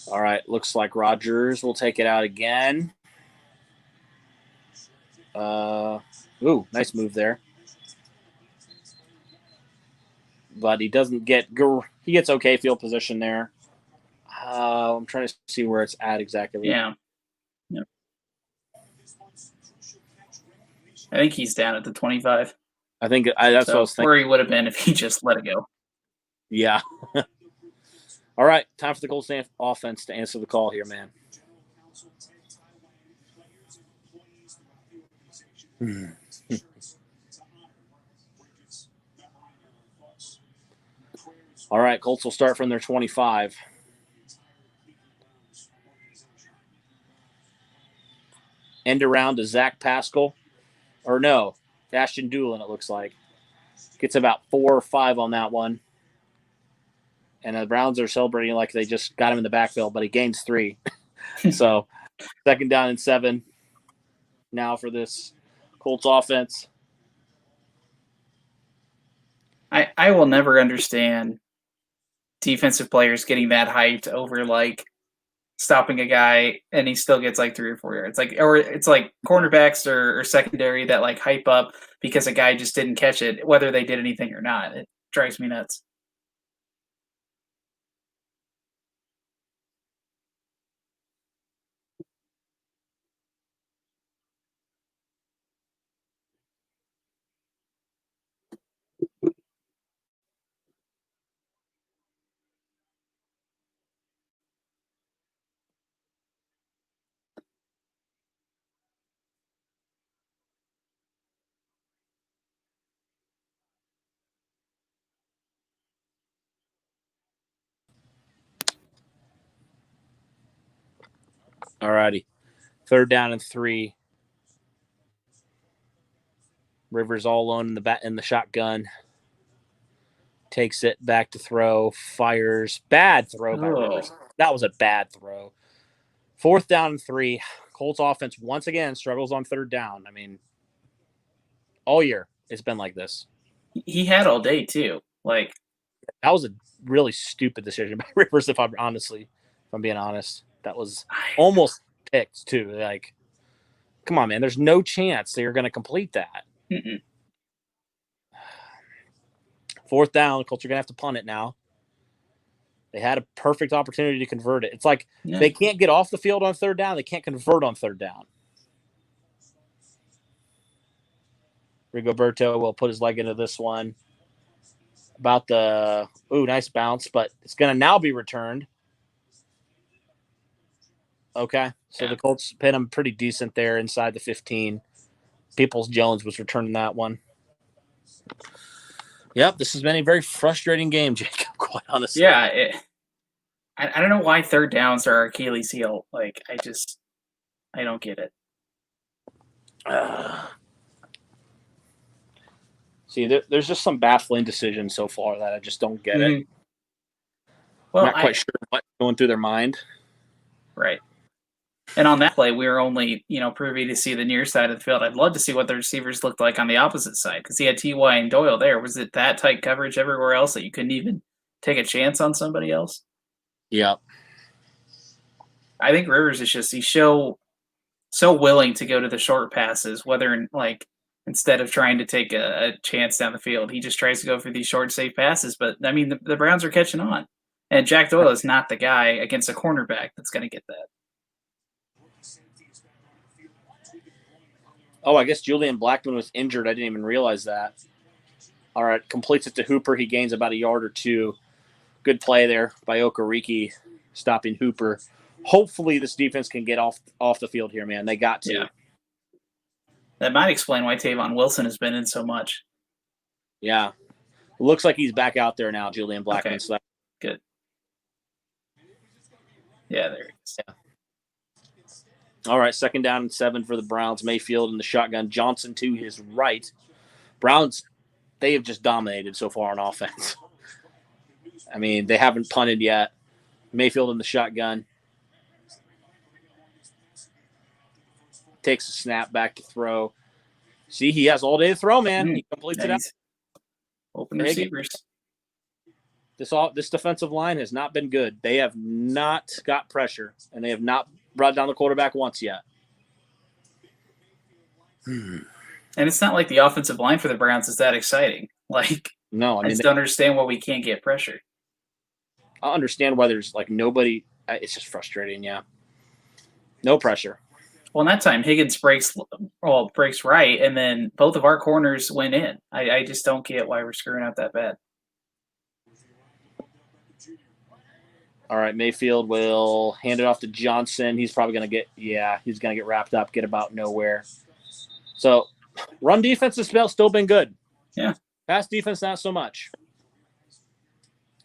Speaker 3: All right. Looks like Rodgers will take it out again. Ooh, nice move there. But he doesn't get – he gets okay field position there. I'm trying to see where it's at exactly.
Speaker 4: Yeah. Yep. I think he's down at the 25.
Speaker 3: I think that's what I was thinking.
Speaker 4: Where he would have been if he just let it go.
Speaker 3: Yeah. All right, time for the Colts offense to answer the call here, man. All right, Colts will start from their 25. End around to Zach Pascal. Or no, Ashton Doolin, it looks like. Gets about 4 or 5 on that one. And the Browns are celebrating like they just got him in the backfield, but he gains 3. So, second down and 7 now for this Colts offense.
Speaker 4: I will never understand defensive players getting that hyped over like stopping a guy and he still gets like 3 or 4 yards. Or it's like cornerbacks or secondary that like hype up because a guy just didn't catch it, whether they did anything or not. It drives me nuts.
Speaker 3: All righty. Third down and 3. Rivers all alone in the shotgun. Takes it back to throw. Fires. Bad throw by Rivers. That was a bad throw. 4th down and 3. Colts offense once again struggles on 3rd down. I mean, all year it's been like this.
Speaker 4: He had all day too. Like
Speaker 3: that was a really stupid decision by Rivers. If I'm being honest, that was almost picked too. Like, come on, man. There's no chance they're going to complete that.
Speaker 4: Mm-mm.
Speaker 3: 4th down. Colts are going to have to punt it now. They had a perfect opportunity to convert it. It's like they can't get off the field on 3rd down. They can't convert on 3rd down. Rigoberto will put his leg into this one. About the nice bounce, but it's going to now be returned. Okay, so the Colts pin him pretty decent there inside the 15. Peoples-Jones was returning that one. Yep, this has been a very frustrating game, Jacob, quite honestly.
Speaker 4: Yeah, I don't know why 3rd downs are Achilles' heel. Like, I don't get it.
Speaker 3: See, there's just some baffling decisions so far that I just don't get it.
Speaker 4: Well,
Speaker 3: I'm not quite sure what's going through their mind.
Speaker 4: Right. And on that play, we were only, privy to see the near side of the field. I'd love to see what the receivers looked like on the opposite side because he had T.Y. and Doyle there. Was it that tight coverage everywhere else that you couldn't even take a chance on somebody else?
Speaker 3: Yeah.
Speaker 4: I think Rivers is just he's so willing to go to the short passes, whether instead of trying to take a chance down the field, he just tries to go for these short, safe passes. But I mean, the Browns are catching on, and Jack Doyle is not the guy against a cornerback that's going to get that.
Speaker 3: Oh, I guess Julian Blackmon was injured. I didn't even realize that. All right, completes it to Hooper. He gains about a yard or 2. Good play there by Okereke, stopping Hooper. Hopefully this defense can get off the field here, man. They got to.
Speaker 4: Yeah. That might explain why Tavon Wilson has been in so much.
Speaker 3: Yeah. It looks like he's back out there now, Julian Blackmon.
Speaker 4: Okay.
Speaker 3: So
Speaker 4: good. Yeah, there he is.
Speaker 3: Yeah. All right, 2nd down and 7 for the Browns. Mayfield in the shotgun. Johnson to his right. Browns, they have just dominated so far on offense. I mean, they haven't punted yet. Mayfield in the shotgun. Takes a snap back to throw. See, he has all day to throw, man. He completes it out.
Speaker 4: Open receivers.
Speaker 3: This defensive line has not been good. They have not got pressure, and they have not brought down the quarterback once yet.
Speaker 4: And it's not like the offensive line for the Browns is that exciting.
Speaker 3: No, I
Speaker 4: just don't understand why we can't get pressure.
Speaker 3: I understand why there's nobody. It's just frustrating, yeah. No pressure.
Speaker 4: Well, in that time, Higgins breaks right, and then both of our corners went in. I just don't get why we're screwing up that bad.
Speaker 3: All right, Mayfield will hand it off to Johnson. He's probably going to get wrapped up, get about nowhere. So, run defense has still been good.
Speaker 4: Yeah.
Speaker 3: Pass defense, not so much.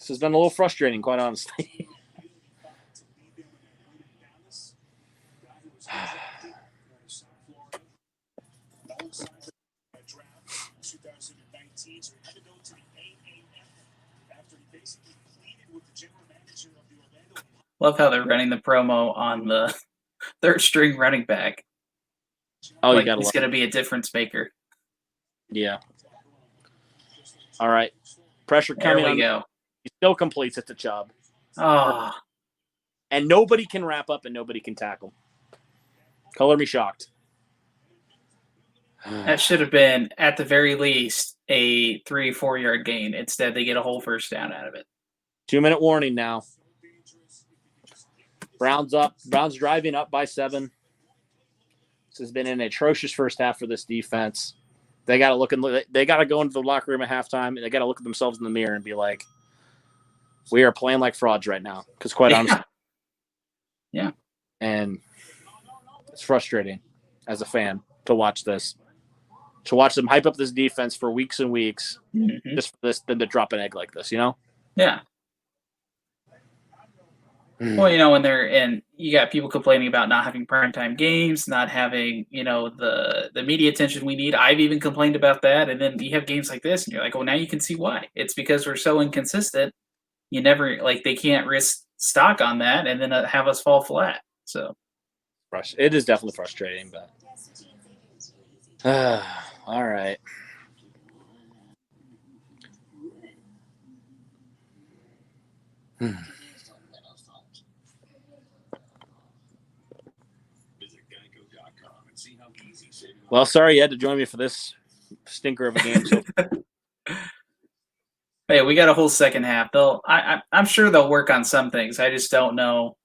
Speaker 3: This has been a little frustrating, quite honestly.
Speaker 4: Love how they're running the promo on the third string running back.
Speaker 3: Oh, you
Speaker 4: like
Speaker 3: got to
Speaker 4: he's
Speaker 3: love
Speaker 4: going to be a difference maker.
Speaker 3: Yeah. All right. Pressure
Speaker 4: There
Speaker 3: coming
Speaker 4: we
Speaker 3: on.
Speaker 4: go.
Speaker 3: He still completes it to Chubb.
Speaker 4: Oh,
Speaker 3: And nobody can wrap up and nobody can tackle. Color me shocked.
Speaker 4: that should have been, at the very least, a 3-4 yard gain. Instead, they get a whole first down out of it.
Speaker 3: 2-minute warning now. Browns up. Browns driving up by 7. This has been an atrocious first half for this defense. They got to They got to go into the locker room at halftime, and they got to look at themselves in the mirror and be like, "We are playing like frauds right now." Because quite honestly,
Speaker 4: yeah,
Speaker 3: and it's frustrating as a fan to watch this, to watch them hype up this defense for weeks and weeks, just for this, then to drop an egg like this, you know?
Speaker 4: Yeah. Well, when they're in, you got people complaining about not having primetime games, not having, the media attention we need. I've even complained about that. And then you have games like this, and you're like, well, now you can see why. It's because we're so inconsistent. You never, they can't risk stock on that and then have us fall flat. So
Speaker 3: it is definitely frustrating, but all right. Well, sorry you had to join me for this stinker of a game. So.
Speaker 4: Hey, we got a whole second half. I'm sure they'll work on some things. I just don't know.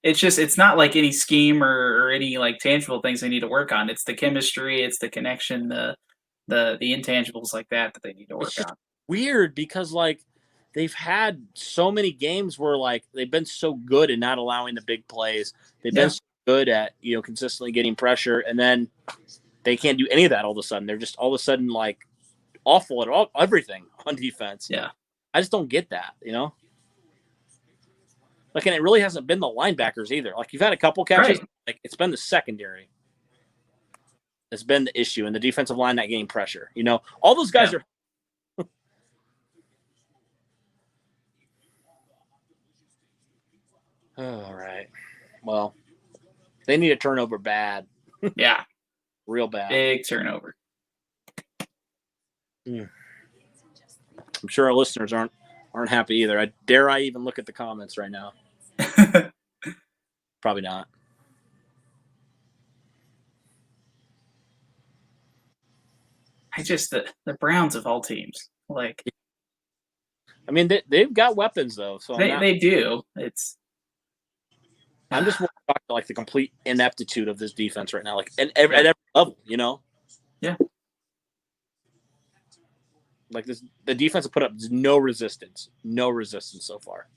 Speaker 4: It's not like any scheme or any tangible things they need to work on. It's the chemistry, it's the connection, the intangibles like that they need to work on.
Speaker 3: Weird because they've had so many games where they've been so good at not allowing the big plays. They've been so good at consistently getting pressure, and then they can't do any of that all of a sudden. They're just all of a sudden awful at everything on defense.
Speaker 4: Yeah,
Speaker 3: I just don't get that. And it really hasn't been the linebackers either. You've had a couple catches,
Speaker 4: right.
Speaker 3: It's been the secondary. It's been the issue, and the defensive line not getting pressure. All those guys are. All right. Well, they need a turnover bad.
Speaker 4: Yeah.
Speaker 3: Real bad.
Speaker 4: Big turnover.
Speaker 3: I'm sure our listeners aren't happy either. Dare I even look at the comments right now? Probably not.
Speaker 4: The Browns of all teams.
Speaker 3: I mean, they've got weapons though, so
Speaker 4: they do.
Speaker 3: I'm just more shocked at the complete ineptitude of this defense right now, at every level,
Speaker 4: Yeah.
Speaker 3: The defense has put up no resistance so far.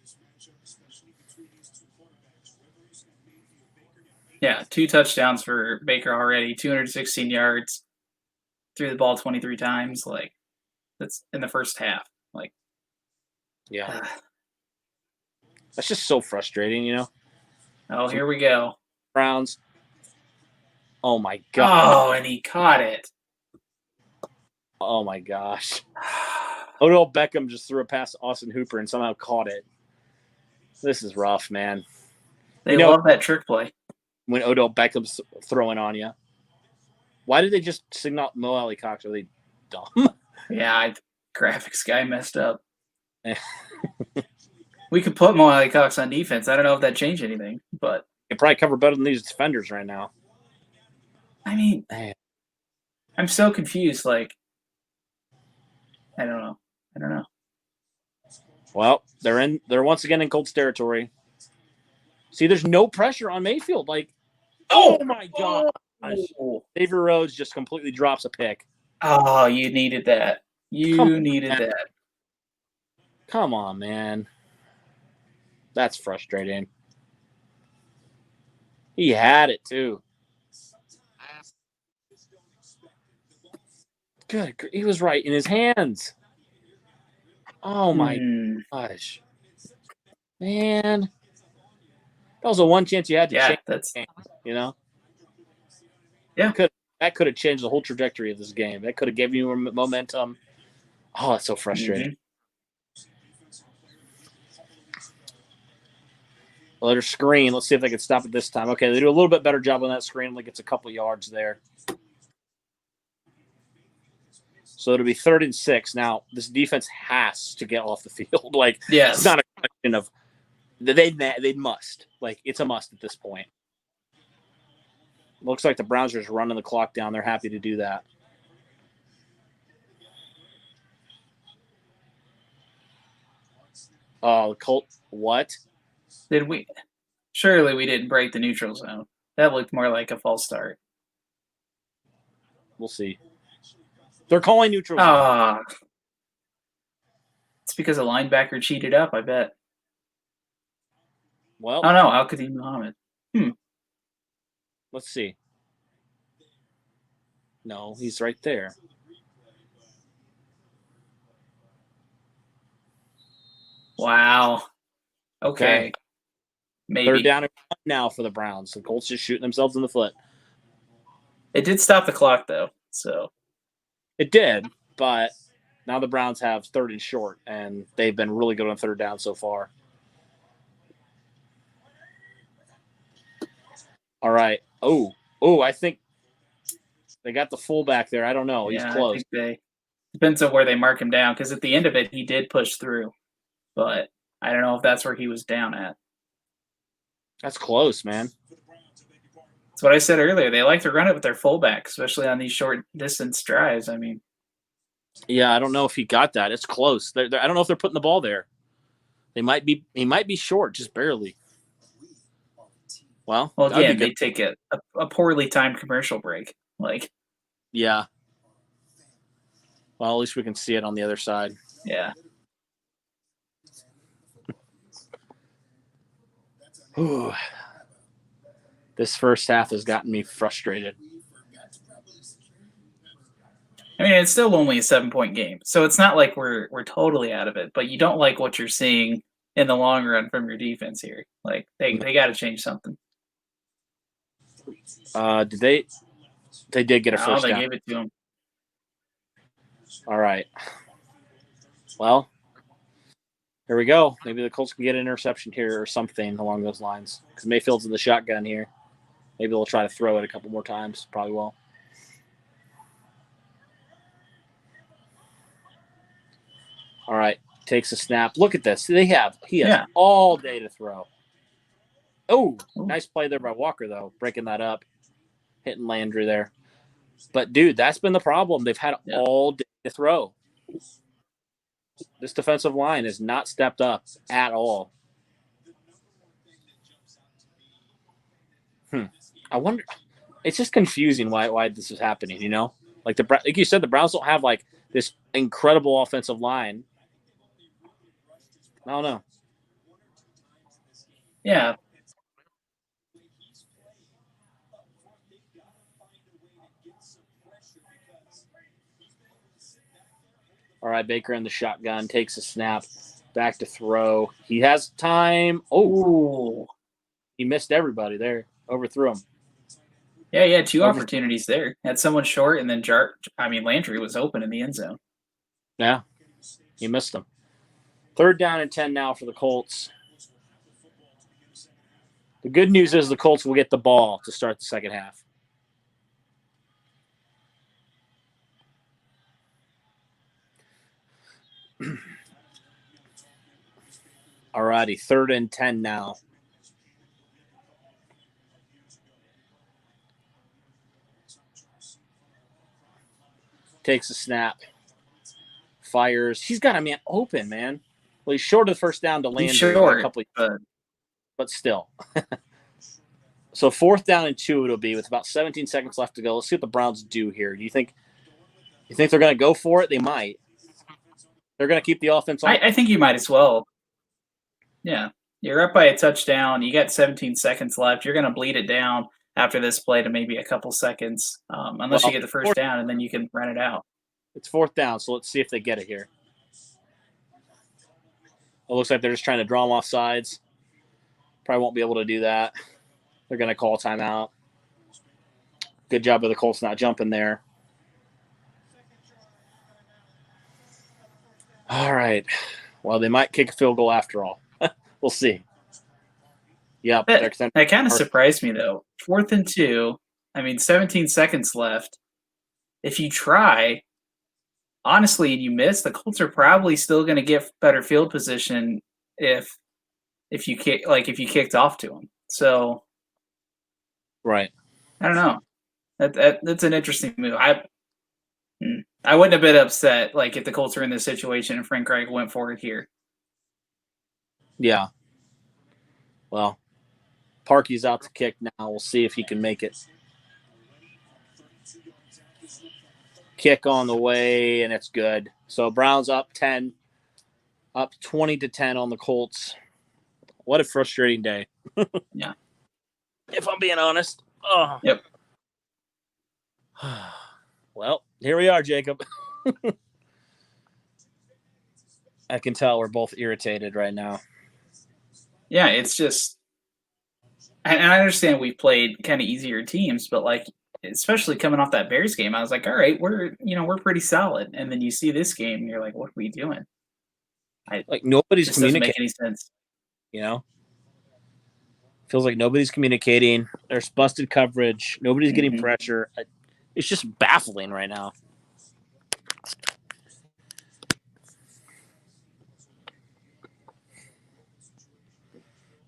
Speaker 4: Yeah, 2 touchdowns for Baker already, 216 yards, threw the ball 23 times. That's in the first half.
Speaker 3: Yeah, that's just so frustrating,
Speaker 4: Oh, here we go.
Speaker 3: Browns. Oh my god!
Speaker 4: Oh, and he caught it.
Speaker 3: Oh my gosh! Odell Beckham just threw a pass to Austin Hooper and somehow caught it. This is rough, man.
Speaker 4: They love that trick play.
Speaker 3: When Odell Beckham's throwing on you. Why did they just signal Mo Alley Cox? Are they dumb?
Speaker 4: Yeah, graphics guy messed up. We could put Mo Alley Cox on defense. I don't know if that changed anything, but
Speaker 3: you probably cover better than these defenders right now.
Speaker 4: I mean, I'm so confused. I don't know.
Speaker 3: Well, they're once again in Colts territory. See, there's no pressure on Mayfield. Oh my gosh. Xavier Rhodes just completely drops a pick.
Speaker 4: Oh, you needed that. You needed that.
Speaker 3: Come on, man. That's frustrating. He had it, too. Good. He was right in his hands. Oh my gosh, man! That was the one chance you had to change the game. You know?
Speaker 4: Yeah.
Speaker 3: That could have changed the whole trajectory of this game. That could have given you momentum. Oh, that's so frustrating. Let her screen. Let's see if they can stop it this time. Okay, they do a little bit better job on that screen. Like it's a couple yards there. So it'll be 3rd and 6. Now, this defense has to get off the field. Like, it's not a question of they must. Like, it's a must at this point. Looks like the Browns are just running the clock down. They're happy to do that. Oh, the Colt. What?
Speaker 4: Did we? Surely we didn't break the neutral zone. That looked more like a false start.
Speaker 3: We'll see. They're calling neutral zone.
Speaker 4: It's because a linebacker cheated up, I bet.
Speaker 3: Well.
Speaker 4: Oh, no. Al-Qadim Muhammad.
Speaker 3: Let's see. No, he's right there.
Speaker 4: Wow. Okay. Maybe.
Speaker 3: 3rd down and 1 now for the Browns. The Colts just shooting themselves in the foot.
Speaker 4: It did stop the clock, though. So
Speaker 3: it did, but now the Browns have 3rd and short, and they've been really good on 3rd down so far. All right. Oh, I think they got the fullback there. I don't know. He's close.
Speaker 4: I think depends on where they mark him down, because at the end of it, he did push through. But I don't know if that's where he was down at.
Speaker 3: That's close, man.
Speaker 4: That's what I said earlier. They like to run it with their fullback, especially on these short distance drives. I mean,
Speaker 3: yeah, I don't know if he got that. It's close. I don't know if they're putting the ball there. He might be short, just barely. Well,
Speaker 4: again, they take a poorly timed commercial break.
Speaker 3: Yeah. Well, at least we can see it on the other side.
Speaker 4: Yeah.
Speaker 3: Ooh. This first half has gotten me frustrated.
Speaker 4: I mean, it's still only a 7-point game, so it's not like we're totally out of it. But you don't like what you're seeing in the long run from your defense here. Like they got to change something.
Speaker 3: Did they? They did get a first down.
Speaker 4: They gave it to them.
Speaker 3: All right. Well, here we go. Maybe the Colts can get an interception here or something along those lines. Because Mayfield's in the shotgun here. Maybe they'll try to throw it a couple more times. Probably will. All right. Takes a snap. Look at this. He has all day to throw. Oh, nice play there by Walker, though. Breaking that up. Hitting Landry there. But, dude, that's been the problem. They've had all day to throw. This defensive line has not stepped up at all. I wonder. It's just confusing why this is happening, you know? Like you said, the Browns don't have, like, this incredible offensive line. I don't know.
Speaker 4: Yeah.
Speaker 3: All right, Baker in the shotgun, takes a snap, back to throw. He has time. Oh, he missed everybody there. Overthrew him.
Speaker 4: Yeah, he had 2 opportunities there. Had someone short, and then Landry was open in the end zone.
Speaker 3: Yeah, he missed them. 3rd down and 10 now for the Colts. The good news is the Colts will get the ball to start the second half. All righty, 3rd and 10 now. Takes a snap. Fires. He's got a man open, man. Well, he's short of the first down to Landry.
Speaker 4: He's short,
Speaker 3: a couple but still. So 4th down and 2 it'll be with about 17 seconds left to go. Let's see what the Browns do here. Do you think they're going to go for it? They might. They're going to keep the offense on.
Speaker 4: I think you might as well. Yeah. You're up by a touchdown. You got 17 seconds left. You're going to bleed it down after this play to maybe a couple seconds, unless you get the first down, and then you can run it out.
Speaker 3: It's 4th down, so let's see if they get it here. It looks like they're just trying to draw them off sides. Probably won't be able to do that. They're going to call a timeout. Good job of the Colts not jumping there. All right. Well, they might kick a field goal after all. We'll see. Yep.
Speaker 4: That kind of surprised me, though. 4th and 2. 17 seconds left. If you try, honestly, and you miss, the Colts are probably still going to get better field position if you kicked off to them. So,
Speaker 3: right.
Speaker 4: I don't know. That's an interesting move. I wouldn't have been upset if the Colts were in this situation and Frank Reich went for it here.
Speaker 3: Yeah. Well, Parkey's out to kick now. We'll see if he can make it. Kick on the way, and it's good. So Browns up 10, up 20-10 on the Colts. What a frustrating day.
Speaker 4: Yeah.
Speaker 3: If I'm being honest. Oh.
Speaker 4: Yep.
Speaker 3: Well, here we are, Jacob. I can tell we're both irritated right now.
Speaker 4: Yeah, it's just, and I understand we played kind of easier teams, but especially coming off that Bears game, I was like, all right, we're pretty solid. And then you see this game, and you're like, what are we doing?
Speaker 3: Nobody's communicating.
Speaker 4: Doesn't make any sense.
Speaker 3: Feels like nobody's communicating. There's busted coverage. Nobody's getting pressure. It's just baffling right now.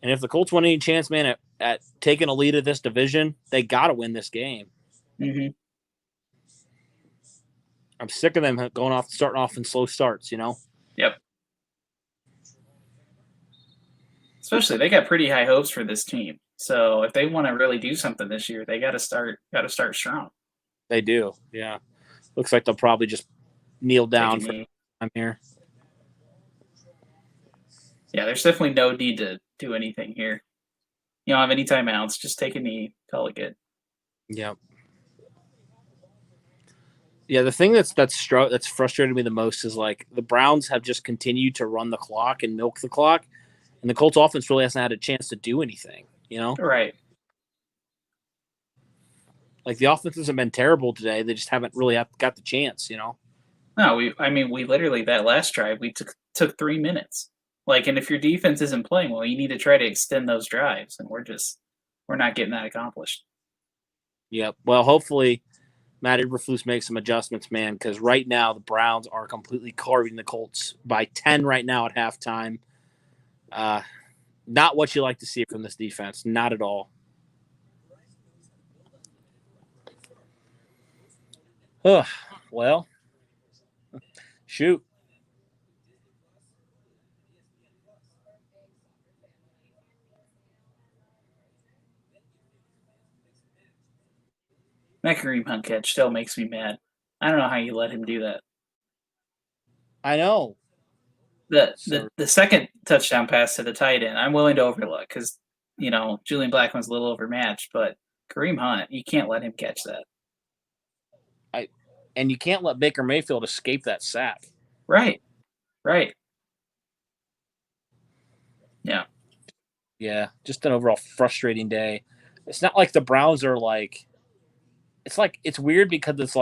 Speaker 3: And if the Colts want any chance, man, at taking a lead of this division, they got to win this game.
Speaker 4: Mm-hmm.
Speaker 3: I'm sick of them starting off in slow starts,
Speaker 4: Yep. Especially, they got pretty high hopes for this team. So if they want to really do something this year, they got to start strong.
Speaker 3: They do, yeah. Looks like they'll probably just kneel down for time here.
Speaker 4: Yeah, there's definitely no need to do anything here. You don't have any timeouts. Just take a knee. Call it good.
Speaker 3: Yep. Yeah, the thing that's frustrated me the most is the Browns have just continued to run the clock and milk the clock, and the Colts offense really hasn't had a chance to do anything.
Speaker 4: Right.
Speaker 3: The offenses have been terrible today. They just haven't really got the chance.
Speaker 4: No, we literally that last drive we took 3 minutes. And if your defense isn't playing well, you need to try to extend those drives, and we're not getting that accomplished.
Speaker 3: Yep. Well, hopefully Matt Eberflus makes some adjustments, man, because right now the Browns are completely carving the Colts by 10 right now at halftime. Not what you like to see from this defense. Not at all. Well, shoot.
Speaker 4: That Kareem Hunt catch still makes me mad. I don't know how you let him do that.
Speaker 3: I know.
Speaker 4: The second touchdown pass to the tight end, I'm willing to overlook because, Julian Blackmon's a little overmatched, but Kareem Hunt, you can't let him catch that.
Speaker 3: And you can't let Baker Mayfield escape that sack.
Speaker 4: Right. Yeah.
Speaker 3: Yeah, just an overall frustrating day. It's not like the Browns are it's weird because it's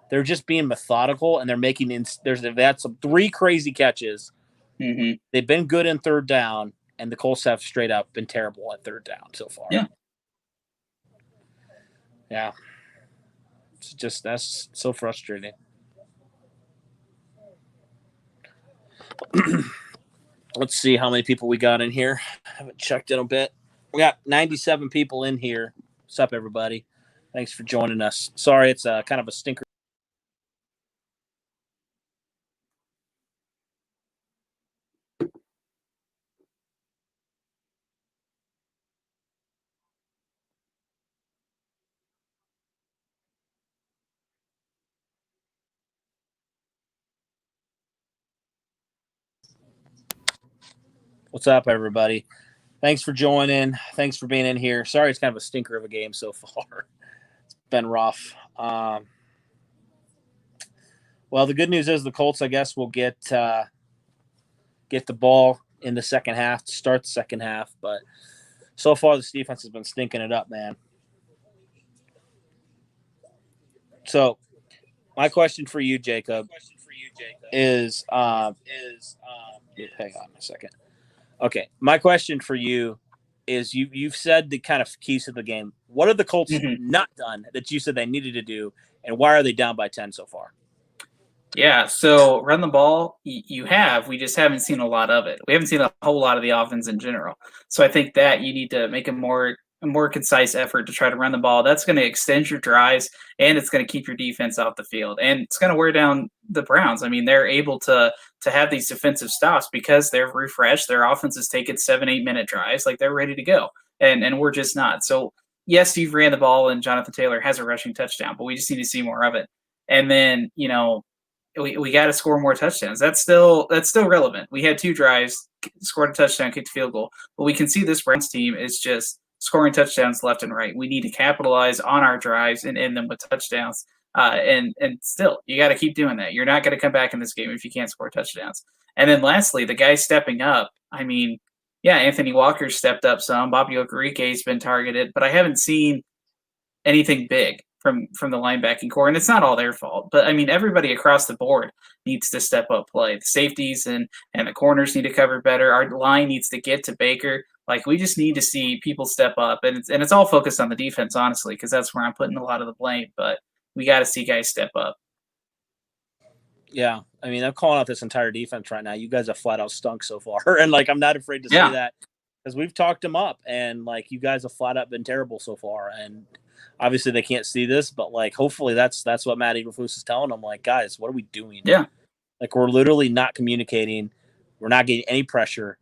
Speaker 3: they're just being methodical and they're making they've had some 3 crazy catches.
Speaker 4: Mm-hmm.
Speaker 3: They've been good in third down, and the Colts have straight up been terrible at third down so far. Yeah. That's so frustrating. Let's see how many people we got in here. I haven't checked in a bit. We got 97 people in here. What's up, everybody? Thanks for joining us. Sorry, it's kind of a stinker. What's up, everybody? Thanks for joining. Thanks for being in here. Sorry, it's kind of a stinker of a game so far. It's been rough. Well, the good news is the Colts, I guess, will get get the ball in the second half to start the second half. But so far, this defense has been stinking it up, man. So my question for you, Jacob, is hang on a second. Okay, my question for you is you've said the kind of keys to the game. What have the Colts not done that you said they needed to do, and why are they down by 10 so far?
Speaker 4: Yeah, so run the ball, you have. We just haven't seen a lot of it. We haven't seen a whole lot of the offense in general. So I think that you need to make a more concise effort to try to run the ball. That's going to extend your drives, and it's going to keep your defense off the field, and it's going to wear down the Browns. I mean, they're able to have these defensive stops because they're refreshed. Their offense is taking 7-8 minute drives, like they're ready to go, and we're just not. So yes, you've ran the ball, and Jonathan Taylor has a rushing touchdown, but we just need to see more of it. And then we got to score more touchdowns. That's still relevant. We had 2 drives, scored a touchdown, kicked a field goal, but we can see this Browns team is just scoring touchdowns left and right. We need to capitalize on our drives and end them with touchdowns. And still, you got to keep doing that. You're not going to come back in this game if you can't score touchdowns. And then lastly, the guy stepping up. I mean, yeah, Anthony Walker stepped up some. Bobby Okereke's been targeted, but I haven't seen anything big from the linebacking core, and it's not all their fault. But I mean, everybody across the board needs to step up play. The safeties and the corners need to cover better. Our line needs to get to Baker. Like, we just need to see people step up, and it's all focused on the defense, honestly, because that's where I'm putting a lot of the blame. But we got to see guys step up.
Speaker 3: Yeah, I mean, I'm calling out this entire defense right now. You guys have flat out stunk so far, and like I'm not afraid to say that because we've talked them up, and like you guys have flat out been terrible so far, and obviously they can't see this, but like hopefully that's what Matt Eberflus is telling them. Like, guys, what are we doing?
Speaker 4: Yeah,
Speaker 3: like we're literally not communicating. We're not getting any pressure.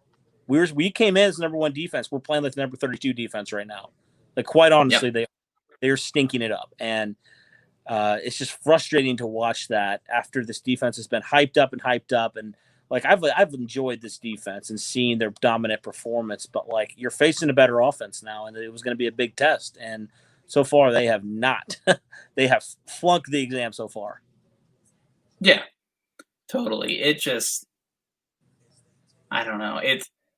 Speaker 3: We came in as the number 1 defense. We're playing like the number 32 defense right now. Like quite honestly, they're stinking it up, and it's just frustrating to watch that after this defense has been hyped up, and like I've enjoyed this defense and seeing their dominant performance, but like you're facing a better offense now, and it was going to be a big test, and so far they have not. They have flunked the exam so far.
Speaker 4: Yeah, totally. It just, I don't know.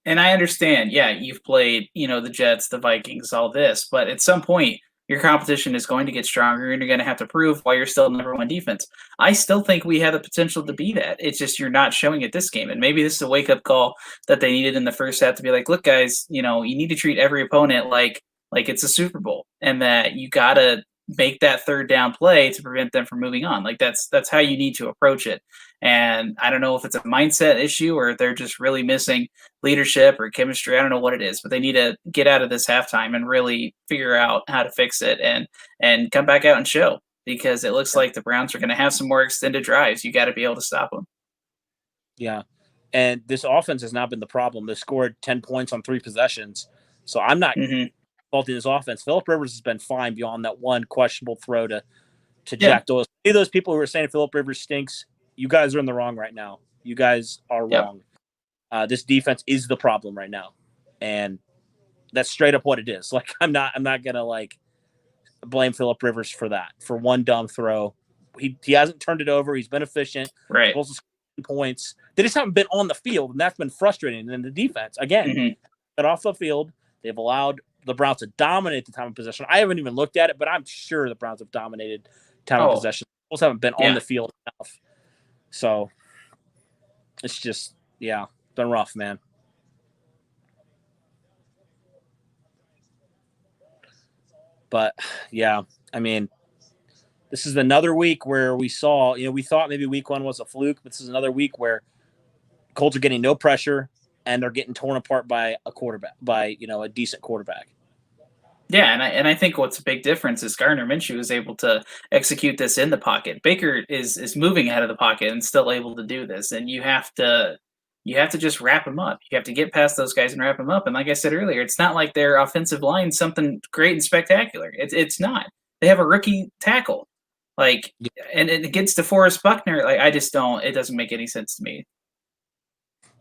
Speaker 4: And I understand. Yeah, you've played, the Jets, the Vikings, all this, but at some point your competition is going to get stronger, and you're going to have to prove why you're still number 1 defense. I still think we have the potential to be that. It's just you're not showing it this game, and maybe this is a wake up call that they needed in the first half to be like, look, guys, you need to treat every opponent like it's a Super Bowl, and that you got to make that third down play to prevent them from moving on. Like that's how you need to approach it. And I don't know if it's a mindset issue or they're just really missing leadership or chemistry. I don't know what it is, but they need to get out of this halftime and really figure out how to fix it and come back out and show, because it looks like the Browns are going to have some more extended drives. You got to be able to stop them.
Speaker 3: Yeah. And this offense has not been the problem. They scored 10 points on 3 possessions. So I'm not faulting this offense. Phillip Rivers has been fine beyond that one questionable throw to Jack Doyle. Any of those people who are saying Phillip Rivers stinks, you guys are in the wrong right now. You guys are wrong. This defense is the problem right now. And that's straight up what it is. Like I'm not gonna like blame Phillip Rivers for that, for one dumb throw. He hasn't turned it over. He's been efficient.
Speaker 4: Right.
Speaker 3: Points. They just haven't been on the field, and that's been frustrating. And then the defense, again, got off the field. They've allowed the Browns to dominate the time of possession. I haven't even looked at it, but I'm sure the Browns have dominated time of possession. The Colts haven't been on the field enough. So it's just, it's been rough, man. But, I mean, this is another week where we saw, we thought maybe week 1 was a fluke, but this is another week where Colts are getting no pressure and they're getting torn apart by a quarterback, by, a decent quarterback.
Speaker 4: Yeah, and I think what's a big difference is Gardner Minshew is able to execute this in the pocket. Baker is moving out of the pocket and still able to do this, and you have to just wrap him up. You have to get past those guys and wrap them up. And like I said earlier, it's not like their offensive line something great and spectacular. It's not. They have a rookie tackle, and it gets to Forrest Buckner. Like it doesn't make any sense to me.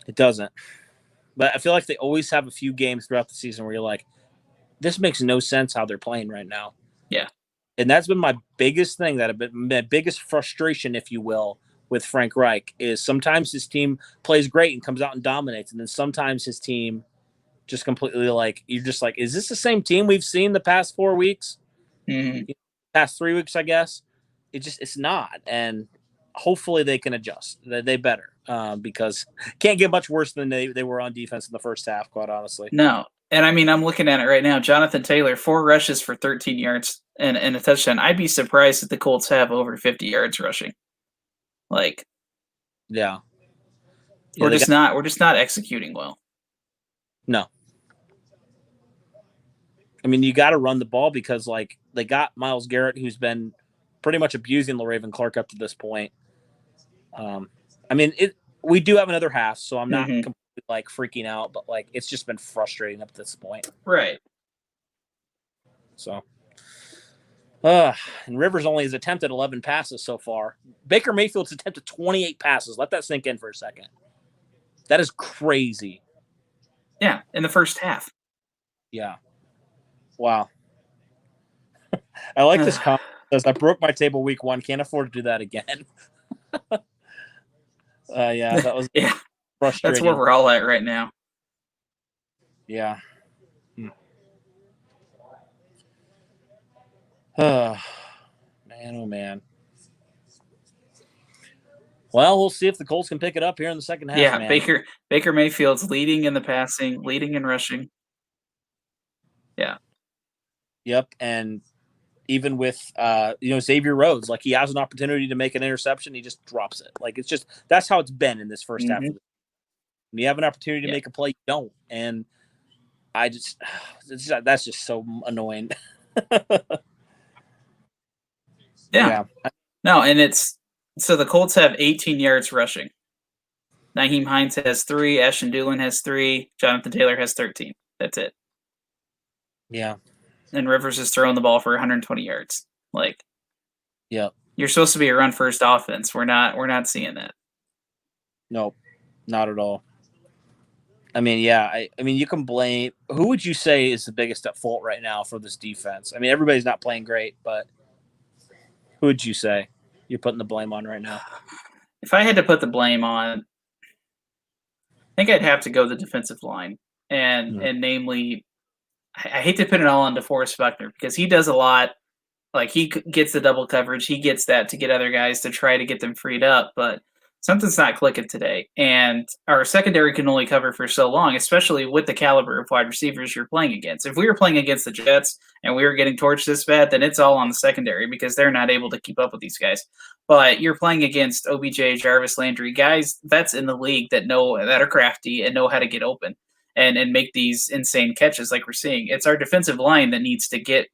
Speaker 3: It doesn't. But I feel like they always have a few games throughout the season where you're like, this makes no sense how they're playing right now.
Speaker 4: Yeah.
Speaker 3: And that's been my biggest thing, my biggest frustration, if you will, with Frank Reich is sometimes his team plays great and comes out and dominates, and then sometimes his team just completely you're just like, is this the same team we've seen the past 4 weeks?
Speaker 4: Mm-hmm.
Speaker 3: Past 3 weeks, I guess. It's not, and hopefully they can adjust. They better because can't get much worse than they were on defense in the first half, quite honestly.
Speaker 4: No. And I mean, I'm looking at it right now. Jonathan Taylor, 4 rushes for 13 yards and a touchdown. I'd be surprised if the Colts have over 50 yards rushing.
Speaker 3: Yeah,
Speaker 4: we're just not executing well.
Speaker 3: No. I mean, you got to run the ball because they got Myles Garrett, who's been pretty much abusing LaRaven Clark up to this point. I mean, we do have another half, so I'm not completely freaking out, but it's just been frustrating up to this point.
Speaker 4: Right.
Speaker 3: So, and Rivers only has attempted 11 passes so far. Baker Mayfield's attempted 28 passes. Let that sink in for a second. That is crazy.
Speaker 4: Yeah, in the first half.
Speaker 3: Yeah. Wow. I like this comment. Says, I broke my table week 1. Can't afford to do that again. Yeah, that was frustrating.
Speaker 4: That's where we're all at right now.
Speaker 3: Yeah. Oh, man. Well, we'll see if the Colts can pick it up here in the second half.
Speaker 4: Yeah,
Speaker 3: man.
Speaker 4: Baker Mayfield's leading in the passing, leading in rushing. Yeah.
Speaker 3: Yep, and even with Xavier Rhodes, he has an opportunity to make an interception, he just drops it. It's just that's how it's been in this first half. When you have an opportunity to make a play, you don't, and I just that's just so annoying.
Speaker 4: Yeah. No, and so the Colts have 18 yards rushing. Nyheim Hines has 3, Ashton Dulin has 3, Jonathan Taylor has 13. That's it.
Speaker 3: Yeah.
Speaker 4: And Rivers is throwing the ball for 120 yards.
Speaker 3: Yeah.
Speaker 4: You're supposed to be a run first offense. We're not seeing that.
Speaker 3: Nope. Not at all. I mean, yeah, I mean, you can blame who would you say is the biggest at fault right now for this defense? I mean, everybody's not playing great, but who would you say you're putting the blame on right now?
Speaker 4: If I had to put the blame on, I think I'd have to go the defensive line. And namely, I hate to put it all on DeForest Buckner because he does a lot. He gets the double coverage. He gets that to get other guys to try to get them freed up. But something's not clicking today. And our secondary can only cover for so long, especially with the caliber of wide receivers you're playing against. If we were playing against the Jets and we were getting torched this bad, then it's all on the secondary because they're not able to keep up with these guys. But you're playing against OBJ, Jarvis Landry, guys that's in the league that are crafty and know how to get open and make these insane catches like we're seeing. It's our defensive line that needs to get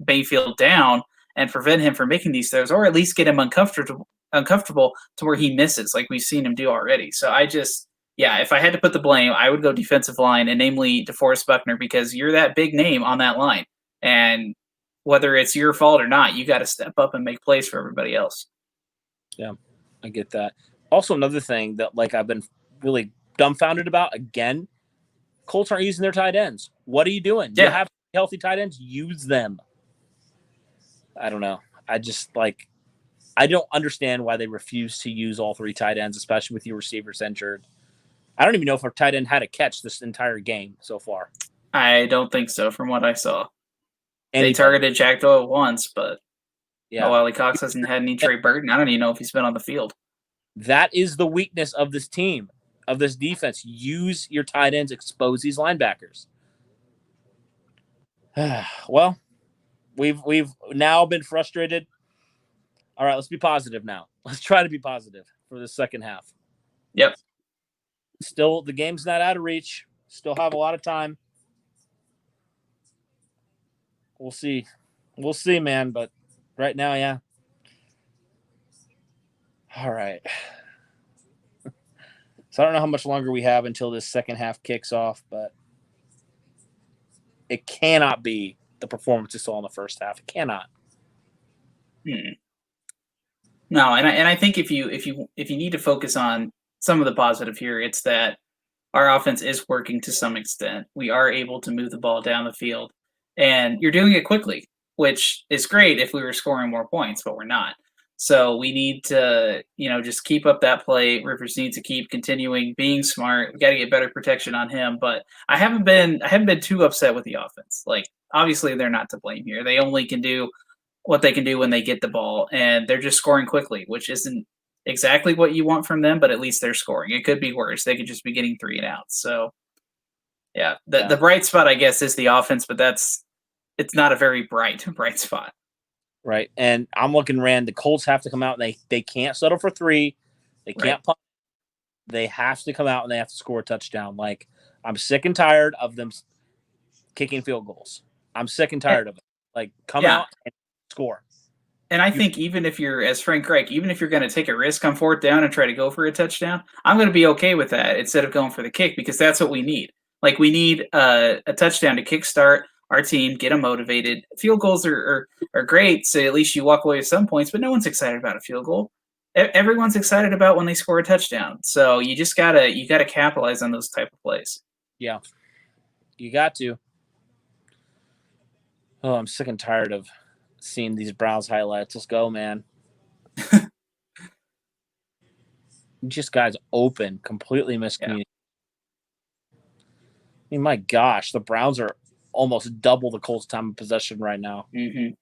Speaker 4: Mayfield down and prevent him from making these throws, or at least get him uncomfortable to where he misses like we've seen him do already. So if I had to put the blame, I would go defensive line, and namely DeForest Buckner, because you're that big name on that line. And whether it's your fault or not, you got to step up and make plays for everybody else.
Speaker 3: Yeah, I get that. Also, another thing that I've been really dumbfounded about, again, Colts aren't using their tight ends. What are you doing?
Speaker 4: Yeah.
Speaker 3: You have healthy tight ends, use them. I don't know. I just I don't understand why they refuse to use all 3 tight ends, especially with your receivers injured. I don't even know if our tight end had a catch this entire game so far.
Speaker 4: I don't think so from what I saw. They targeted Jack Doyle once, but Wally Cox hasn't had any Trey Burton. I don't even know if he's been on the field.
Speaker 3: That is the weakness of this team, of this defense. Use your tight ends, expose these linebackers. Well, we've now been frustrated. All right, let's be positive now. Let's try to be positive for the second half.
Speaker 4: Yep.
Speaker 3: Still, the game's not out of reach. Still have a lot of time. We'll see. We'll see, man. But right now, yeah. All right. So I don't know how much longer we have until this second half kicks off, but it cannot be the performance we saw in the first half. It cannot.
Speaker 4: No, and I think if you need to focus on some of the positive here, it's that our offense is working to some extent. We are able to move the ball down the field, and you're doing it quickly, which is great if we were scoring more points, but we're not. So we need to, just keep up that play. Rivers needs to keep continuing being smart. We got to get better protection on him. But I haven't been too upset with the offense. Like, obviously they're not to blame here. They only can do what they can do when they get the ball, and they're just scoring quickly, which isn't exactly what you want from them, but at least they're scoring. It could be worse. They could just be getting 3 and outs. So yeah, the bright spot, I guess, is the offense, but it's not a very bright spot.
Speaker 3: Right. And I'm looking, Rand, the Colts have to come out and they can't settle for 3. They can't punt. They have to come out and they have to score a touchdown. Like, I'm sick and tired of them kicking field goals. I'm sick and tired of it. Like, come out and score.
Speaker 4: And I think even if you're, as Frank Reich, even if you're going to take a risk on 4th down and try to go for a touchdown, I'm going to be okay with that instead of going for the kick, because that's what we need. Like, we need a touchdown to kickstart our team, get them motivated. Field goals are great, so at least you walk away with some points, but no one's excited about a field goal. Everyone's excited about when they score a touchdown. So you just gotta capitalize on those type of plays.
Speaker 3: Yeah, you got to. Oh, I'm sick and tired of seeing these Browns highlights. Let's go, man. Just guys open, completely miscommunicated. I mean, my gosh, the Browns are almost double the Colts' time of possession right now.
Speaker 4: Mm-hmm.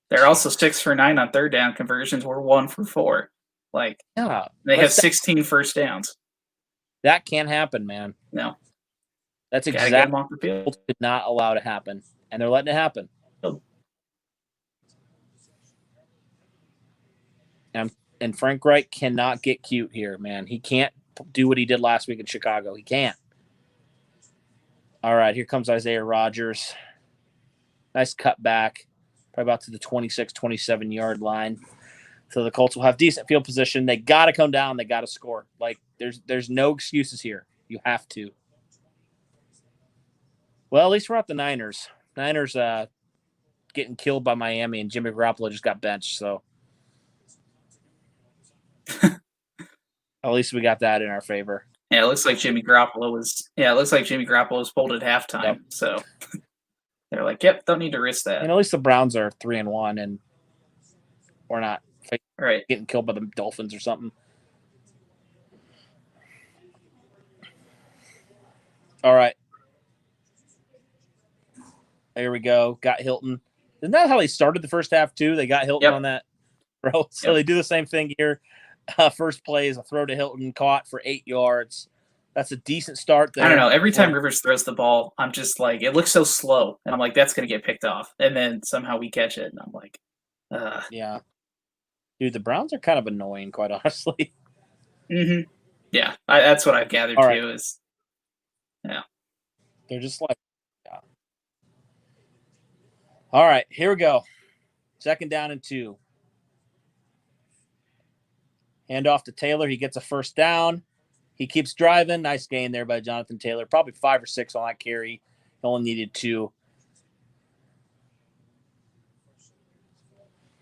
Speaker 4: They're also 6 for 9 on 3rd down conversions. We're 1 for 4. Like, they have 16 first downs.
Speaker 3: That can't happen, man.
Speaker 4: No,
Speaker 3: that's exactly what the field did not allow to happen, and they're letting it happen.
Speaker 4: Oh.
Speaker 3: And Frank Reich cannot get cute here, man. He can't do what he did last week in Chicago. He can't. All right, here comes Isaiah Rodgers. Nice cut back, probably about to the 26, 27-yard line. So the Colts will have decent field position. They got to come down. They got to score. Like, there's no excuses here. You have to. Well, at least we're not the Niners. Niners getting killed by Miami, and Jimmy Garoppolo just got benched. So at least we got that in our favor.
Speaker 4: Yeah, it looks like Jimmy Garoppolo was pulled at halftime. Yep. So they're like, "Yep, don't need to risk that."
Speaker 3: And at least the Browns are 3-1, and we're not getting killed by the Dolphins or something. All right, there we go. Got Hilton. Isn't that how they started the first half too? They got Hilton on that throw, so they do the same thing here. First play is a throw to Hilton, caught for 8 yards. That's a decent start there.
Speaker 4: I don't know. Every time Rivers throws the ball, I'm just like, it looks so slow. And I'm like, that's going to get picked off. And then somehow we catch it. And I'm like,
Speaker 3: yeah. Dude, the Browns are kind of annoying, quite honestly.
Speaker 4: Mm-hmm. Yeah, that's what I've gathered too. Is
Speaker 3: they're just like, yeah. All right, here we go. 2nd down and 2. Hand off to Taylor. He gets a 1st down. He keeps driving. Nice gain there by Jonathan Taylor. Probably 5 or 6 on that carry. He only needed 2.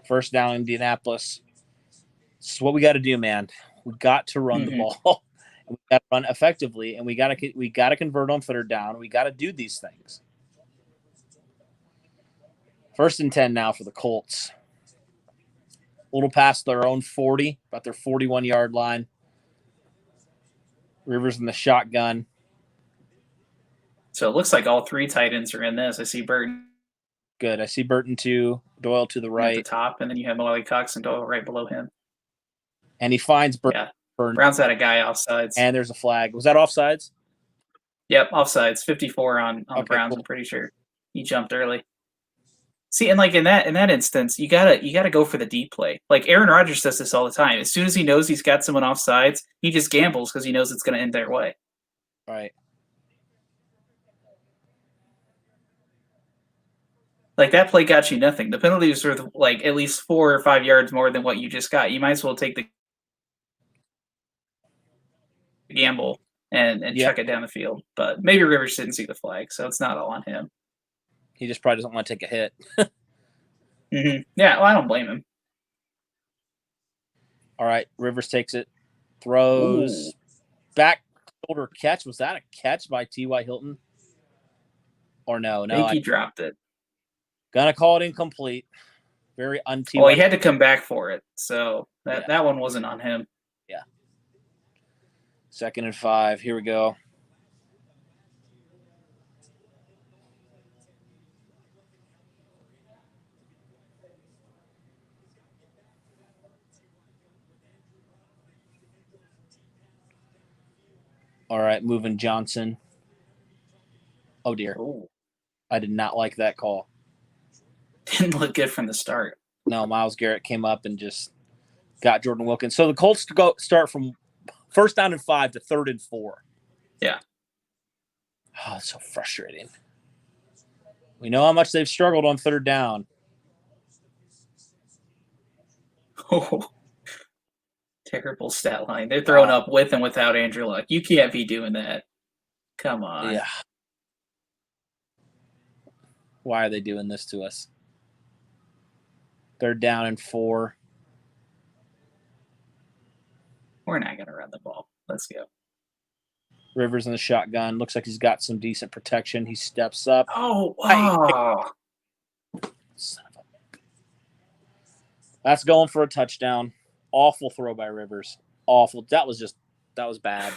Speaker 3: 1st down, Indianapolis. This is what we got to do, man. We got to run the ball. And we got to run effectively, and we got to convert on 3rd down. We got to do these things. 1st and 10 now for the Colts. A little past their own 40, about their 41-yard line. Rivers in the shotgun.
Speaker 4: So it looks like all 3 tight ends are in this. I see Burton.
Speaker 3: Good. I see Burton too. Doyle to the right.
Speaker 4: At the top, and then you have Molly Cox and Doyle right below him.
Speaker 3: And he finds Burton.
Speaker 4: Yeah. Browns had a guy offsides.
Speaker 3: And there's a flag. Was that offsides?
Speaker 4: Yep, offsides. 54 on Browns, cool. I'm pretty sure. He jumped early. See, and like in that instance, you gotta go for the deep play. Like Aaron Rodgers does this all the time. As soon as he knows he's got someone off sides, he just gambles because he knows it's going to end their way.
Speaker 3: Right.
Speaker 4: Like that play got you nothing. The penalty was worth like at least 4 or 5 yards more than what you just got. You might as well take the gamble and chuck it down the field. But maybe Rivers didn't see the flag, so it's not all on him.
Speaker 3: He just probably doesn't want to take a hit.
Speaker 4: Mm-hmm. Yeah, well, I don't blame him.
Speaker 3: All right, Rivers takes it, throws, back shoulder catch. Was that a catch by T.Y. Hilton? Or no?
Speaker 4: I think he dropped it.
Speaker 3: Gonna call it incomplete. Very un-Ty.
Speaker 4: Well, he had to come back for it, so that one wasn't on him.
Speaker 3: Yeah. 2nd and 5. Here we go. All right, moving Johnson. Oh, dear.
Speaker 4: Ooh.
Speaker 3: I did not like that call.
Speaker 4: Didn't look good from the start.
Speaker 3: No, Myles Garrett came up and just got Jordan Wilkins. So the Colts start from 1st down and 5 to 3rd and 4.
Speaker 4: Yeah.
Speaker 3: Oh, it's so frustrating. We know how much they've struggled on 3rd down.
Speaker 4: Oh, terrible stat line. They're throwing up with and without Andrew Luck. You can't be doing that. Come on.
Speaker 3: Yeah. Why are they doing this to us? 3rd down and 4.
Speaker 4: We're not going to run the ball. Let's go.
Speaker 3: Rivers in the shotgun. Looks like he's got some decent protection. He steps up.
Speaker 4: Oh, wow.
Speaker 3: Son of a... That's going for a touchdown. Awful throw by Rivers. Awful. That was bad.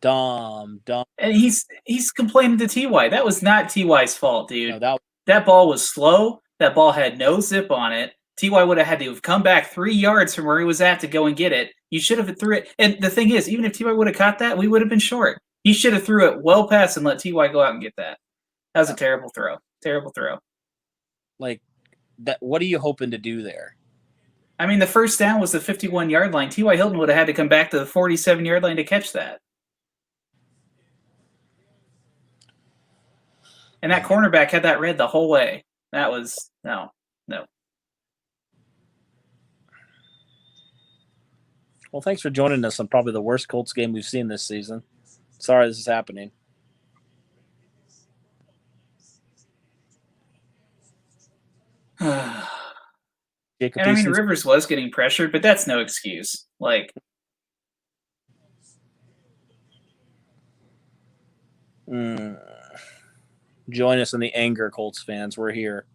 Speaker 3: Dumb.
Speaker 4: And he's complaining to Ty. That was not Ty's fault, dude.
Speaker 3: No,
Speaker 4: that ball was slow. That ball had no zip on it. Ty would have had to have come back 3 yards from where he was at to go and get it. You should have threw it. And the thing is, even if Ty would have caught that, we would have been short. He should have threw it well past and let Ty go out and get that. That was a terrible throw. Terrible throw.
Speaker 3: Like that. What are you hoping to do there?
Speaker 4: I mean, the 1st down was the 51-yard line. T.Y. Hilton would have had to come back to the 47-yard line to catch that. And that cornerback had that read the whole way. That was no.
Speaker 3: Well, thanks for joining us on probably the worst Colts game we've seen this season. Sorry this is happening.
Speaker 4: And I mean, Rivers was getting pressured, but that's no excuse. Like,
Speaker 3: join us in the anger, Colts fans. We're here.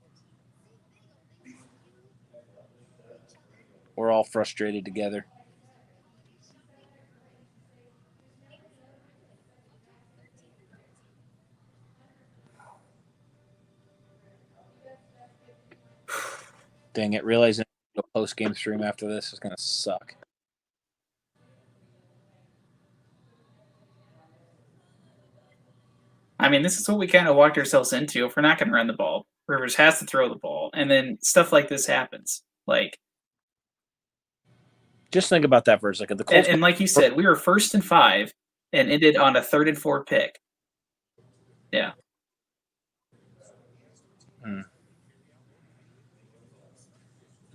Speaker 3: We're all frustrated together. Dang it, realizing a post-game stream after this is going to suck.
Speaker 4: I mean, this is what we kind of walked ourselves into. If we're not going to run the ball, Rivers has to throw the ball, and then stuff like this happens. Like,
Speaker 3: just think about that for a second. The Colts
Speaker 4: and like you said, we were 1st and 5 and ended on a 3rd and 4 pick. Yeah.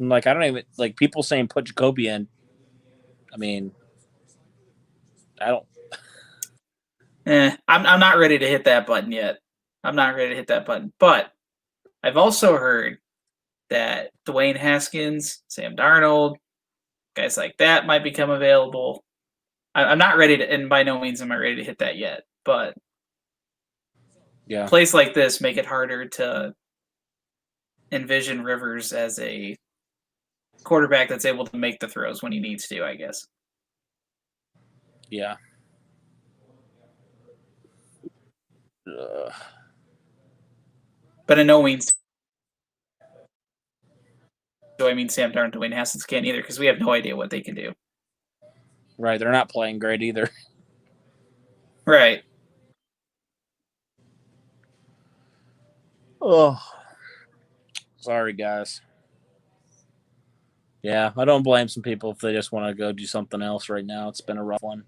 Speaker 3: Like, I don't even like people saying put Jacoby in. I mean, I don't.
Speaker 4: I'm not ready to hit that button yet. I'm not ready to hit that button. But I've also heard that Dwayne Haskins, Sam Darnold, guys like that might become available. I'm not ready to, and by no means am I ready to hit that yet. But
Speaker 3: yeah,
Speaker 4: plays like this make it harder to envision Rivers as a quarterback that's able to make the throws when he needs to, I guess.
Speaker 3: Yeah.
Speaker 4: But in no means do I mean Sam Darnold, Dwayne Haskins can't either, because we have no idea what they can do.
Speaker 3: Right, they're not playing great either.
Speaker 4: Right.
Speaker 3: Oh, sorry, guys. Yeah, I don't blame some people if they just want to go do something else right now. It's been a rough one.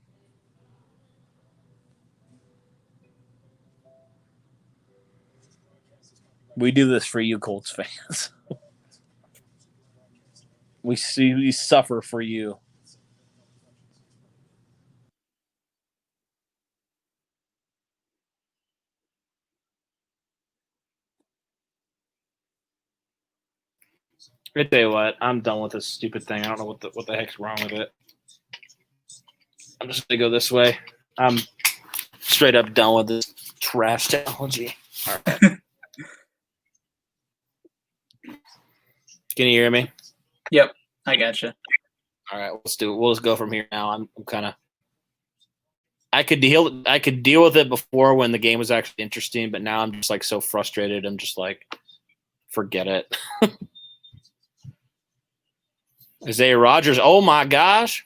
Speaker 3: We do this for you, Colts fans. We suffer for you. I tell you what, I'm done with this stupid thing. I don't know what the heck's wrong with it. I'm just gonna go this way. I'm straight up done with this trash technology. All right. Can you hear me?
Speaker 4: Yep, I gotcha.
Speaker 3: All right, let's do it. We'll just go from here now. I'm kind of. I could deal with it before when the game was actually interesting, but now I'm just like so frustrated. I'm just like, forget it. Isaiah Rodgers. Oh my gosh!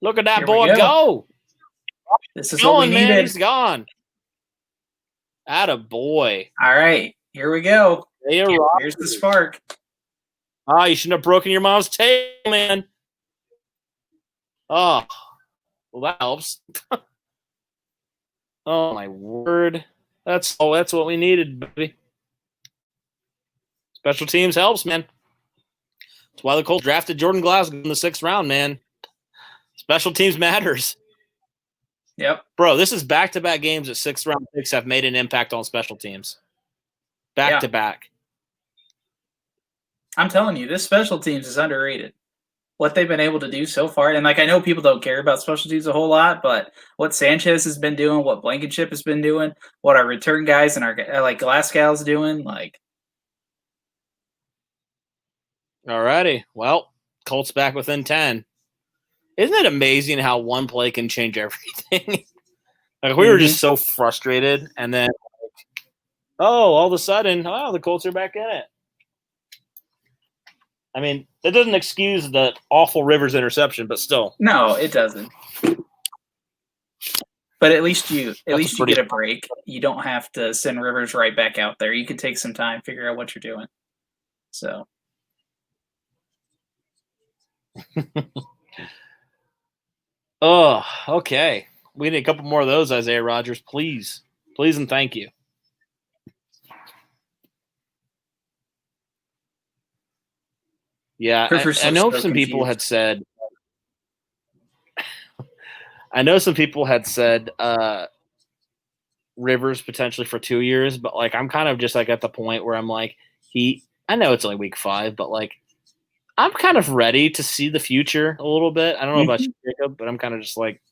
Speaker 3: Look at that
Speaker 4: Here
Speaker 3: boy
Speaker 4: we
Speaker 3: go!
Speaker 4: This is what we needed.
Speaker 3: Man, he's gone. Atta boy.
Speaker 4: All right, here we go.
Speaker 3: Isaiah
Speaker 4: Here's
Speaker 3: Rodgers.
Speaker 4: the spark.
Speaker 3: Oh, you shouldn't have broken your mom's tail, man. Oh, well, that helps. Oh my word! That's what we needed, baby. Special teams helps, man. That's why the Colts drafted Jordan Glasgow in the 6th round, man. Special teams matters.
Speaker 4: Yep,
Speaker 3: Bro, this is back-to-back games that 6th round picks have made an impact on special teams. Back-to-back.
Speaker 4: I'm telling you, this special teams is underrated. What they've been able to do so far, and like I know people don't care about special teams a whole lot, but what Sanchez has been doing, what Blankenship has been doing, what our return guys and our like Glasgow's doing, like.
Speaker 3: Alrighty. Well, Colts back within 10. Isn't it amazing how one play can change everything? Like we were just so frustrated, and then all of a sudden, the Colts are back in it. I mean, that doesn't excuse the awful Rivers interception, but still.
Speaker 4: No, it doesn't. But at least you get a break. You don't have to send Rivers right back out there. You can take some time, figure out what you're doing. So.
Speaker 3: Oh, okay. We need a couple more of those, Isaiah Rodgers, please. Please and thank you. Yeah, I know some people had said Rivers potentially for 2 years, but like I'm kind of just like at the point where I'm like I know it's only week 5, but like I'm kind of ready to see the future a little bit. I don't know about you, Jacob, but I'm kind of just like,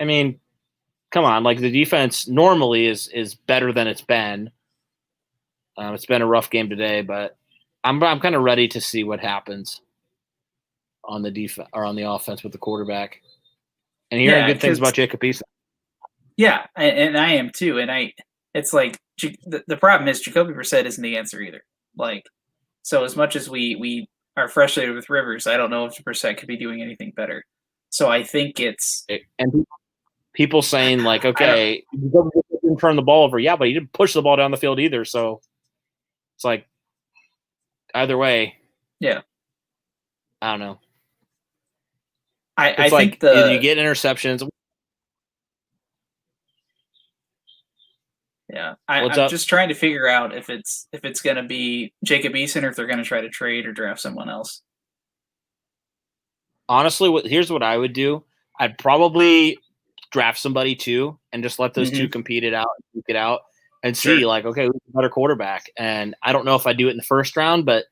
Speaker 3: I mean, come on, like the defense normally is better than it's been. It's been a rough game today, but I'm kind of ready to see what happens on the defense or on the offense with the quarterback, and hearing good things about Jacob Eason.
Speaker 4: Yeah, and I am too. And it's like the problem is Jacoby Brissett isn't the answer either. Like, so as much as we are frustrated with Rivers, I don't know if Brissett could be doing anything better. So I think it's
Speaker 3: and people saying like, okay, you didn't turn the ball over, yeah, but he didn't push the ball down the field either. So it's like either way,
Speaker 4: yeah.
Speaker 3: I don't know.
Speaker 4: I
Speaker 3: think
Speaker 4: like
Speaker 3: you get interceptions.
Speaker 4: Yeah, I'm just trying to figure out if it's going to be Jacob Eason or if they're going to try to trade or draft someone else.
Speaker 3: Honestly, here's what I would do. I'd probably draft somebody too and just let those two compete it out, duke it out, and see like, okay, who's a better quarterback. And I don't know if I do it in the first round, but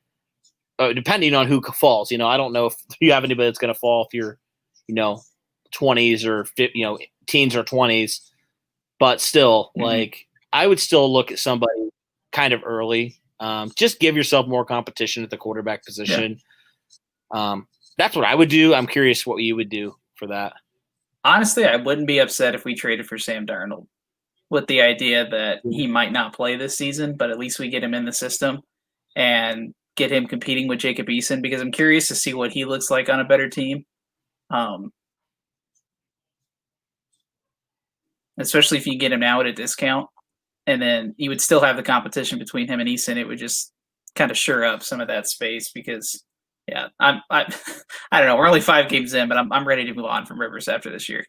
Speaker 3: depending on who falls, I don't know if you have anybody that's going to fall if you're, 20s or teens or 20s, but still like. I would still look at somebody kind of early. Just give yourself more competition at the quarterback position. Yeah. That's what I would do. I'm curious what you would do for that.
Speaker 4: Honestly, I wouldn't be upset if we traded for Sam Darnold with the idea that he might not play this season, but at least we get him in the system and get him competing with Jacob Eason because I'm curious to see what he looks like on a better team. Especially if you get him now at a discount. And then you would still have the competition between him and Eason. It would just kind of shore up some of that space because, yeah, I don't know. We're only 5 games in, but I'm ready to move on from Rivers after this year.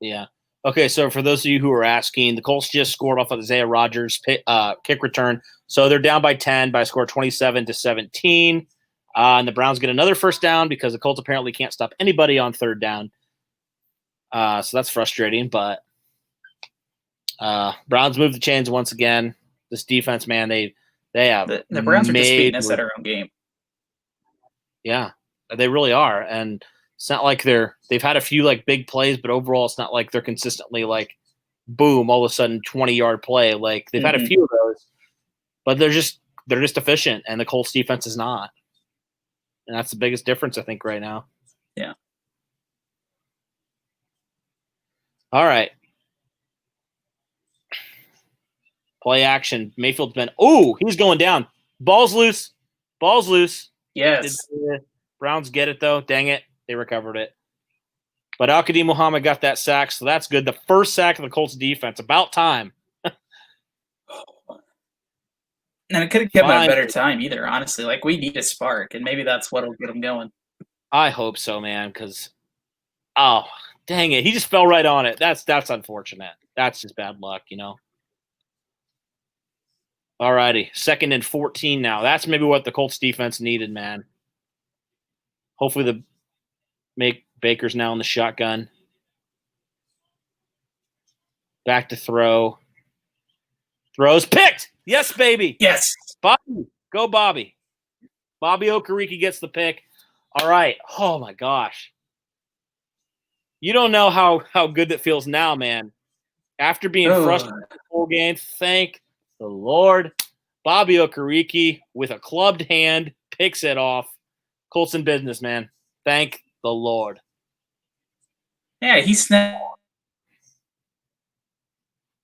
Speaker 3: Yeah. Okay. So for those of you who are asking, the Colts just scored off of Isaiah Rodgers kick return. So they're down by 10 by a score 27-17. And the Browns get another first down because the Colts apparently can't stop anybody on 3rd down. So that's frustrating, but. Browns move the chains once again. This defense, man, they have
Speaker 4: the Browns are just beating us at our own game.
Speaker 3: Yeah, they really are, and it's not like they've had a few like big plays, but overall, it's not like they're consistently like, boom, all of a sudden 20-yard play. Like they've had a few of those, but they're just they're just efficient, and the Colts defense is not. And that's the biggest difference, I think, right now.
Speaker 4: Yeah.
Speaker 3: All right. Play action. Mayfield's been. Oh, he's going down. Ball's loose. Ball's loose.
Speaker 4: Yes.
Speaker 3: Did the Browns get it, though? Dang it. They recovered it. But Al-Qadim Muhammad got that sack, so that's good. The first sack of the Colts defense. About time.
Speaker 4: And it could have kept at a better time either, honestly. Like, we need a spark, and maybe that's what'll get them going.
Speaker 3: I hope so, man, because, oh, dang it. He just fell right on it. That's unfortunate. That's just bad luck, you know. All righty. 2nd and 14 now. That's maybe what the Colts defense needed, man. Hopefully Baker's now in the shotgun. Back to throw. Throws picked. Yes, baby.
Speaker 4: Yes.
Speaker 3: Bobby. Go, Bobby. Bobby Okereke gets the pick. All right. Oh, my gosh. You don't know how good that feels now, man. After being frustrated the whole game, thank the Lord. Bobby Okereke with a clubbed hand picks it off. Colts in business, man. Thank the Lord.
Speaker 4: Yeah, he snagged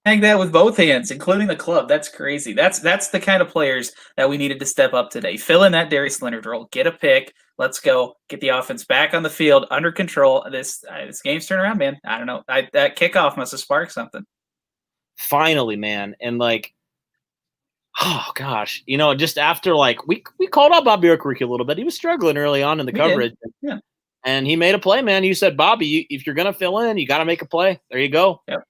Speaker 4: that with both hands, including the club. That's crazy. That's the kind of players that we needed to step up today. Fill in that Darius Leonard role. Get a pick. Let's go. Get the offense back on the field, under control. This game's turning around, man. I don't know. That kickoff must have sparked something.
Speaker 3: Finally, man. And, like, oh, gosh. You know, just after, like, we called out Bobby Okereke a little bit. He was struggling early on in the coverage.
Speaker 4: Yeah.
Speaker 3: And he made a play, man. You said, Bobby, if you're going to fill in, you got to make a play. There you go.
Speaker 4: Yep.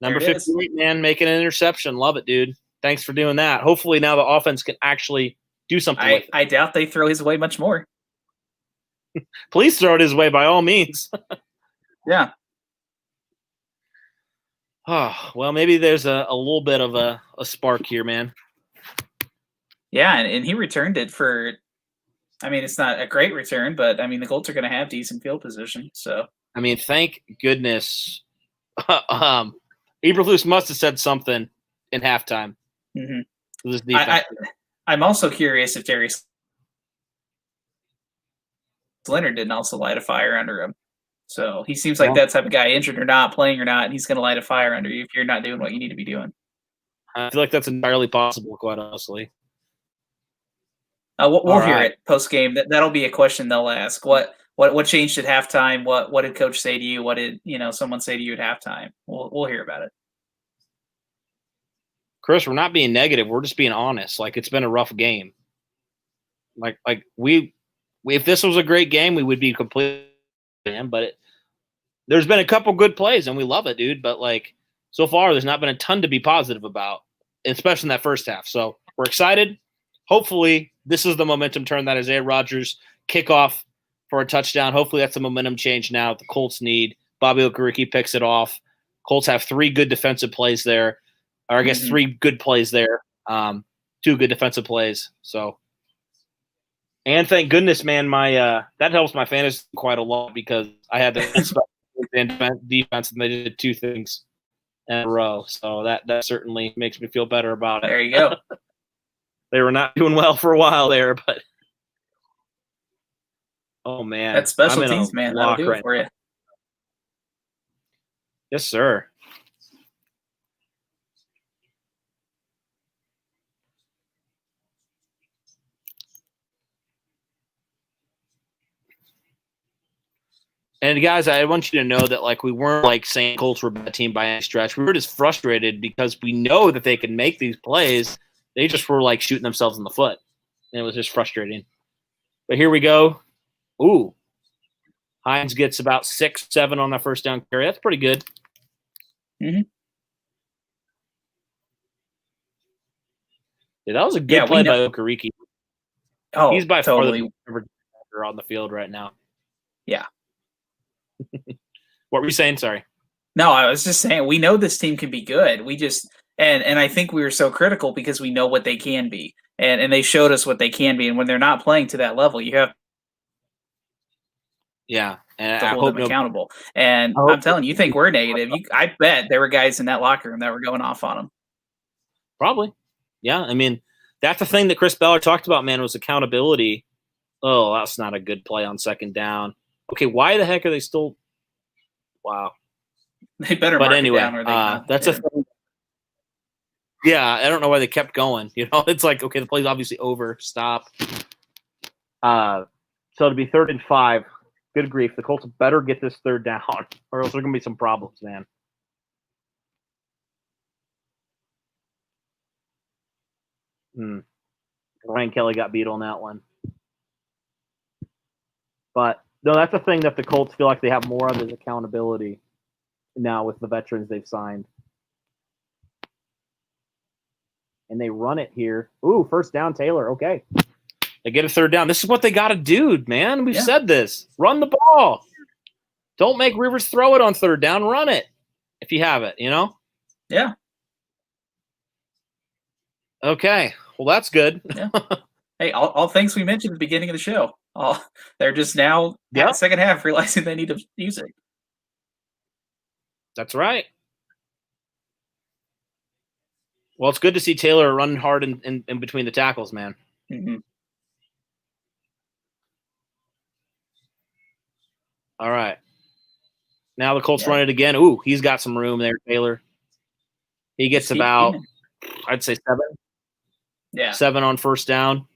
Speaker 3: Number 58, man, making an interception. Love it, dude. Thanks for doing that. Hopefully now the offense can actually do something with it.
Speaker 4: I doubt they throw his way much more.
Speaker 3: Please throw it his way by all means.
Speaker 4: Yeah.
Speaker 3: Oh, well, maybe there's a little bit of a spark here, man.
Speaker 4: Yeah, and he returned it for – I mean, it's not a great return, but, I mean, the Colts are going to have decent field position. So,
Speaker 3: I mean, thank goodness Eberflus must have said something in halftime.
Speaker 4: Mm-hmm.
Speaker 3: This defense.
Speaker 4: I'm also curious if Darius Leonard didn't also light a fire under him. So he seems like that type of guy, injured or not, playing or not, he's going to light a fire under you if you're not doing what you need to be doing.
Speaker 3: I feel like that's entirely possible, quite honestly.
Speaker 4: We'll hear it post game. That'll be a question they'll ask. What changed at halftime? What did coach say to you? What did someone say to you at halftime? We'll hear about it.
Speaker 3: Chris, we're not being negative. We're just being honest. Like, it's been a rough game. Like we if this was a great game, we would be completely. But there's been a couple good plays, and we love it, dude. But, like, so far, there's not been a ton to be positive about, especially in that first half. So we're excited. Hopefully, this is the momentum turn that Isaiah Rodgers kickoff for a touchdown. Hopefully, that's a momentum change now the Colts need. Bobby Okereke picks it off. Colts have 3 good defensive plays there. Or I guess 3 good plays there. 2 good defensive plays. So, and thank goodness, man, my that helps my fantasy quite a lot because I had the defense and they did 2 things in a row. So that certainly makes me feel better about it.
Speaker 4: There you go.
Speaker 3: They were not doing well for a while there, but oh man,
Speaker 4: that's special teams, man. That'll do it for you.
Speaker 3: Yes, sir. And guys, I want you to know that like we weren't like saying Colts were a bad team by any stretch. We were just frustrated because we know that they can make these plays. They just were like shooting themselves in the foot. And it was just frustrating. But here we go. Ooh. Hines gets about 6, 7 on that first down carry. That's pretty good.
Speaker 4: Mm-hmm.
Speaker 3: Yeah, that was a good play by Okereke.
Speaker 4: Oh,
Speaker 3: he's by
Speaker 4: totally.
Speaker 3: far the best on the field right now.
Speaker 4: Yeah.
Speaker 3: What were you saying? Sorry.
Speaker 4: No, I was just saying we know this team can be good. We just and I think we were so critical because we know what they can be. And they showed us what they can be. And when they're not playing to that level, you have
Speaker 3: and
Speaker 4: to hold them accountable. And I'm telling you, think we're negative. I bet there were guys in that locker room that were going off on them.
Speaker 3: Probably. Yeah. I mean, That's the thing that Chris Ballard talked about, man, was accountability. Oh, that's not a good play on second down. Okay, why the heck are they still – wow.
Speaker 4: They better
Speaker 3: But
Speaker 4: mark
Speaker 3: anyway,
Speaker 4: it down or they
Speaker 3: that's a thing. Yeah, I don't know why they kept going. It's like, okay, the play's obviously over. Stop. So it'll be 3rd and 5. Good grief. The Colts better get this 3rd down, or else there's going to be some problems, man. Ryan Kelly got beat on that one. But, no, that's the thing that the Colts feel like they have more of is accountability now with the veterans they've signed. And they run it here. Ooh, 1st down, Taylor. Okay. They get a 3rd down. This is what they got to do, man. We've said this. Run the ball. Don't make Rivers throw it on 3rd down. Run it if you have it,
Speaker 4: Yeah.
Speaker 3: Okay. Well, that's good.
Speaker 4: Yeah. Hey, all things we mentioned at the beginning of the show. They're just now, second half, realizing they need to use it.
Speaker 3: That's right. Well, it's good to see Taylor running hard in between the tackles, man.
Speaker 4: Mm-hmm.
Speaker 3: All right. Now the Colts run it again. Ooh, he's got some room there, Taylor. He gets about, I'd say 7.
Speaker 4: Yeah.
Speaker 3: 7 on 1st down.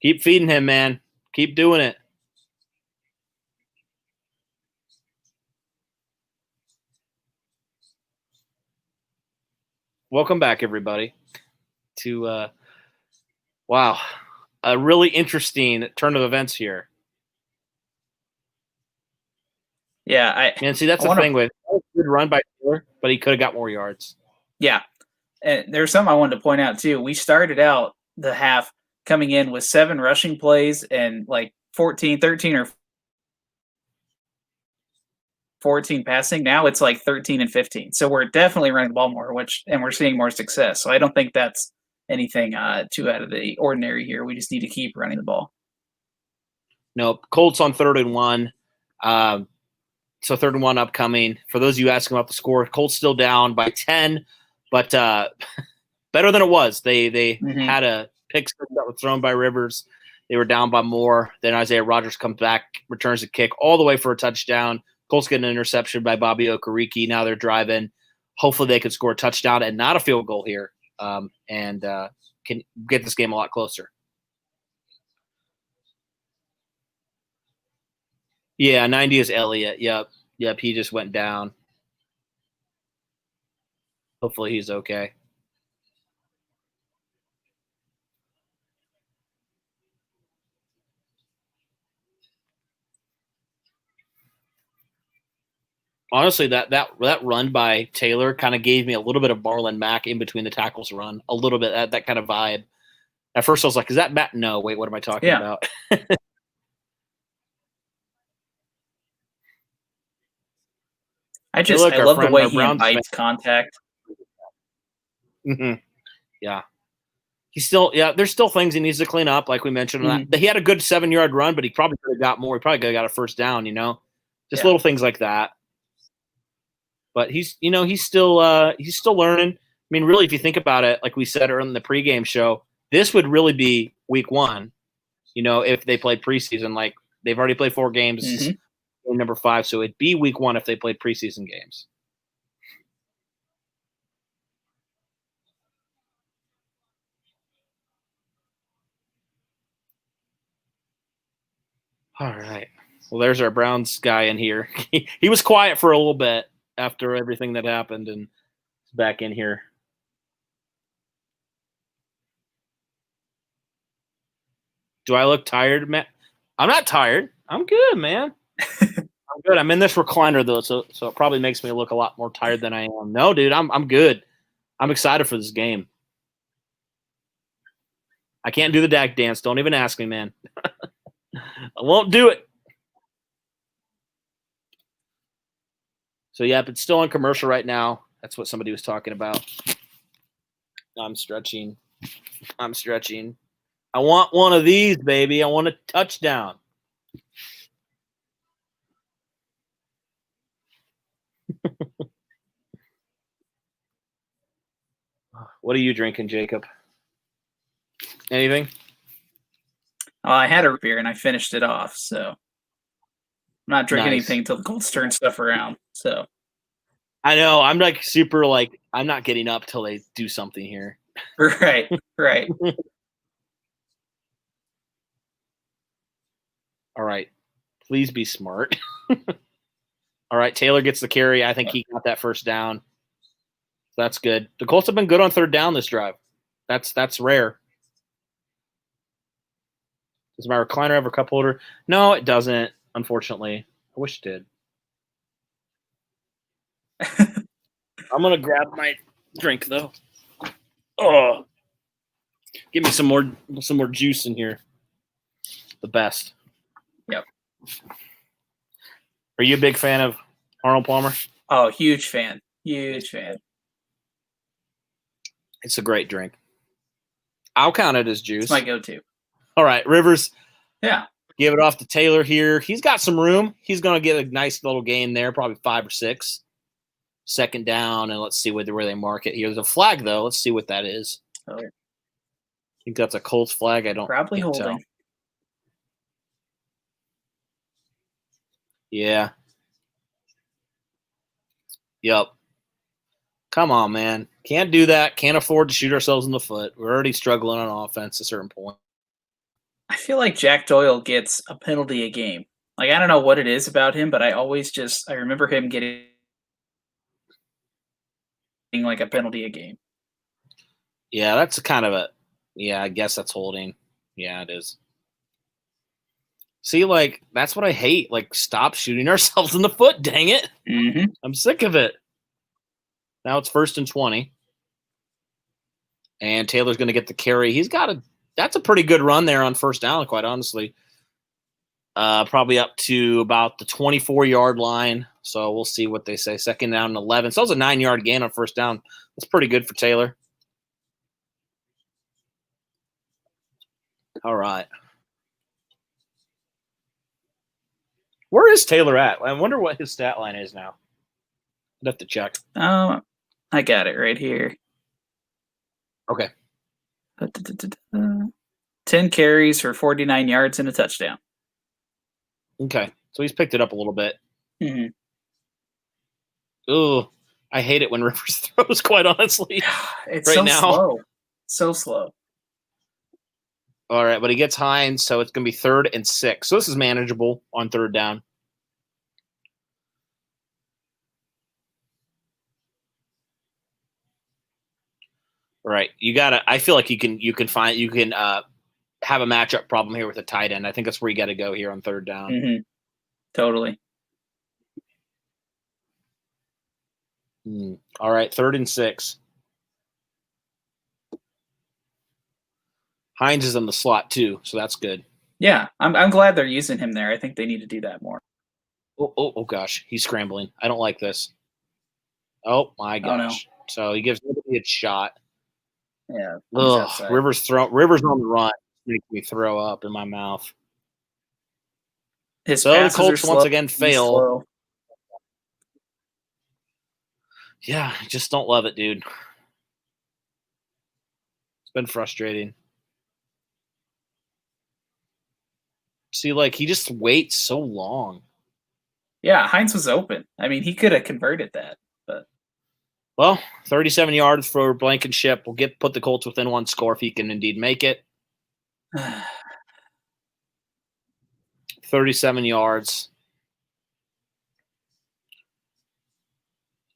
Speaker 3: Keep feeding him, man. Keep doing it. Welcome back, everybody, to wow, a really interesting turn of events here.
Speaker 4: Yeah,
Speaker 3: and see that's the thing with a good run by Taylor, but he could have got more yards.
Speaker 4: Yeah, and there's something I wanted to point out too. We started out the half coming in with 7 rushing plays and like 13 or 14 passing. Now it's like 13 and 15. So we're definitely running the ball more, and we're seeing more success. So I don't think that's anything too out of the ordinary here. We just need to keep running the ball.
Speaker 3: Nope. Colts on 3rd and 1. So 3rd and 1 upcoming. For those of you asking about the score, Colts still down by 10, but better than it was. They had a pick that was thrown by Rivers. They were down by more. Then Isaiah Rodgers comes back, returns a kick all the way for a touchdown. Colts get an interception by Bobby Okereke. Now they're driving. Hopefully they can score a touchdown and not a field goal here, and can get this game a lot closer. Yeah, 90 is Elliott. Yep, he just went down. Hopefully he's okay. Honestly, that run by Taylor kind of gave me a little bit of Marlon Mack in between the tackles run, a little bit that kind of vibe. At first I was like, is that Matt? No, wait, what am I talking about?
Speaker 4: I love the way he invites contact.
Speaker 3: Mm-hmm. Yeah. There's still things he needs to clean up, like we mentioned. Mm-hmm. He had a good 7-yard run, but he probably could have got more. He probably could have got a 1st down, just little things like that. But he's still learning. I mean, really, if you think about it, like we said earlier in the pregame show, this would really be week 1, if they played preseason. Like they've already played 4 games, game number 5, so it'd be week 1 if they played preseason games. All right. Well, there's our Browns guy in here. He was quiet for a little bit after everything that happened, and he's back in here. Do I look tired, Matt? I'm not tired. I'm good, man. I'm good. I'm in this recliner though, so it probably makes me look a lot more tired than I am. No, dude, I'm good. I'm excited for this game. I can't do the Dak dance. Don't even ask me, man. I won't do it. So, yeah, it's still on commercial right now. That's what somebody was talking about. I'm stretching. I want one of these, baby. I want a touchdown. What are you drinking, Jacob? Anything?
Speaker 4: I had a beer and I finished it off, so I'm not drinking
Speaker 3: Nice.
Speaker 4: anything until the Colts turn stuff around. So
Speaker 3: I know. I'm like super like I'm not getting up till they do something here.
Speaker 4: right.
Speaker 3: All right. Please be smart. All right. Taylor gets the carry. I think he got that first down. That's good. The Colts have been good on third down this drive. That's rare. Does my recliner have a cup holder? No, it doesn't, unfortunately. I wish it did. I'm going to grab my drink, though. Oh, give me some more juice in here. The best.
Speaker 4: Yep.
Speaker 3: Are you a big fan of Arnold Palmer?
Speaker 4: Oh, huge fan. Huge fan.
Speaker 3: It's a great drink. I'll count it as juice.
Speaker 4: It's my go-to.
Speaker 3: All right, Rivers.
Speaker 4: Yeah.
Speaker 3: Give it off to Taylor here. He's got some room. He's going to get a nice little gain there, probably 5 or 6. Second down, and let's see where they mark it here. There's a flag, though. Let's see what that is.
Speaker 4: Oh.
Speaker 3: I think that's a Colts flag. I don't
Speaker 4: Probably holding.
Speaker 3: tell. Yeah. Yep. Come on, man. Can't do that. Can't afford to shoot ourselves in the foot. We're already struggling on offense at a certain point.
Speaker 4: I feel like Jack Doyle gets a penalty a game. Like, I don't know what it is about him, but I remember him getting like a penalty a game.
Speaker 3: Yeah, that's kind of I guess that's holding. Yeah, it is. See, like, that's what I hate. Like, stop shooting ourselves in the foot, dang it.
Speaker 4: Mm-hmm.
Speaker 3: I'm sick of it. Now it's 1st and 20. And Taylor's going to get the carry. That's a pretty good run there on first down, quite honestly. Probably up to about the 24-yard line. So we'll see what they say. Second down and 11. So it was a 9-yard gain on first down. That's pretty good for Taylor. All right. Where is Taylor at? I wonder what his stat line is now. I'd have to check.
Speaker 4: I got it right here.
Speaker 3: Okay.
Speaker 4: 10 carries for 49 yards and a touchdown.
Speaker 3: Okay. So he's picked it up a little bit.
Speaker 4: Mm-hmm.
Speaker 3: Ooh, I hate it when Rivers throws, quite honestly.
Speaker 4: It's
Speaker 3: right
Speaker 4: so
Speaker 3: now.
Speaker 4: slow. So slow.
Speaker 3: All right, but he gets Hines, so it's going to be 3rd and 6. So this is manageable on third down. All right, I feel like you can have a matchup problem here with a tight end. I think that's where you got to go here on third down.
Speaker 4: Mm-hmm. Totally.
Speaker 3: All right, 3rd and 6. Hines is in the slot too, so that's good.
Speaker 4: Yeah, I'm glad they're using him there. I think they need to do that more.
Speaker 3: Oh gosh, he's scrambling. I don't like this. Oh my gosh.
Speaker 4: Oh, no.
Speaker 3: So he gives nobody a shot.
Speaker 4: Yeah.
Speaker 3: Rivers on the run makes me throw up in my mouth.
Speaker 4: His
Speaker 3: so the
Speaker 4: passes
Speaker 3: Colts
Speaker 4: are
Speaker 3: once
Speaker 4: slow.
Speaker 3: again
Speaker 4: He's
Speaker 3: fail.
Speaker 4: slow.
Speaker 3: Yeah, I just don't love it, dude. It's been frustrating. See, like, he just waits so long.
Speaker 4: Yeah, Hines was open. I mean, he could have converted that, but
Speaker 3: well, 37 yards for Blankenship. We'll put the Colts within 1 score if he can indeed make it. 37 yards.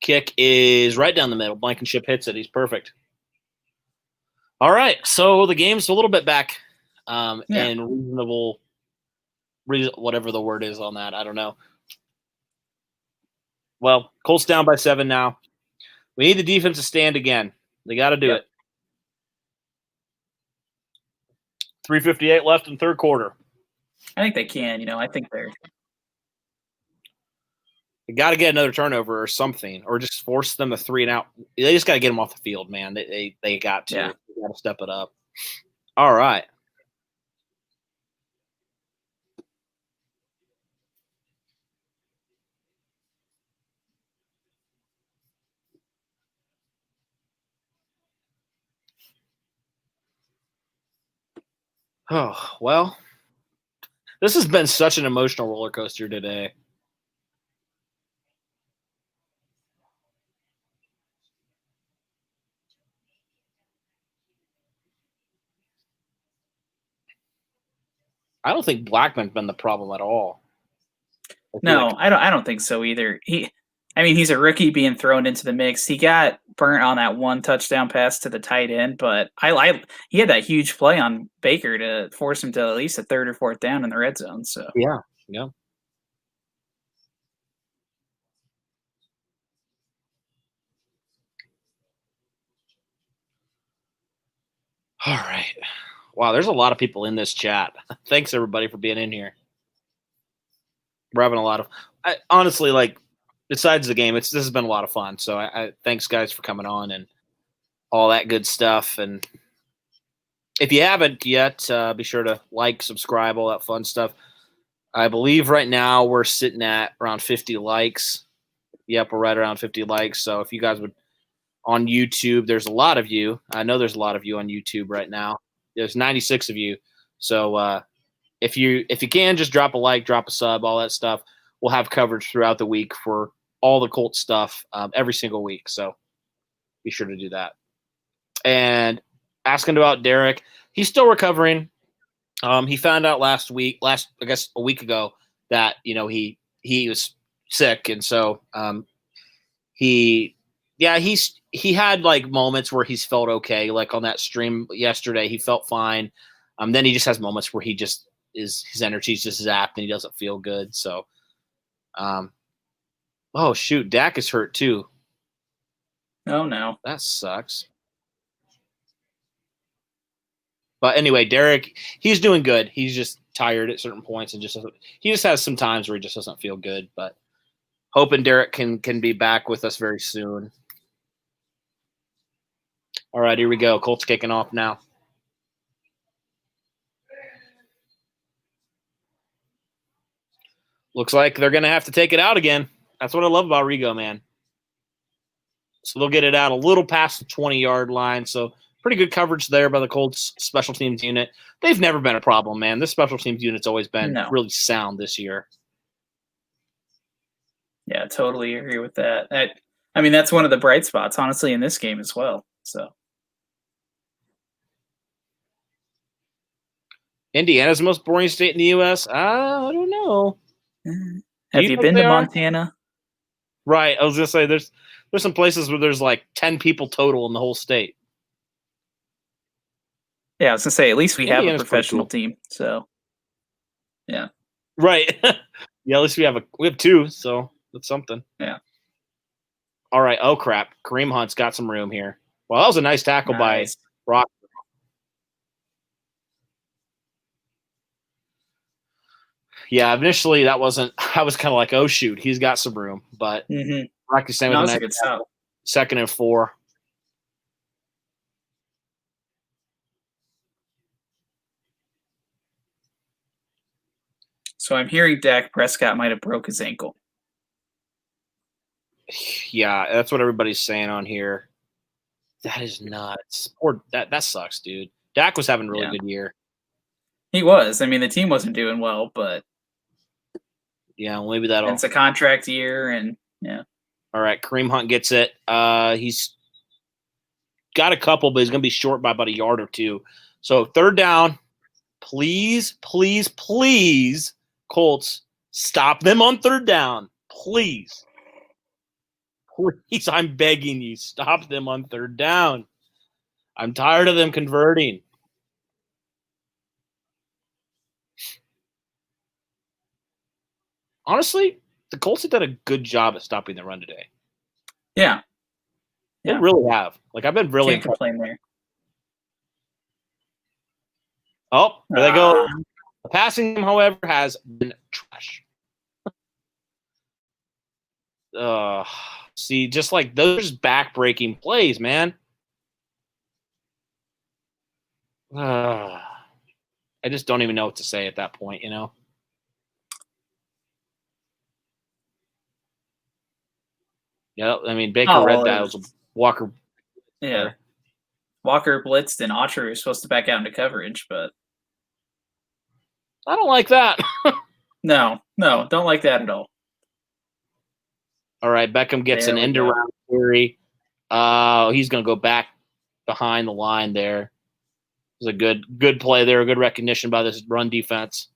Speaker 3: Kick is right down the middle. Blankenship hits it. He's perfect. All right, so the game's a little bit back and reasonable, whatever the word is on that. I don't know. Well, Colts down by 7 now. We need the defense to stand again. They got to do it. 3:58 left in third quarter.
Speaker 4: I think they can. I think they're.
Speaker 3: They got to get another turnover or something, or just force them a 3-and-out. They just got to get them off the field, man. They got to.
Speaker 4: Yeah.
Speaker 3: They got to step it up. All right. Oh, well, this has been such an emotional roller coaster today. I don't think Blackman's been the problem at all.
Speaker 4: No, I don't think so either. He's a rookie being thrown into the mix. He got burnt on that one touchdown pass to the tight end, but he had that huge play on Baker to force him to at least a third or fourth down in the red zone. So
Speaker 3: yeah. All right. Wow, there's a lot of people in this chat. Thanks everybody for being in here. We're having a lot of honestly, like, besides the game, this has been a lot of fun. So I thanks guys for coming on and all that good stuff. And if you haven't yet, be sure to like, subscribe, all that fun stuff. I believe right now we're sitting at around 50 likes. Yep, we're right around 50 likes. So if you guys would on YouTube, there's a lot of you. I know there's a lot of you on YouTube right now. There's 96 of you. So if you can, just drop a like, drop a sub, all that stuff. We'll have coverage throughout the week for all the Colts stuff every single week. So be sure to do that. And asking about Derek, he's still recovering. He found out I guess a week ago, that he was sick, and so he had like moments where he's felt okay, like on that stream yesterday, he felt fine. Then he just has moments where his energy's just zapped and he doesn't feel good. So, oh shoot, Dak is hurt too.
Speaker 4: Oh no,
Speaker 3: that sucks. But anyway, Derek, he's doing good. He's just tired at certain points and he just has some times where he just doesn't feel good. But hoping Derek can be back with us very soon. All right, here we go. Colts kicking off now. Looks like they're going to have to take it out again. That's what I love about Rigo, man. So they'll get it out a little past the 20-yard line. So pretty good coverage there by the Colts special teams unit. They've never been a problem, man. This special teams unit's always been really sound this year.
Speaker 4: Yeah, totally agree with that. That's one of the bright spots, honestly, in this game as well. So
Speaker 3: Indiana's the most boring state in the U.S.? I don't know.
Speaker 4: Have you been to Montana?
Speaker 3: Right. I was going to say, there's some places where there's like 10 people total in the whole state.
Speaker 4: Yeah, I was going to say, at least we have a professional team. So, yeah.
Speaker 3: Right. Yeah, at least we have two, so that's something.
Speaker 4: Yeah.
Speaker 3: All right. Oh, crap. Kareem Hunt's got some room here. Well, that was a nice tackle by Rock. Yeah, initially that wasn't. I was kind of like, oh shoot, he's got some room, but Rock is saying with a nice 2nd and 4.
Speaker 4: So I'm hearing Dak Prescott might have broke his ankle.
Speaker 3: Yeah, that's what everybody's saying on here. That is nuts. That sucks, dude. Dak was having a really good year.
Speaker 4: He was. The team wasn't doing well, but
Speaker 3: yeah, maybe that'll.
Speaker 4: It's a contract year, and yeah.
Speaker 3: All right, Kareem Hunt gets it. He's got a couple, but he's going to be short by about a yard or two. So 3rd down. Please, please, please, Colts, stop them on 3rd down. Please. Please, I'm begging you, stop them on 3rd down. I'm tired of them converting. Honestly, the Colts have done a good job at stopping the run today.
Speaker 4: Yeah.
Speaker 3: They really have. Like, I've been really
Speaker 4: Can't complain there.
Speaker 3: Oh, there they go. The passing game, however, has been trash. See, just like those back-breaking plays, man. I just don't even know what to say at that point, you know? Yeah, Baker red dials Walker.
Speaker 4: Yeah. Walker blitzed and Autry was supposed to back out into coverage, but
Speaker 3: I don't like that.
Speaker 4: No, don't like that at all.
Speaker 3: All right, Beckham gets
Speaker 4: There
Speaker 3: an
Speaker 4: we
Speaker 3: end
Speaker 4: go.
Speaker 3: around carry. He's going to go back behind the line there. It was a good play there, a good recognition by this run defense.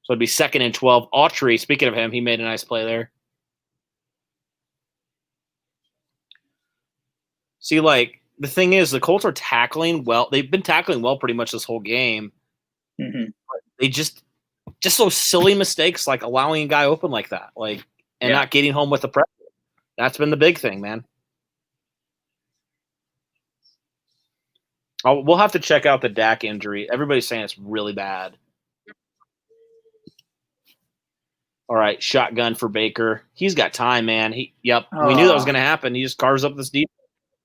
Speaker 3: So it'd be 2nd and 12. Autry, speaking of him, he made a nice play there. See, like, the thing is, the Colts are tackling well. They've been tackling well pretty much this whole game.
Speaker 4: Mm-hmm.
Speaker 3: They just those silly mistakes, like allowing a guy open like that, like, and not getting home with the pressure. That's been the big thing, man. We'll have to check out the Dak injury. Everybody's saying it's really bad. All right, shotgun for Baker. He's got time, man. We knew that was going to happen. He just carves up this deep.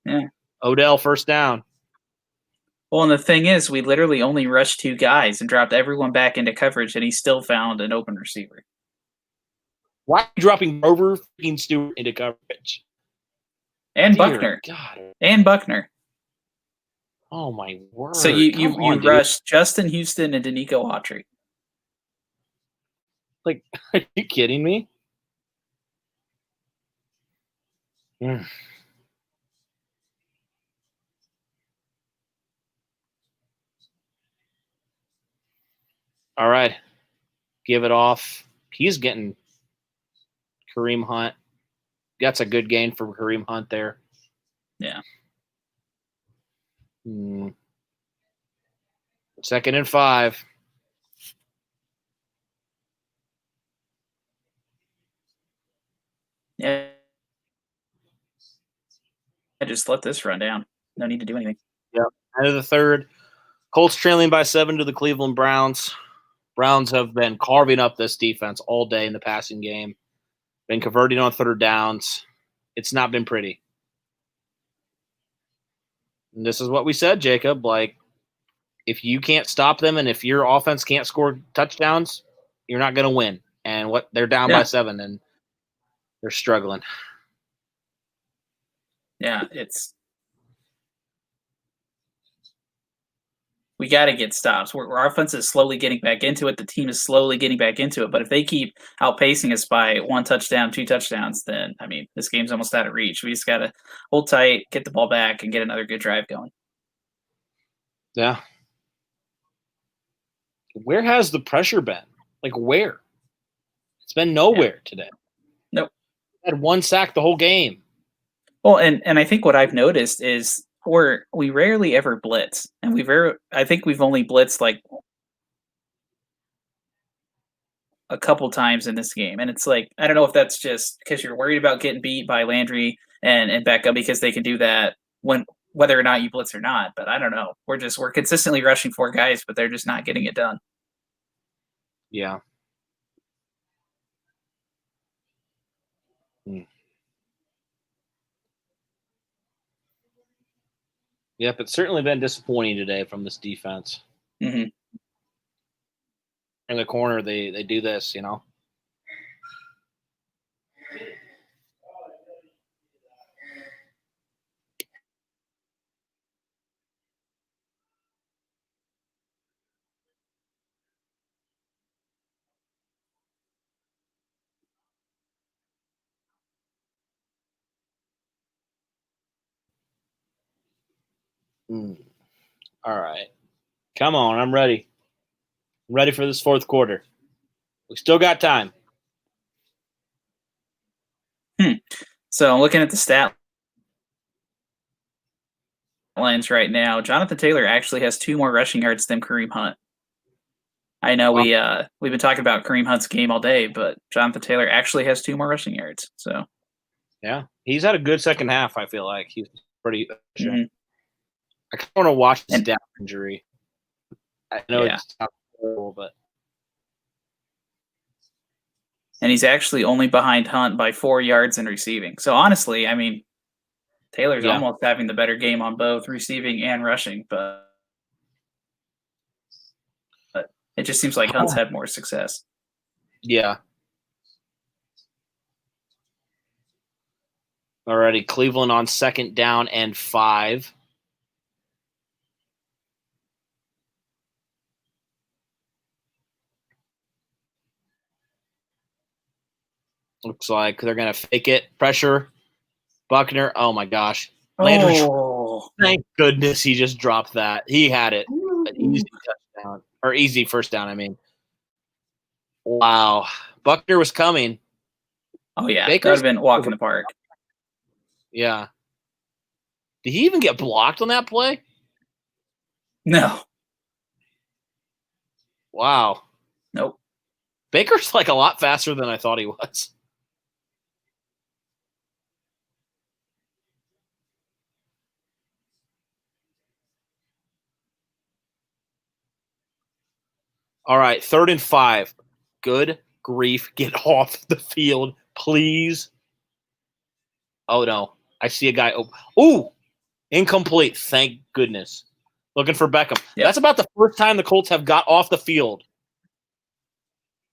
Speaker 4: Yeah.
Speaker 3: Odell, first down.
Speaker 4: Well, and the thing is, we literally only rushed 2 guys and dropped everyone back into coverage, and he still found an open receiver.
Speaker 3: Why are you dropping Grover freaking Stewart into coverage?
Speaker 4: And
Speaker 3: Dear
Speaker 4: Buckner.
Speaker 3: God.
Speaker 4: And Buckner.
Speaker 3: Oh, my word.
Speaker 4: So you rushed Justin Houston and Danico Autry.
Speaker 3: Like, are you kidding me? All right. Give it off. He's getting Kareem Hunt. That's a good gain for Kareem Hunt there.
Speaker 4: Yeah.
Speaker 3: 2nd and 5.
Speaker 4: Yeah. I just let this run down. No need to do anything.
Speaker 3: Yep. End of the 3rd. Colts trailing by 7 to the Cleveland Browns. Browns have been carving up this defense all day in the passing game. Been converting on 3rd downs. It's not been pretty. And this is what we said, Jacob. Like, if you can't stop them and if your offense can't score touchdowns, you're not going to win. And they're down by 7 and they're struggling.
Speaker 4: Yeah, we got to get stops. Our offense is slowly getting back into it. The team is slowly getting back into it. But if they keep outpacing us by 1 touchdown, 2 touchdowns, then, I mean, this game's almost out of reach. We just got to hold tight, get the ball back, and get another good drive going.
Speaker 3: Yeah. Where has the pressure been? Like, where? It's been nowhere today.
Speaker 4: Nope.
Speaker 3: Had 1 sack the whole game.
Speaker 4: Well, and I think what I've noticed is we rarely ever blitz, and I think we've only blitzed like a couple times in this game, and it's like, I don't know if that's just because you're worried about getting beat by Landry and Beckham because they can do that whether or not you blitz or not, but I don't know. We're consistently rushing 4 guys, but they're just not getting it done.
Speaker 3: Yeah. Yep, it's certainly been disappointing today from this defense.
Speaker 4: Mm-hmm.
Speaker 3: In the corner, they do this, you know. All right. Come on, I'm ready. I'm ready for this 4th quarter. We still got time.
Speaker 4: So I'm looking at the stat lines right now. Jonathan Taylor actually has 2 more rushing yards than Kareem Hunt. I know we've been talking about Kareem Hunt's game all day, but Jonathan Taylor actually has 2 more rushing yards. So
Speaker 3: yeah, he's had a good second half. I feel like he's pretty.
Speaker 4: Mm-hmm.
Speaker 3: I kind of want to watch this down injury. I know it's not terrible, but.
Speaker 4: And he's actually only behind Hunt by 4 yards in receiving. So honestly, I mean, Taylor's almost having the better game on both receiving and rushing, but it just seems like Hunt's had more success.
Speaker 3: Yeah. Alrighty, Cleveland on 2nd down and 5. Looks like they're going to fake it. Pressure. Buckner. Oh, my gosh. Landry. Thank goodness he just dropped that. He had it. An easy touchdown. Or easy first down, I mean. Wow. Buckner was coming.
Speaker 4: Oh, yeah. That would have been walking the park.
Speaker 3: Yeah. Did he even get blocked on that play?
Speaker 4: No.
Speaker 3: Wow.
Speaker 4: Nope.
Speaker 3: Baker's like a lot faster than I thought he was. All right, 3rd and 5. Good grief. Get off the field, please. Oh, no. I see a guy. Ooh, incomplete. Thank goodness. Looking for Beckham. Yep. That's about the first time the Colts have got off the field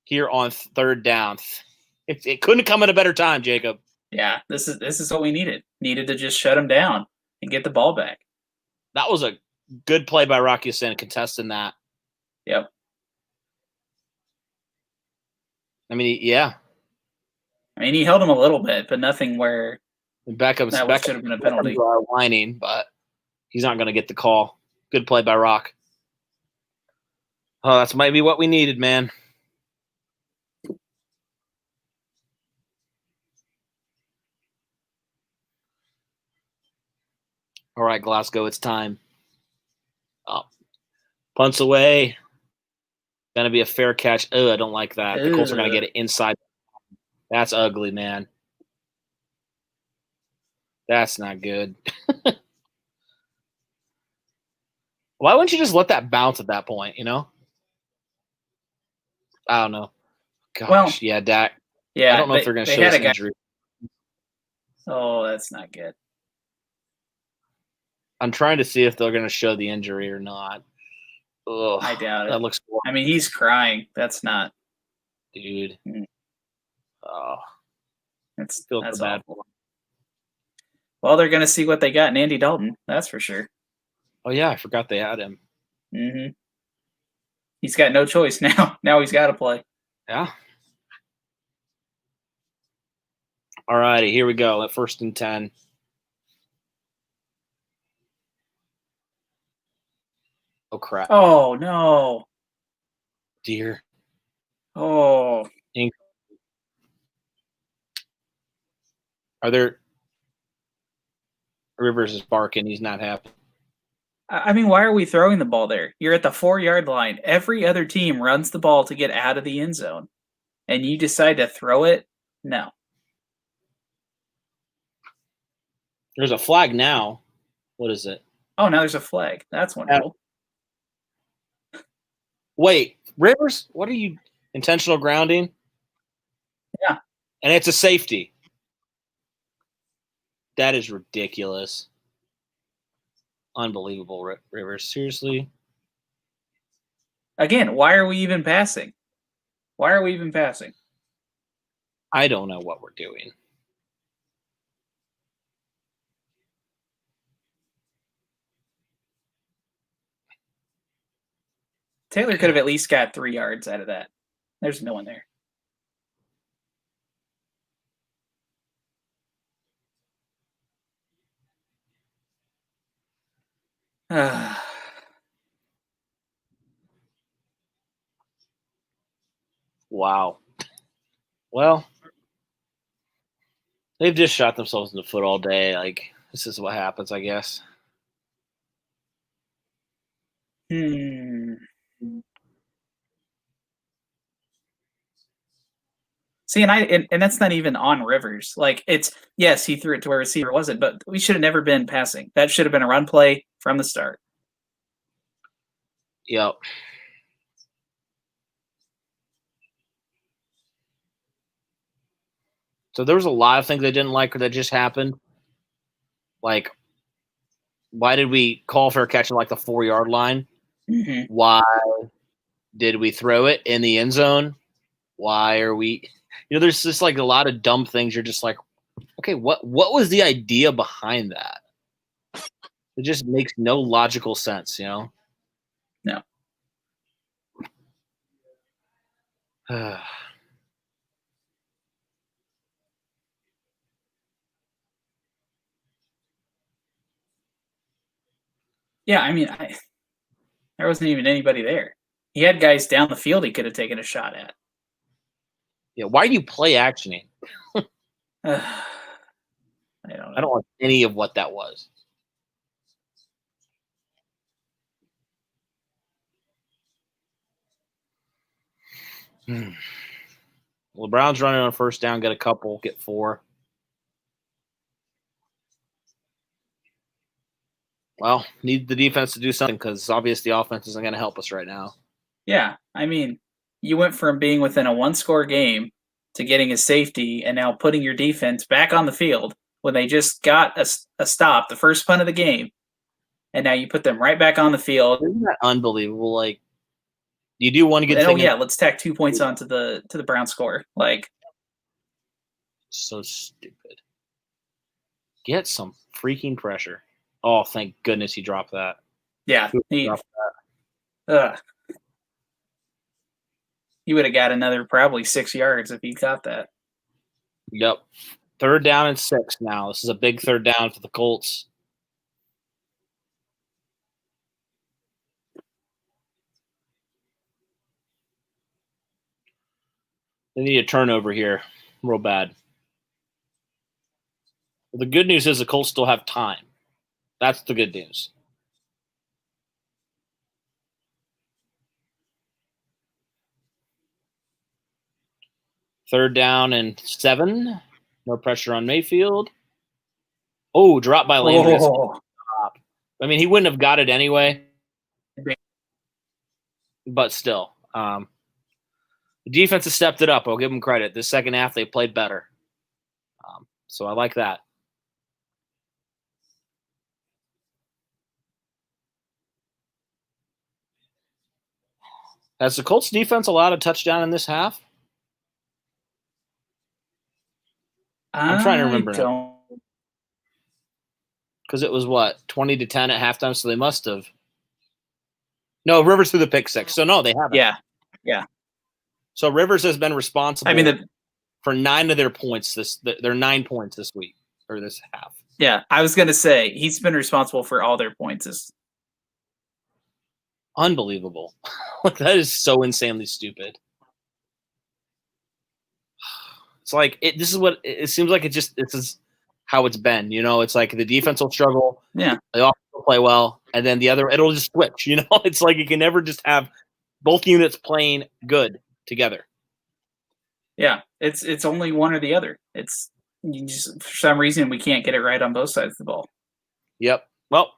Speaker 3: here on 3rd down. It couldn't come at a better time, Jacob.
Speaker 4: Yeah, this is what we needed. Needed to just shut him down and get the ball back.
Speaker 3: That was a good play by Rocky Sin contesting that.
Speaker 4: Yep.
Speaker 3: I mean, yeah.
Speaker 4: I mean, he held him a little bit, but nothing where
Speaker 3: Beckham
Speaker 4: should have been a penalty.
Speaker 3: Whining, but he's not going to get the call. Good play by Rock. Oh, that's might be what we needed, man. All right, Glasgow, it's time. Oh, punts away. Going to be a fair catch. Oh, I don't like that. The Colts are going to get it inside. That's ugly, man. That's not good. Why wouldn't you just let that bounce at that point, you know? I don't know. Gosh, yeah, Dak.
Speaker 4: Yeah,
Speaker 3: I don't know if they're going to show this injury.
Speaker 4: Oh, that's not good.
Speaker 3: I'm trying to see if they're going to show the injury or not. Ugh,
Speaker 4: I doubt it.
Speaker 3: That looks horrible.
Speaker 4: I mean, he's crying. That's not.
Speaker 3: Dude. Oh.
Speaker 4: That's
Speaker 3: bad.
Speaker 4: Well, they're going to see what they got in Andy Dalton. That's for sure.
Speaker 3: Oh, yeah. I forgot they had him.
Speaker 4: Mm-hmm. He's got no choice now. Now he's got to play.
Speaker 3: Yeah. All righty. Here we go. At 1st and 10. Oh, crap.
Speaker 4: Oh, no.
Speaker 3: Dear.
Speaker 4: Oh.
Speaker 3: Are there – Rivers is barking. He's not happy.
Speaker 4: I mean, why are we throwing the ball there? You're at the 4-yard line. Every other team runs the ball to get out of the end zone. And you decide to throw it? No.
Speaker 3: There's a flag now. What is it?
Speaker 4: Oh, now there's a flag. That's wonderful.
Speaker 3: Wait, Rivers, what are you – intentional grounding?
Speaker 4: Yeah.
Speaker 3: And it's a safety. That is ridiculous. Unbelievable, Rivers. Seriously?
Speaker 4: Again, why are we even passing? Why are we even passing?
Speaker 3: I don't know what we're doing.
Speaker 4: Taylor could have at least got 3 yards out of that. There's no one there.
Speaker 3: Wow. Well, they've just shot themselves in the foot all day. Like, this is what happens, I guess.
Speaker 4: See, and that's not even on Rivers. Like, it's, yes, he threw it to where receiver wasn't, but we should have never been passing. That should have been a run play from the start.
Speaker 3: Yep. So there was a lot of things they didn't like that just happened. Like, why did we call for a catch at like the 4-yard line?
Speaker 4: Mm-hmm.
Speaker 3: Why did we throw it in the end zone? Why are we – there's just like a lot of dumb things. You're just like, okay, what was the idea behind that? It just makes no logical sense,
Speaker 4: No. Yeah, I mean, there wasn't even anybody there. He had guys down the field he could have taken a shot at.
Speaker 5: Yeah, why do you play actioning?
Speaker 4: I don't know.
Speaker 5: I don't like any of what that was. Well, the Browns running on first down, get a couple, get 4. Well, need the defense to do something because obviously the offense isn't going to help us right now.
Speaker 4: Yeah, I mean, you went from being within a 1-score game to getting a safety and now putting your defense back on the field when they just got a stop, the first punt of the game, and now you put them right back on the field.
Speaker 5: Isn't that unbelievable? Like, you do one good
Speaker 4: And,
Speaker 5: thing.
Speaker 4: let's tack 2 points onto the Brown score. Like,
Speaker 5: so stupid. Get some freaking pressure. Oh, thank goodness he dropped that.
Speaker 4: yeah, he would have got another probably 6 yards if he got that.
Speaker 5: Yep. 3rd down and 6 now. This is a big 3rd down for the Colts. They need a turnover here. Real bad. Well, the good news is the Colts still have time. That's the good news. Third down and 7. No pressure on Mayfield. Oh, drop by Landry.
Speaker 4: Oh.
Speaker 5: I mean, he wouldn't have got it anyway. But still. The defense has stepped it up. I'll give them credit. This second half, they played better. So I like that. Has the Colts defense allowed a touchdown in this half? I'm trying to remember now. Because it was what, 20-10 at halftime, so they must have. No, Rivers threw the pick 6. So no, they haven't.
Speaker 4: Yeah.
Speaker 5: So Rivers has been responsible.
Speaker 4: I mean,
Speaker 5: for 9 of their points their 9 points this week or this half.
Speaker 4: Yeah, I was gonna say he's been responsible for all their points.
Speaker 5: Unbelievable. That is so insanely stupid. It's like this is what it seems like. This is how it's been. You know, it's like the defense will struggle.
Speaker 4: Yeah,
Speaker 5: the offense will play well, and then the other it'll just switch. You know, it's like you can never just have both units playing good together.
Speaker 4: Yeah, it's only one or the other. It's just, for some reason we can't get it right on both sides of the ball.
Speaker 5: Yep. Well,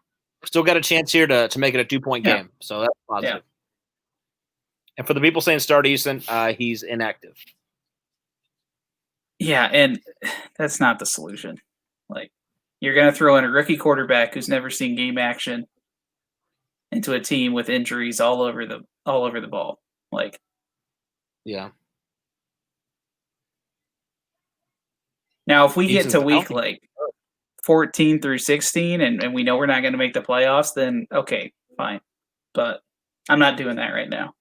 Speaker 5: still got a chance here to make it a 2-point game, so that's positive. Yeah. And for the people saying start Easton, he's inactive.
Speaker 4: Yeah, and that's not the solution. Like, you're going to throw in a rookie quarterback who's never seen game action into a team with injuries all over the ball. Like,
Speaker 5: yeah.
Speaker 4: Now, if we get to week 14 through 16 and we know we're not going to make the playoffs, then okay, fine. But I'm not doing that right now.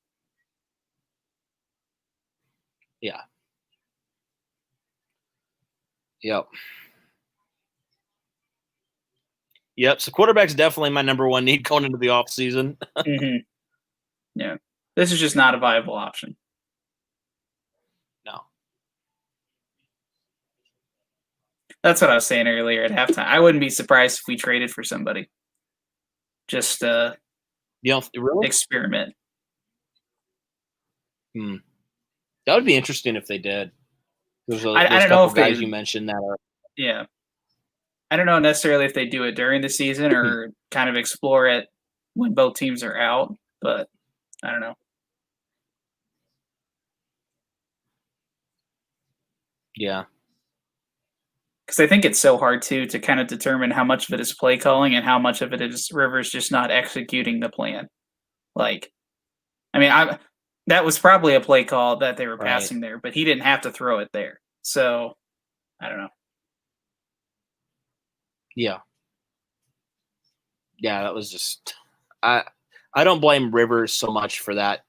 Speaker 5: Yeah. Yep. So quarterback's definitely my number one need going into the offseason.
Speaker 4: Mm-hmm. Yeah. This is just not a viable option.
Speaker 5: No.
Speaker 4: That's what I was saying earlier at halftime. I wouldn't be surprised if we traded for somebody. Just
Speaker 5: really?
Speaker 4: Experiment.
Speaker 5: That would be interesting if they did.
Speaker 4: I don't know if
Speaker 5: guys you mentioned that are.
Speaker 4: Yeah. I don't know necessarily if they do it during the season or kind of explore it when both teams are out, but I don't know.
Speaker 5: Yeah.
Speaker 4: Because I think it's so hard, too, to kind of determine how much of it is play calling and how much of it is Rivers just not executing the plan. Like, I mean, that was probably a play call that they were passing there, but he didn't have to throw it there. So, I don't know.
Speaker 5: Yeah. Yeah, that was just I don't blame Rivers so much for that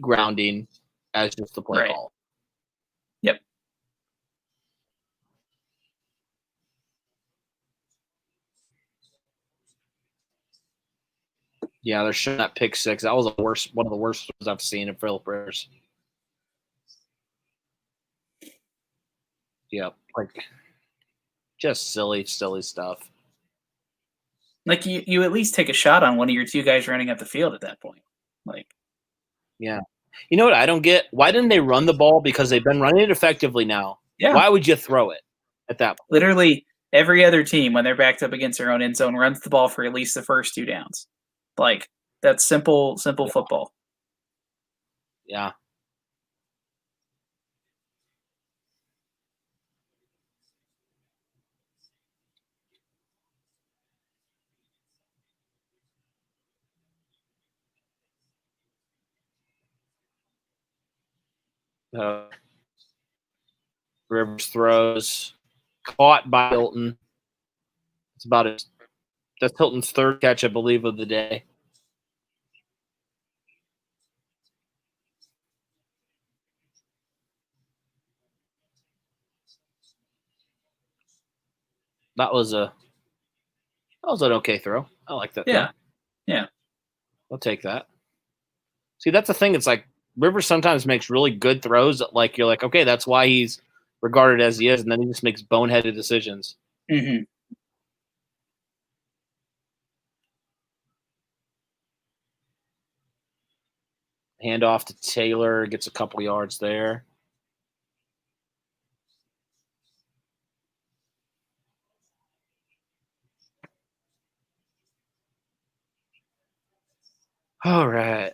Speaker 5: grounding as just the play call.
Speaker 4: Yep.
Speaker 5: Yeah, they're showing that pick six. That was one of the worst ones I've seen in Philip Rivers. Yep, like just silly stuff.
Speaker 4: Like you at least take a shot on one of your two guys running up the field at that point. Like,
Speaker 5: yeah. You know what I don't get? Why didn't they run the ball? Because they've been running it effectively now.
Speaker 4: yeah.
Speaker 5: Why would you throw it at that point?
Speaker 4: Literally every other team, when they're backed up against their own end zone, runs the ball for at least the first 2 downs. Like, that's simple football.
Speaker 5: Yeah. Rivers throws, caught by Hilton. It's about it. That's Hilton's third catch, I believe, of the day. That was an okay throw. I like that.
Speaker 4: Yeah.
Speaker 5: Throw.
Speaker 4: Yeah.
Speaker 5: I'll take that. See, that's the thing. It's like Rivers sometimes makes really good throws that, like, you're like, okay, that's why he's regarded as he is, and then he just makes boneheaded decisions.
Speaker 4: Mm-hmm.
Speaker 5: Hand off to Taylor, gets a couple yards there. All right.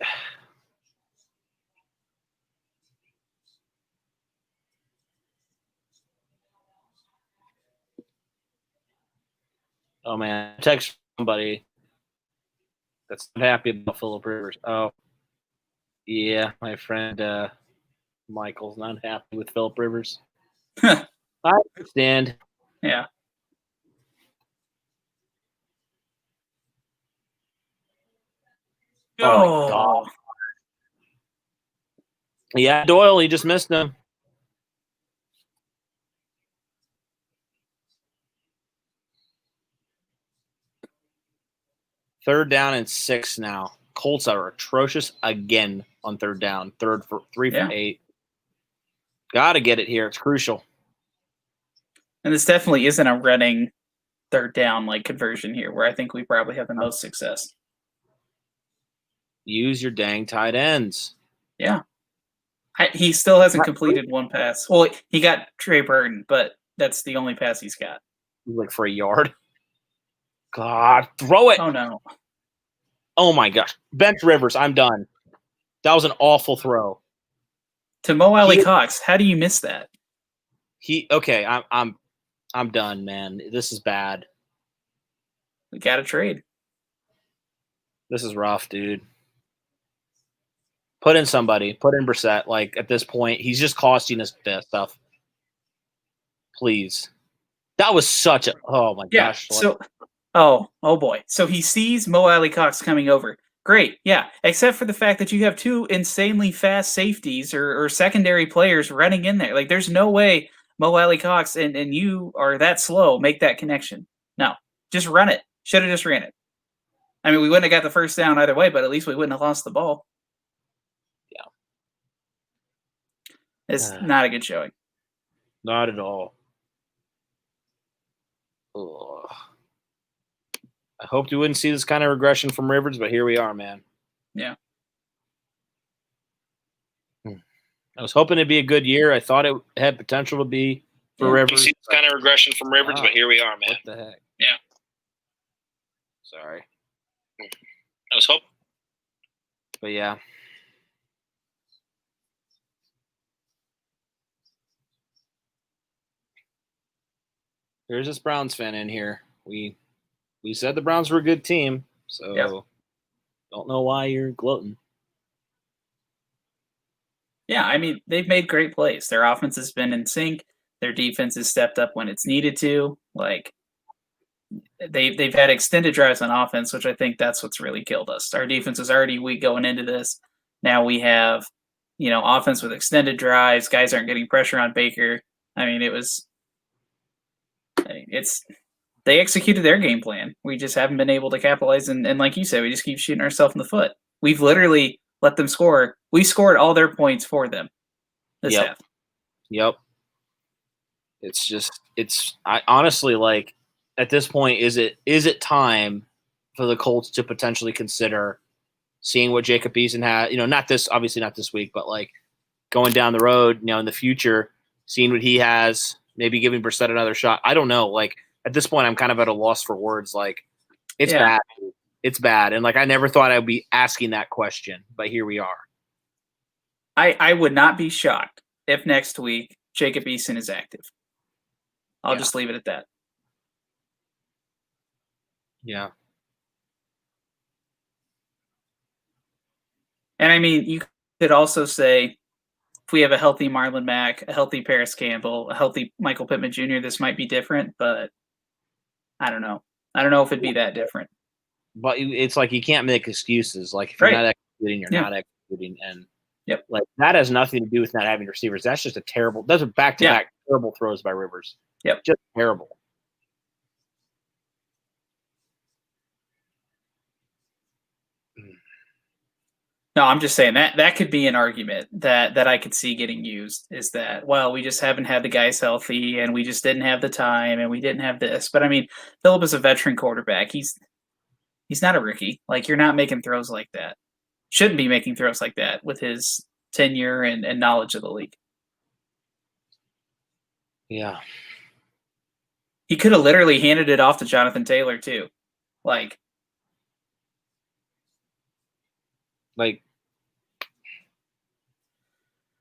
Speaker 5: Oh, man. Text somebody that's not happy about Philip Rivers. Oh, yeah. My friend Michael's not happy with Philip Rivers. I understand.
Speaker 4: Yeah.
Speaker 5: Oh, my God. Yeah, Doyle, he just missed him. Third down and 6 now. Colts are atrocious again on third down. 3 for 8. Got to get it here. It's crucial.
Speaker 4: And this definitely isn't a running third down like conversion here, where I think we probably have the most success.
Speaker 5: Use your dang tight ends.
Speaker 4: Yeah. He still hasn't completed one pass. Well, he got Trey Burton, but that's the only pass he's got.
Speaker 5: Like for a yard. God, throw it.
Speaker 4: Oh, no.
Speaker 5: Oh, my gosh. Bench Rivers, I'm done. That was an awful throw.
Speaker 4: To Mo Alley Cox, how do you miss that?
Speaker 5: Okay, I'm done, man. This is bad.
Speaker 4: We got to trade.
Speaker 5: This is rough, dude. Put in somebody. Put in Brissett. Like, at this point, he's just costing us stuff. Please. That was such a – oh, my gosh.
Speaker 4: So, oh boy. So he sees Mo Alley Cox coming over. Great, yeah. Except for the fact that you have 2 insanely fast safeties or secondary players running in there. Like, there's no way Mo Alley Cox and you are that slow make that connection. No, just run it. Should have just ran it. I mean, we wouldn't have got the first down either way, but at least we wouldn't have lost the ball.
Speaker 5: Yeah.
Speaker 4: It's not a good showing.
Speaker 5: Not at all. Ugh. I hoped we wouldn't see this kind of regression from Rivers, but here we are, man.
Speaker 4: Yeah.
Speaker 5: I was hoping it'd be a good year. I thought it had potential to be for Rivers.
Speaker 2: See this kind of regression from Rivers, but here we are, man.
Speaker 5: What the heck?
Speaker 2: Yeah.
Speaker 5: Sorry.
Speaker 2: I was hoping.
Speaker 5: But yeah. There's this Browns fan in here. We said the Browns were a good team, so don't know why you're gloating.
Speaker 4: Yeah, I mean, they've made great plays. Their offense has been in sync. Their defense has stepped up when it's needed to. Like, they've had extended drives on offense, which I think that's what's really killed us. Our defense was already weak going into this. Now we have, offense with extended drives. Guys aren't getting pressure on Baker. I mean, it's they executed their game plan. We just haven't been able to capitalize. And like you said, we just keep shooting ourselves in the foot. We've literally let them score. We scored all their points for them this half.
Speaker 5: Yep. I honestly, like, at this point, is it time for the Colts to potentially consider seeing what Jacob Eason had, obviously not this week, but like going down the road, in the future, seeing what he has, maybe giving Brissett another shot. I don't know. Like, at this point, I'm kind of at a loss for words. Like, it's bad. It's bad. And like, I never thought I'd be asking that question, but here we are.
Speaker 4: I would not be shocked if next week Jacob Eason is active. I'll just leave it at that.
Speaker 5: Yeah.
Speaker 4: And I mean, you could also say if we have a healthy Marlon Mack, a healthy Paris Campbell, a healthy Michael Pittman Jr., this might be different, but I don't know. I don't know if it'd be that different.
Speaker 5: But it's like you can't make excuses. Like, if you're not executing, you're not executing. And like, that has nothing to do with not having receivers. That's just those are back-to-back terrible throws by Rivers.
Speaker 4: Yep.
Speaker 5: Just terrible.
Speaker 4: No, I'm just saying that could be an argument that I could see getting used, is that, well, we just haven't had the guys healthy and we just didn't have the time and we didn't have this. But I mean, Phillip is a veteran quarterback. He's not a rookie. Like, you're not making throws like that. Shouldn't be making throws like that with his tenure and knowledge of the league.
Speaker 5: Yeah.
Speaker 4: He could have literally handed it off to Jonathan Taylor too. Like,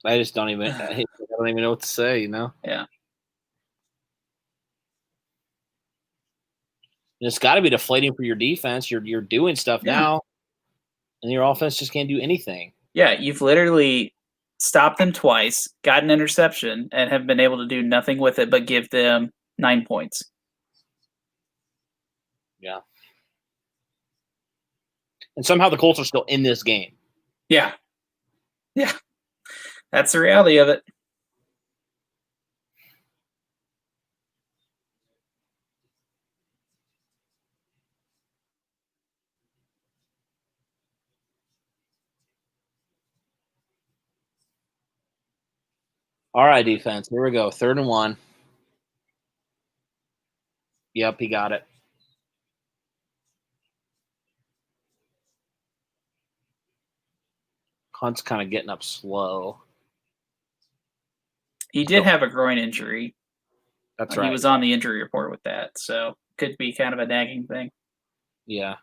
Speaker 5: I just don't even know what to say,
Speaker 4: Yeah.
Speaker 5: It's got to be deflating for your defense. You're doing stuff now, and your offense just can't do anything.
Speaker 4: Yeah, you've literally stopped them twice, got an interception, and have been able to do nothing with it but give them 9 points.
Speaker 5: Yeah. And somehow the Colts are still in this game.
Speaker 4: Yeah. Yeah. That's the reality of it.
Speaker 5: All right, defense. Here we go. 3rd and 1. Yep, he got it. Hunt's kind of getting up slow.
Speaker 4: He did have a groin injury.
Speaker 5: That's right.
Speaker 4: He was on the injury report with that, so could be kind of a nagging thing.
Speaker 5: Yeah.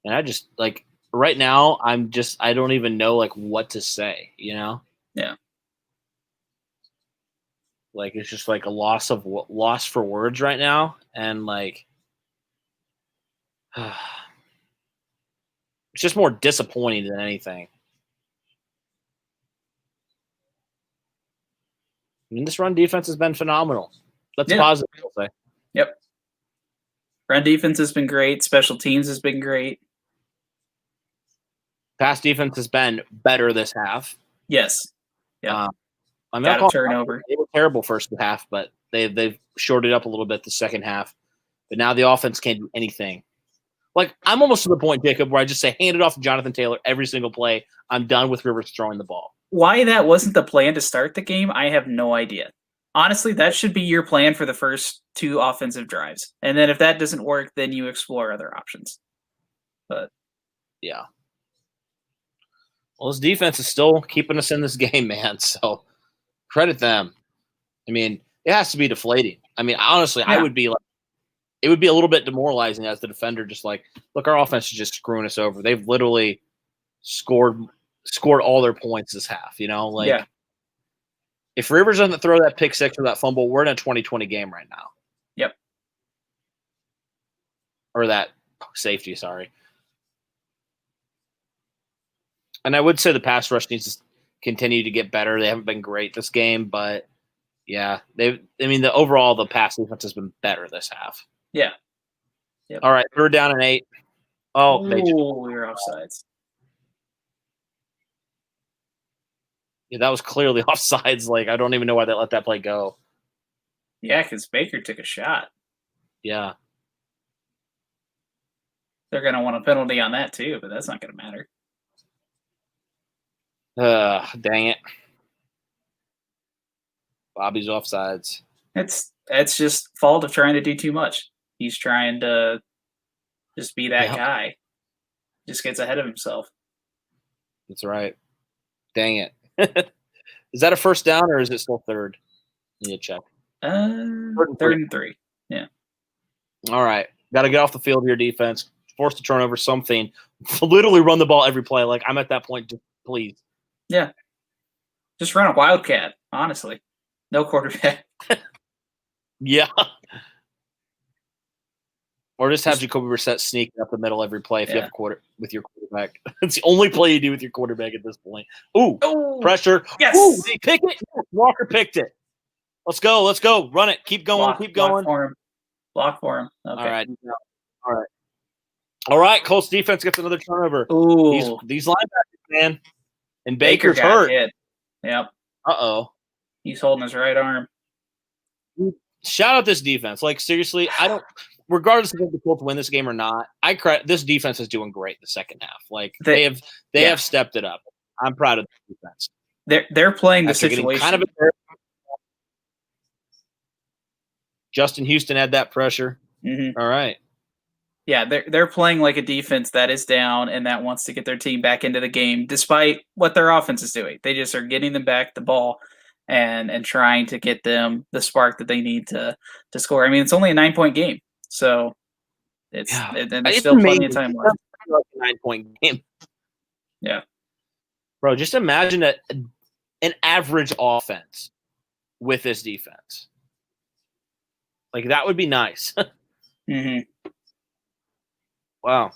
Speaker 5: And I just, like, right now, I don't even know, like, what to say,
Speaker 4: Yeah.
Speaker 5: Like, it's just like a loss for words right now. And like, it's just more disappointing than anything. I mean, this run defense has been phenomenal. That's positive, I'll say.
Speaker 4: Yep. Run defense has been great. Special teams has been great.
Speaker 5: Pass defense has been better this half.
Speaker 4: Yes. Yeah.
Speaker 5: Got
Speaker 4: a turnover.
Speaker 5: They were terrible first half, but they've shorted up a little bit the second half. But now the offense can't do anything. Like, I'm almost to the point, Jacob, where I just say, hand it off to Jonathan Taylor every single play. I'm done with Rivers throwing the ball.
Speaker 4: Why that wasn't the plan to start the game, I have no idea. Honestly, that should be your plan for the first 2 offensive drives. And then if that doesn't work, then you explore other options. But
Speaker 5: yeah. Well, this defense is still keeping us in this game, man. So credit them. I mean, it has to be deflating. I mean, honestly, I would be like, it would be a little bit demoralizing as the defender, just like, look, our offense is just screwing us over. They've literally scored all their points this half, Like, if Rivers doesn't throw that pick 6 or that fumble, we're in a 20-20 game right now.
Speaker 4: Yep.
Speaker 5: Or that safety, sorry. And I would say the pass rush needs to continue to get better. They haven't been great this game, but yeah, the overall pass defense has been better this half.
Speaker 4: Yeah. Yep.
Speaker 5: All right, 3rd down and 8. Oh,
Speaker 4: we were offsides.
Speaker 5: Yeah, that was clearly offsides. Like, I don't even know why they let that play go.
Speaker 4: Yeah, because Baker took a shot.
Speaker 5: Yeah.
Speaker 4: They're going to want a penalty on that too, but that's not going to matter.
Speaker 5: Dang it. Bobby's offsides.
Speaker 4: It's just fault of trying to do too much. He's trying to just be that guy. Just gets ahead of himself.
Speaker 5: That's right. Dang it. Is that a first down or is it still third? You need to check.
Speaker 4: Third and 3. Yeah.
Speaker 5: All right. Got to get off the field here, defense. Force a turnover, something. Literally run the ball every play. Like, I'm at that point. Just please.
Speaker 4: Yeah. Just run a wildcat, honestly. No quarterback.
Speaker 5: Yeah. Or just have Jacoby Brissett sneaking up the middle every play if you have with your quarterback. It's the only play you do with your quarterback at this point. Ooh, pressure.
Speaker 4: Yes.
Speaker 5: Ooh, did he pick it? Walker picked it. Let's go. Let's go. Run it. Keep going. Keep going.
Speaker 4: Block for him. Okay.
Speaker 5: All right. All right. Colts defense gets another turnover.
Speaker 4: Ooh.
Speaker 5: These linebackers, man. And Baker's hurt.
Speaker 4: Hit. Yep.
Speaker 5: Uh-oh.
Speaker 4: He's holding his right arm.
Speaker 5: Shout out this defense. Like, seriously, regardless of if the Colts win this game or not, this defense is doing great in the second half. Like, they have stepped it up. I'm proud of the defense.
Speaker 4: They're playing the situation.
Speaker 5: Kind of Justin Houston had that pressure.
Speaker 4: Mm-hmm.
Speaker 5: All right.
Speaker 4: Yeah, they're playing like a defense that is down and that wants to get their team back into the game, despite what their offense is doing. They just are getting them back the ball and trying to get them the spark that they need to score. I mean, it's only a 9-point game, so there's still plenty of time left.
Speaker 5: Like a 9-point game.
Speaker 4: Yeah,
Speaker 5: bro, just imagine an average offense with this defense. Like, that would be nice.
Speaker 4: Mm-hmm.
Speaker 5: Wow.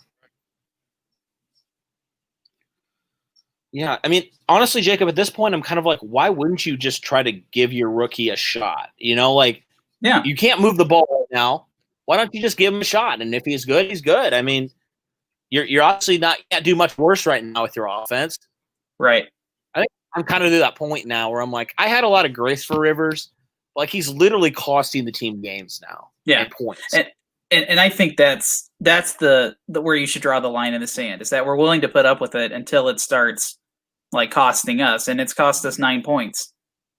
Speaker 5: Yeah, I mean, honestly, Jacob, at this point, I'm kind of like, why wouldn't you just try to give your rookie a shot? You know, like, you can't move the ball right now. Why don't you just give him a shot? And if he's good, he's good. I mean, you're obviously can't do much worse right now with your offense.
Speaker 4: Right.
Speaker 5: I think I'm kind of to that point now where I'm like, I had a lot of grace for Rivers. Like, he's literally costing the team games now.
Speaker 4: Yeah.
Speaker 5: And points.
Speaker 4: And I think that's the where you should draw the line in the sand, is that we're willing to put up with it until it starts like costing us, and it's cost us 9 points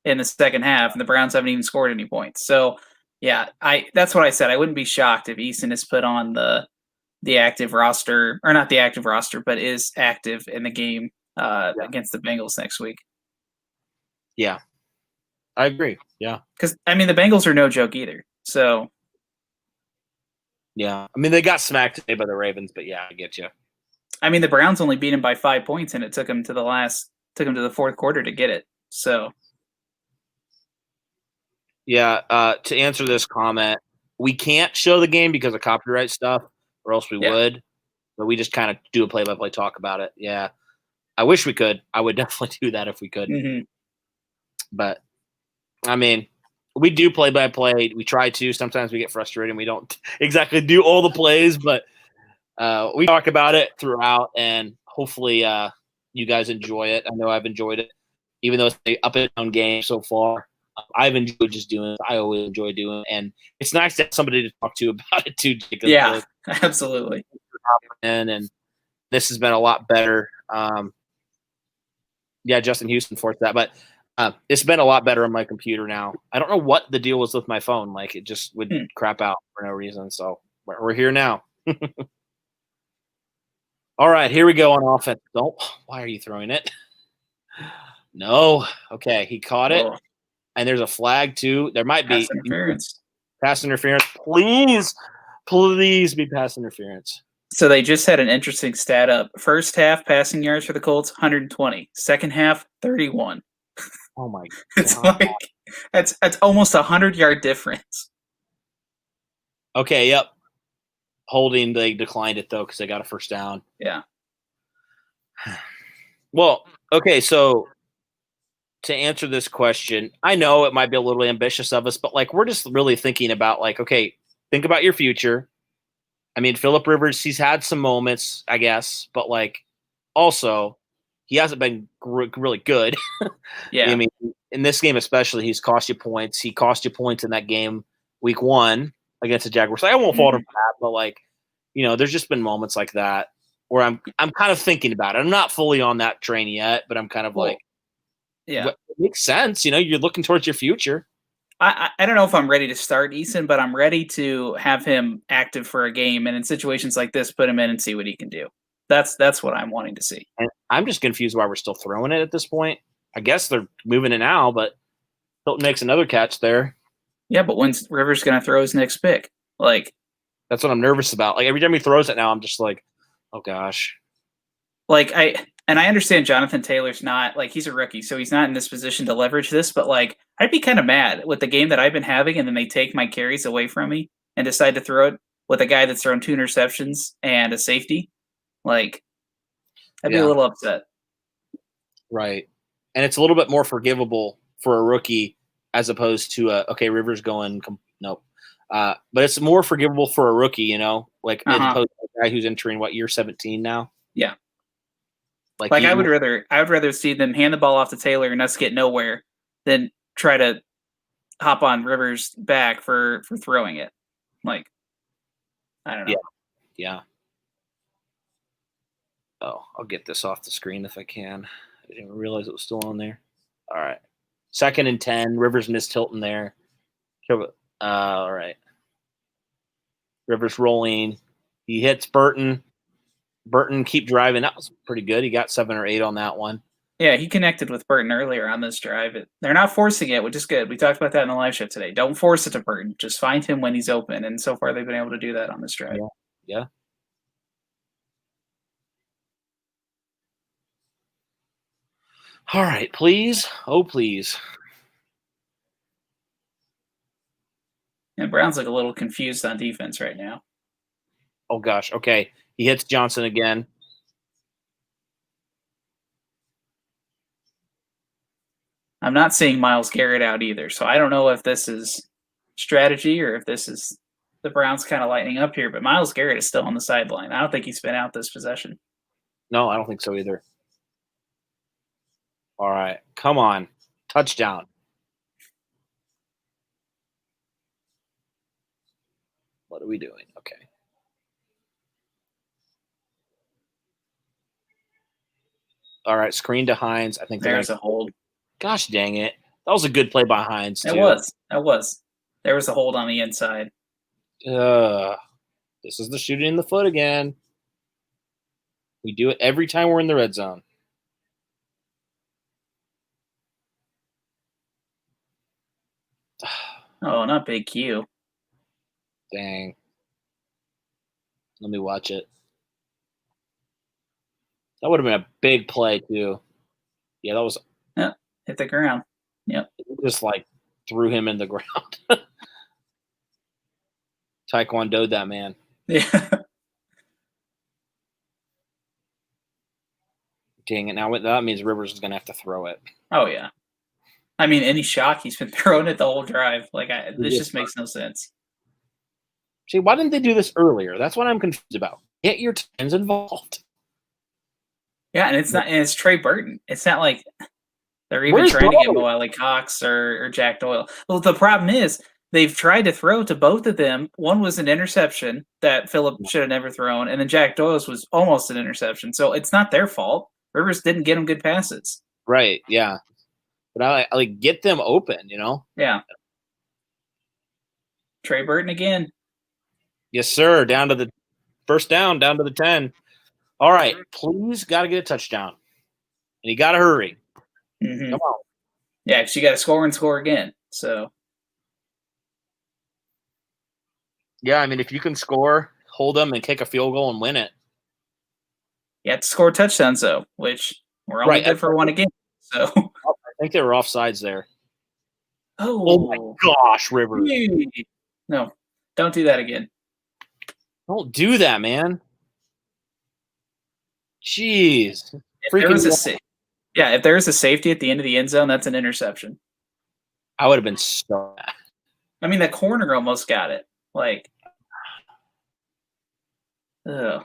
Speaker 4: in the second half, and the Browns haven't even scored any points. So yeah, that's what I said. I wouldn't be shocked if Eason is put on the active roster, or not the active roster, but is active in the game against the Bengals next week.
Speaker 5: Yeah, I agree. Yeah,
Speaker 4: because I mean the Bengals are no joke either. So.
Speaker 5: Yeah, I mean, they got smacked today by the Ravens, but yeah, I get you.
Speaker 4: I mean, the Browns only beat him by 5 points, and it took him to the fourth quarter to get it. So,
Speaker 5: yeah. To answer this comment, we can't show the game because of copyright stuff, or else we would. But we just kind of do a play-by-play talk about it. Yeah, I wish we could. I would definitely do that if we could.
Speaker 4: Mm-hmm.
Speaker 5: But I mean. We do play-by-play. We try to. Sometimes we get frustrated and we don't exactly do all the plays, but we talk about it throughout, and hopefully you guys enjoy it. I know I've enjoyed it, even though it's an up-and-down game so far. I've enjoyed just doing it. I always enjoy doing it, and it's nice to have somebody to talk to about it too, Jacob.
Speaker 4: Yeah, absolutely.
Speaker 5: And this has been a lot better. Justin Houston forced that, but it's been a lot better on my computer now. I don't know what the deal was with my phone. Like, it just would crap out for no reason. So we're here now. All right, here we go on offense. Why are you throwing it? No. Okay, he caught it. And there's a flag too. There might be pass interference. Please be pass interference.
Speaker 4: So they just had an interesting stat up. First half passing yards for the Colts, 120. Second half, 31.
Speaker 5: Oh my God.
Speaker 4: It's like that's almost 100-yard difference.
Speaker 5: Okay, yep. Holding, they declined it though because they got a first down.
Speaker 4: Yeah.
Speaker 5: Well, okay, so to answer this question, I know it might be a little ambitious of us, but like we're just really thinking about like, okay, think about your future. I mean, Phillip Rivers, he's had some moments, I guess, but like also he hasn't been really good.
Speaker 4: Yeah.
Speaker 5: I mean, in this game especially, he's cost you points. He cost you points in that game week 1 against the Jaguars. I won't fault him for that, but like, there's just been moments like that where I'm kind of thinking about it. I'm not fully on that train yet, but I'm kind of
Speaker 4: yeah,
Speaker 5: it makes sense. You're looking towards your future.
Speaker 4: I don't know if I'm ready to start Eason, but I'm ready to have him active for a game, and in situations like this, put him in and see what he can do. That's what I'm wanting to see.
Speaker 5: And I'm just confused why we're still throwing it at this point. I guess they're moving it now, but Hilton makes another catch there.
Speaker 4: Yeah, but when's Rivers going to throw his next pick? Like,
Speaker 5: that's what I'm nervous about. Like every time he throws it now, I'm just like, oh gosh.
Speaker 4: Like I understand Jonathan Taylor's not like he's a rookie, so he's not in this position to leverage this. But like, I'd be kind of mad with the game that I've been having, and then they take my carries away from me and decide to throw it with a guy that's thrown 2 interceptions and a safety. Like, I'd be a little upset.
Speaker 5: Right, and it's a little bit more forgivable for a rookie as opposed to Rivers going nope. But it's more forgivable for a rookie, like as opposed to a guy who's entering year 17 now.
Speaker 4: Yeah. Like I would rather see them hand the ball off to Taylor and us get nowhere than try to hop on Rivers' back for throwing it. Like, I don't know.
Speaker 5: Yeah. Oh, I'll get this off the screen if I can. I didn't realize it was still on there. All right. 2nd and 10. Rivers missed Hilton there. All right. Rivers rolling. He hits Burton. Burton keep driving. That was pretty good. He got 7 or 8 on that one.
Speaker 4: Yeah, he connected with Burton earlier on this drive. They're not forcing it, which is good. We talked about that in the live show today. Don't force it to Burton. Just find him when he's open. And so far, they've been able to do that on this drive.
Speaker 5: Yeah. All right, please. Oh, please.
Speaker 4: And Brown's like a little confused on defense right now.
Speaker 5: Oh, gosh. Okay. He hits Johnson again.
Speaker 4: I'm not seeing Myles Garrett out either, so I don't know if this is strategy or if this is the Browns kind of lightening up here, but Myles Garrett is still on the sideline. I don't think he's been out this possession.
Speaker 5: No, I don't think so either. All right. Come on. Touchdown. What are we doing? Okay. All right. Screen to Hines. I think
Speaker 4: there's a hold.
Speaker 5: Gosh dang it. That was a good play by Hines, too.
Speaker 4: That was. There was a hold on the inside.
Speaker 5: This is the shooting in the foot again. We do it every time we're in the red zone.
Speaker 4: Oh, not big Q.
Speaker 5: Dang. Let me watch it. That would have been a big play, too. Yeah, that was.
Speaker 4: Yeah, hit the ground. Yep.
Speaker 5: Just threw him in the ground. Taekwondo'd that man.
Speaker 4: Yeah.
Speaker 5: Dang it. Now that means Rivers is going to have to throw it.
Speaker 4: Oh, yeah. I mean, any shock, he's been throwing it the whole drive. This just makes no sense.
Speaker 5: See, why didn't they do this earlier? That's what I'm confused about. Get your teams involved.
Speaker 4: Yeah, and it's Trey Burton. It's not like they're even trying to get Mo Alley Cox or Jack Doyle. Well, the problem is they've tried to throw to both of them. One was an interception that Phillip should have never thrown, and then Jack Doyle's was almost an interception. So it's not their fault. Rivers didn't get them good passes.
Speaker 5: Right, yeah. But I get them open,
Speaker 4: Yeah. Trey Burton again.
Speaker 5: Yes, sir. Down to the first down, down to the 10. All right, please got to get a touchdown. And you got to hurry.
Speaker 4: Mm-hmm.
Speaker 5: Come on.
Speaker 4: Yeah, because you got to score and score again. So.
Speaker 5: Yeah, I mean, if you can score, hold them and kick a field goal and win it.
Speaker 4: You have to score touchdowns, though, which we're only good for one again. So.
Speaker 5: I think they were offsides there.
Speaker 4: Oh
Speaker 5: my gosh, Rivers.
Speaker 4: No, don't do that again.
Speaker 5: Don't do that, man. Jeez.
Speaker 4: If there was a safety at the end of the end zone, that's an interception.
Speaker 5: I would have been so mad.
Speaker 4: I mean, the corner almost got it. Ugh.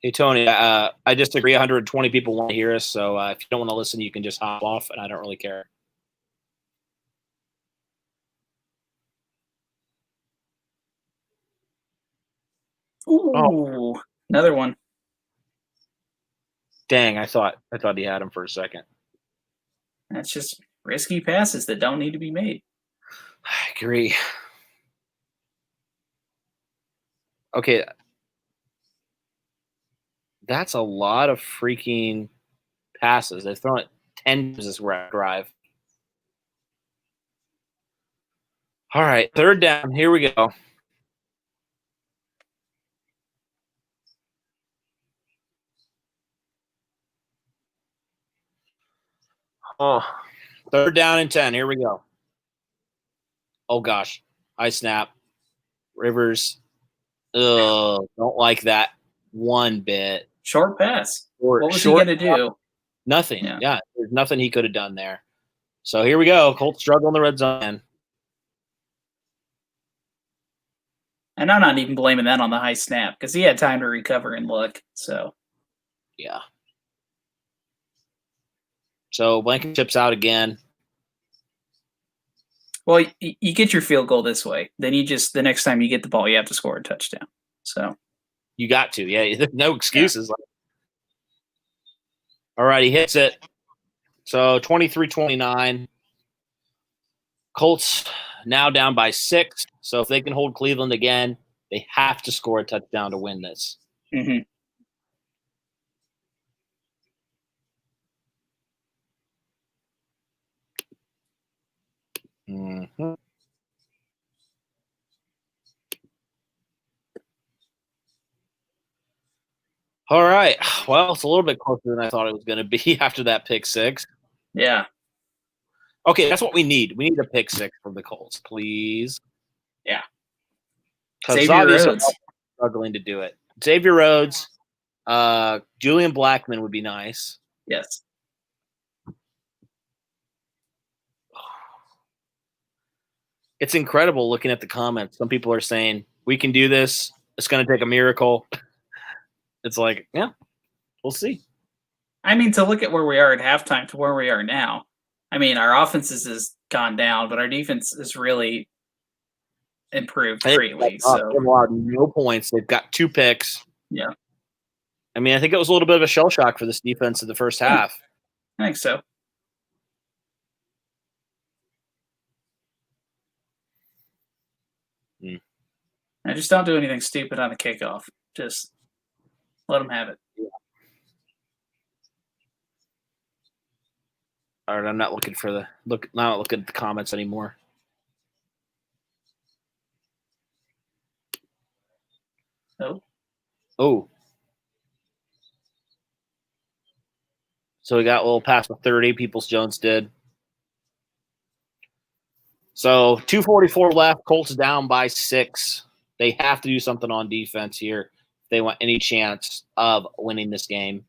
Speaker 5: Hey, Tony, I disagree. 120 people want to hear us, so if you don't want to listen, you can just hop off, and I don't really care.
Speaker 4: Ooh, another one.
Speaker 5: Dang, I thought he had him for a second.
Speaker 4: That's just risky passes that don't need to be made.
Speaker 5: I agree. Okay. That's a lot of freaking passes. They've thrown it 10 times this drive. All right, third down. Here we go. Oh, third down and 10. Here we go. Oh, gosh. High snap. Rivers. Ugh, don't like that one bit.
Speaker 4: Short pass. What was he going to do?
Speaker 5: Nothing. Yeah, there's nothing he could have done there. So here we go. Colts struggle in the red zone.
Speaker 4: And I'm not even blaming that on the high snap because he had time to recover and look. So,
Speaker 5: yeah. So Blankenship's out again.
Speaker 4: Well, you get your field goal this way. Then the next time you get the ball, you have to score a touchdown. So
Speaker 5: you got to. Yeah, there's no excuses. Yeah. All right, he hits it. So 23-29. Colts now down by 6. So if they can hold Cleveland again, they have to score a touchdown to win this.
Speaker 4: Mm-hmm.
Speaker 5: Mm-hmm. All right. Well, it's a little bit closer than I thought it was going to be after that pick 6.
Speaker 4: Yeah.
Speaker 5: Okay, that's what we need. We need a pick 6 from the Colts, please.
Speaker 4: Yeah.
Speaker 5: Xavier Rhodes struggling to do it. Xavier Rhodes, Julian Blackmon would be nice.
Speaker 4: Yes.
Speaker 5: It's incredible looking at the comments. Some people are saying, we can do this. It's going to take a miracle. It's like, yeah, we'll see.
Speaker 4: I mean, to look at where we are at halftime to where we are now, I mean, our offense has gone down, but our defense has really improved greatly. So
Speaker 5: no points. They've got 2 picks.
Speaker 4: Yeah.
Speaker 5: I mean, I think it was a little bit of a shell shock for this defense in the first half.
Speaker 4: I think so. I just don't do anything stupid on the kickoff. Just let them have it.
Speaker 5: Yeah. All right, I'm not looking for not looking at the comments anymore. Oh. So we got a little past the 30. Peoples-Jones did. So 2:44 left. Colts down by 6. They have to do something on defense here if they want any chance of winning this game.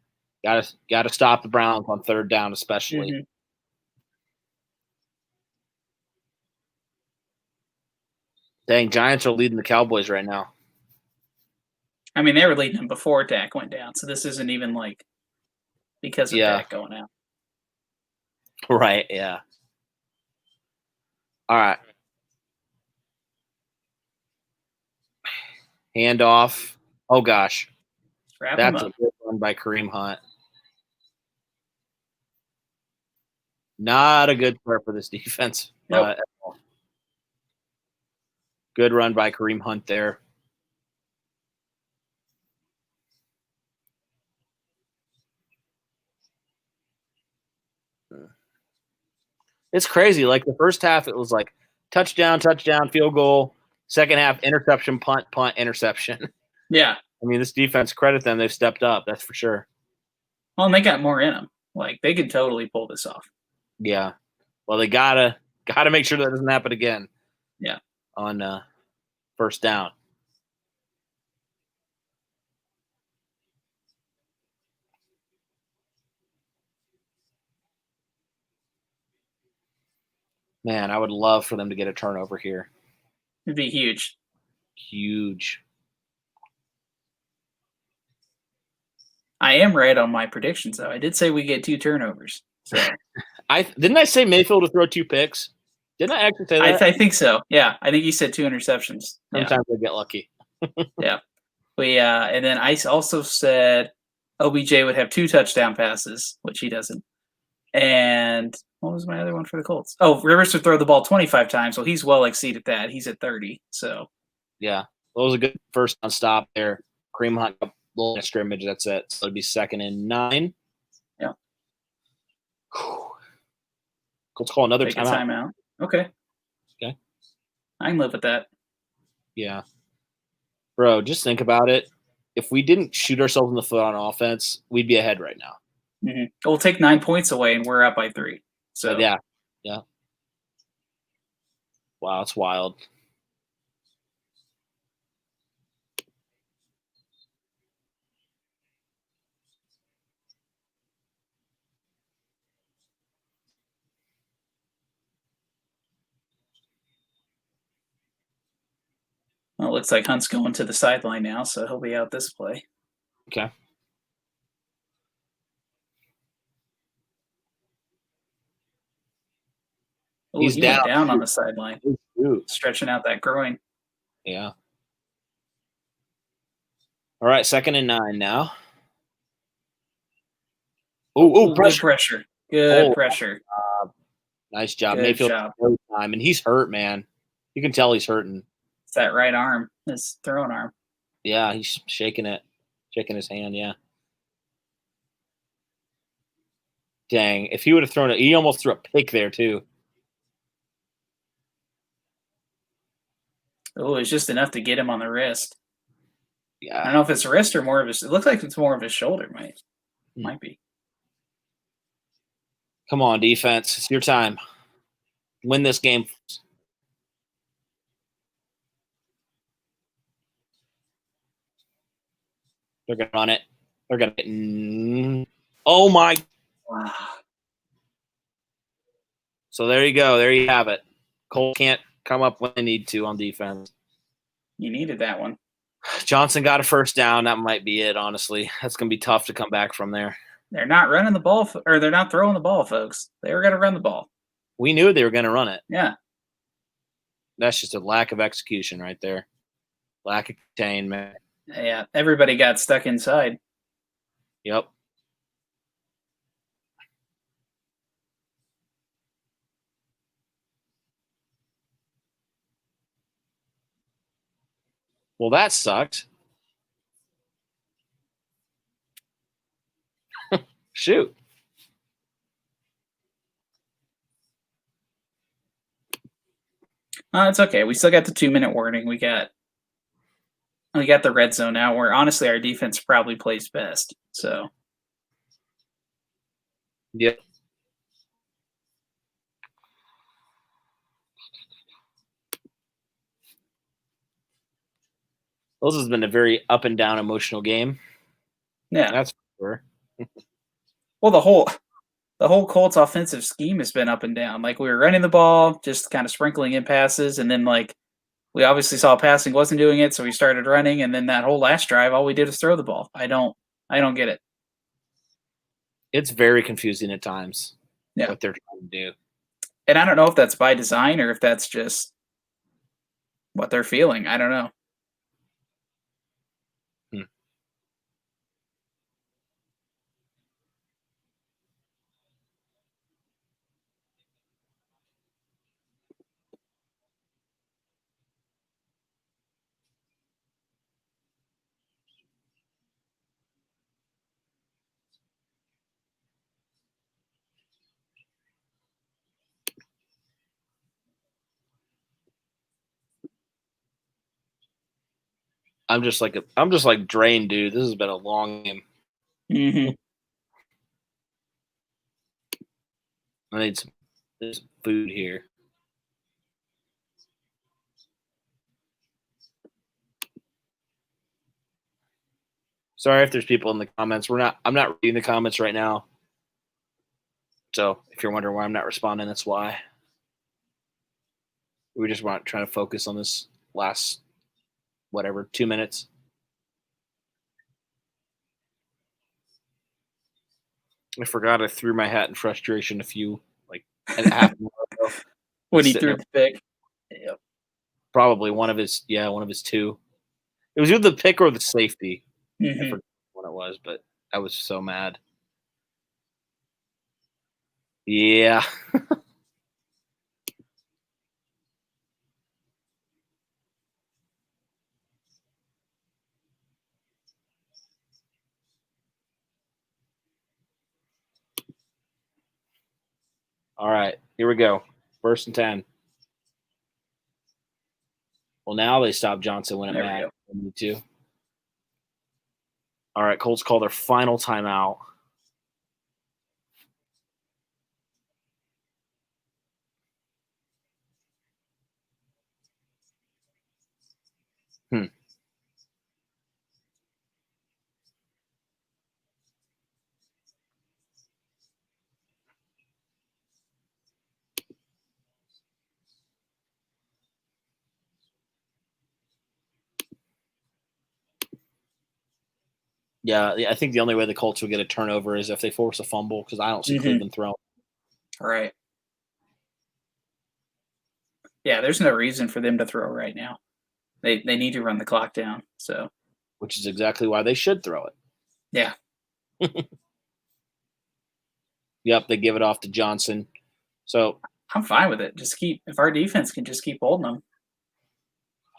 Speaker 5: Got to stop the Browns on third down, especially.
Speaker 4: Mm-hmm.
Speaker 5: Dang, Giants are leading the Cowboys right now.
Speaker 4: I mean, they were leading them before Dak went down, so this isn't even like because of Dak going out.
Speaker 5: Right, yeah. All right. Handoff. Oh, gosh. That's a good one by Kareem Hunt. Not a good start for this defense.
Speaker 4: Nope.
Speaker 5: Good run by Kareem Hunt there. It's crazy. Like the first half, it was like touchdown, field goal. Second half, interception, punt, interception.
Speaker 4: Yeah.
Speaker 5: I mean, this defense, credit them. They've stepped up. That's for sure.
Speaker 4: Well, and they got more in them. Like they could totally pull this off.
Speaker 5: Yeah. Well, they gotta make sure that doesn't happen again.
Speaker 4: Yeah.
Speaker 5: On first down. Man, I would love for them to get a turnover here.
Speaker 4: It'd be huge.
Speaker 5: Huge.
Speaker 4: I am right on my predictions, though. I did say we get 2 turnovers. So
Speaker 5: Didn't I say Mayfield to throw 2 picks? Didn't I actually say that?
Speaker 4: I think so. Yeah, I think you said 2 interceptions.
Speaker 5: Sometimes I get lucky.
Speaker 4: Yeah. And then I also said OBJ would have 2 touchdown passes, which he doesn't. And what was my other one for the Colts? Oh, Rivers would throw the ball 25 times, so he's well exceeded that. He's at 30. So
Speaker 5: Yeah, that was a good first down stop there. Kareem Hunt, a little scrimmage. That's it. So it'd be 2nd and 9.
Speaker 4: Yeah.
Speaker 5: Colts call another
Speaker 4: take a timeout. Okay.
Speaker 5: Okay.
Speaker 4: I can live with that.
Speaker 5: Yeah. Bro, just think about it. If we didn't shoot ourselves in the foot on offense, we'd be ahead right now.
Speaker 4: Mm-hmm. We'll take 9 points away, and we're up by 3. So
Speaker 5: but yeah. Wow, it's wild.
Speaker 4: Well, it looks like Hunt's going to the sideline now, so he'll be out this play.
Speaker 5: Okay.
Speaker 4: Ooh, he went down on the sideline, stretching out that groin.
Speaker 5: Yeah. All right, 2nd and 9 now. Oh, pressure.
Speaker 4: Good pressure.
Speaker 5: Nice job.
Speaker 4: Good
Speaker 5: Mayfield
Speaker 4: job.
Speaker 5: time, and he's hurt, man. You can tell he's hurting.
Speaker 4: It's that right arm, his throwing arm.
Speaker 5: Yeah, he's shaking his hand, yeah. Dang, if he would have thrown it, he almost threw a pick there too.
Speaker 4: Oh, it's just enough to get him on the wrist.
Speaker 5: Yeah.
Speaker 4: I don't know if it's wrist or more of his. It looks like it's more of his shoulder. Might be.
Speaker 5: Come on, defense. It's your time. Win this game. They're going to run it. They're going to oh, my.
Speaker 4: Wow.
Speaker 5: So there you go. There you have it. Cole can't come up when they need to on defense.
Speaker 4: You needed that one.
Speaker 5: Johnson got a first down. That might be it, honestly. That's going to be tough to come back from there.
Speaker 4: They're not running the ball, or they're not throwing the ball, folks. They were going to run the ball.
Speaker 5: We knew they were going to run it.
Speaker 4: Yeah.
Speaker 5: That's just a lack of execution right there. Lack of containment.
Speaker 4: Yeah, everybody got stuck inside.
Speaker 5: Yep. Well, that sucked. Shoot.
Speaker 4: It's okay. We still got the 2-minute warning. We got the red zone now, where honestly our defense probably plays best. So.
Speaker 5: Yep. This has been a very up and down emotional game.
Speaker 4: Yeah,
Speaker 5: that's for sure.
Speaker 4: Well, the whole Colts offensive scheme has been up and down. Like, we were running the ball, just kind of sprinkling in passes, and then like we obviously saw passing wasn't doing it, so we started running, and then that whole last drive, all we did was throw the ball. I don't get it.
Speaker 5: It's very confusing at times.
Speaker 4: Yeah.
Speaker 5: What they're trying to do.
Speaker 4: And I don't know if that's by design or if that's just what they're feeling. I don't know.
Speaker 5: I'm just like drained, dude. This has been a long game.
Speaker 4: Mm-hmm.
Speaker 5: I need some food here. Sorry if there's people in the comments. I'm not reading the comments right now. So if you're wondering why I'm not responding, that's why. We just want trying to focus on this last 2 minutes. I forgot I threw my hat in frustration and a half an hour ago.
Speaker 4: When he
Speaker 5: Sitting
Speaker 4: threw
Speaker 5: there.
Speaker 4: the pick. Yep.
Speaker 5: Probably one of his two. It was either the pick or the safety. I
Speaker 4: Mhm.
Speaker 5: forgot what it was, but I was so mad. Yeah. All right, here we go. 1st and 10. Well, now they stop Johnson when it
Speaker 4: There we
Speaker 5: matters.
Speaker 4: go.
Speaker 5: Need to. All right, Colts call their final timeout. Yeah, I think the only way the Colts will get a turnover is if they force a fumble because I don't see
Speaker 4: Mhm.
Speaker 5: Cleveland throwing.
Speaker 4: Right. Yeah, there's no reason for them to throw right now. They need to run the clock down. So
Speaker 5: Which is exactly why they should throw it.
Speaker 4: yeah.
Speaker 5: Yep, they give it off to Johnson. So,
Speaker 4: I'm fine with it. Just if our defense can just keep holding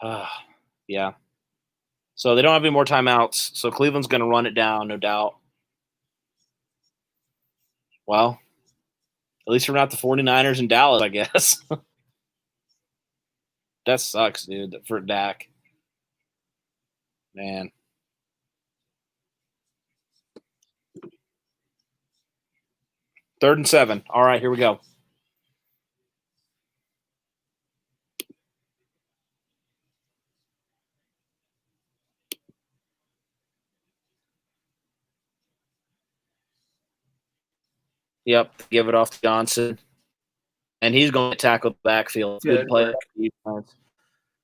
Speaker 4: them.
Speaker 5: yeah. So they don't have any more timeouts. So Cleveland's going to run it down, no doubt. Well, at least we're not the 49ers in Dallas, I guess. That sucks, dude, for Dak. Man. Third and 7. All right, here we go. Yep, give it off to Johnson. And he's going to tackle the backfield. Good play. All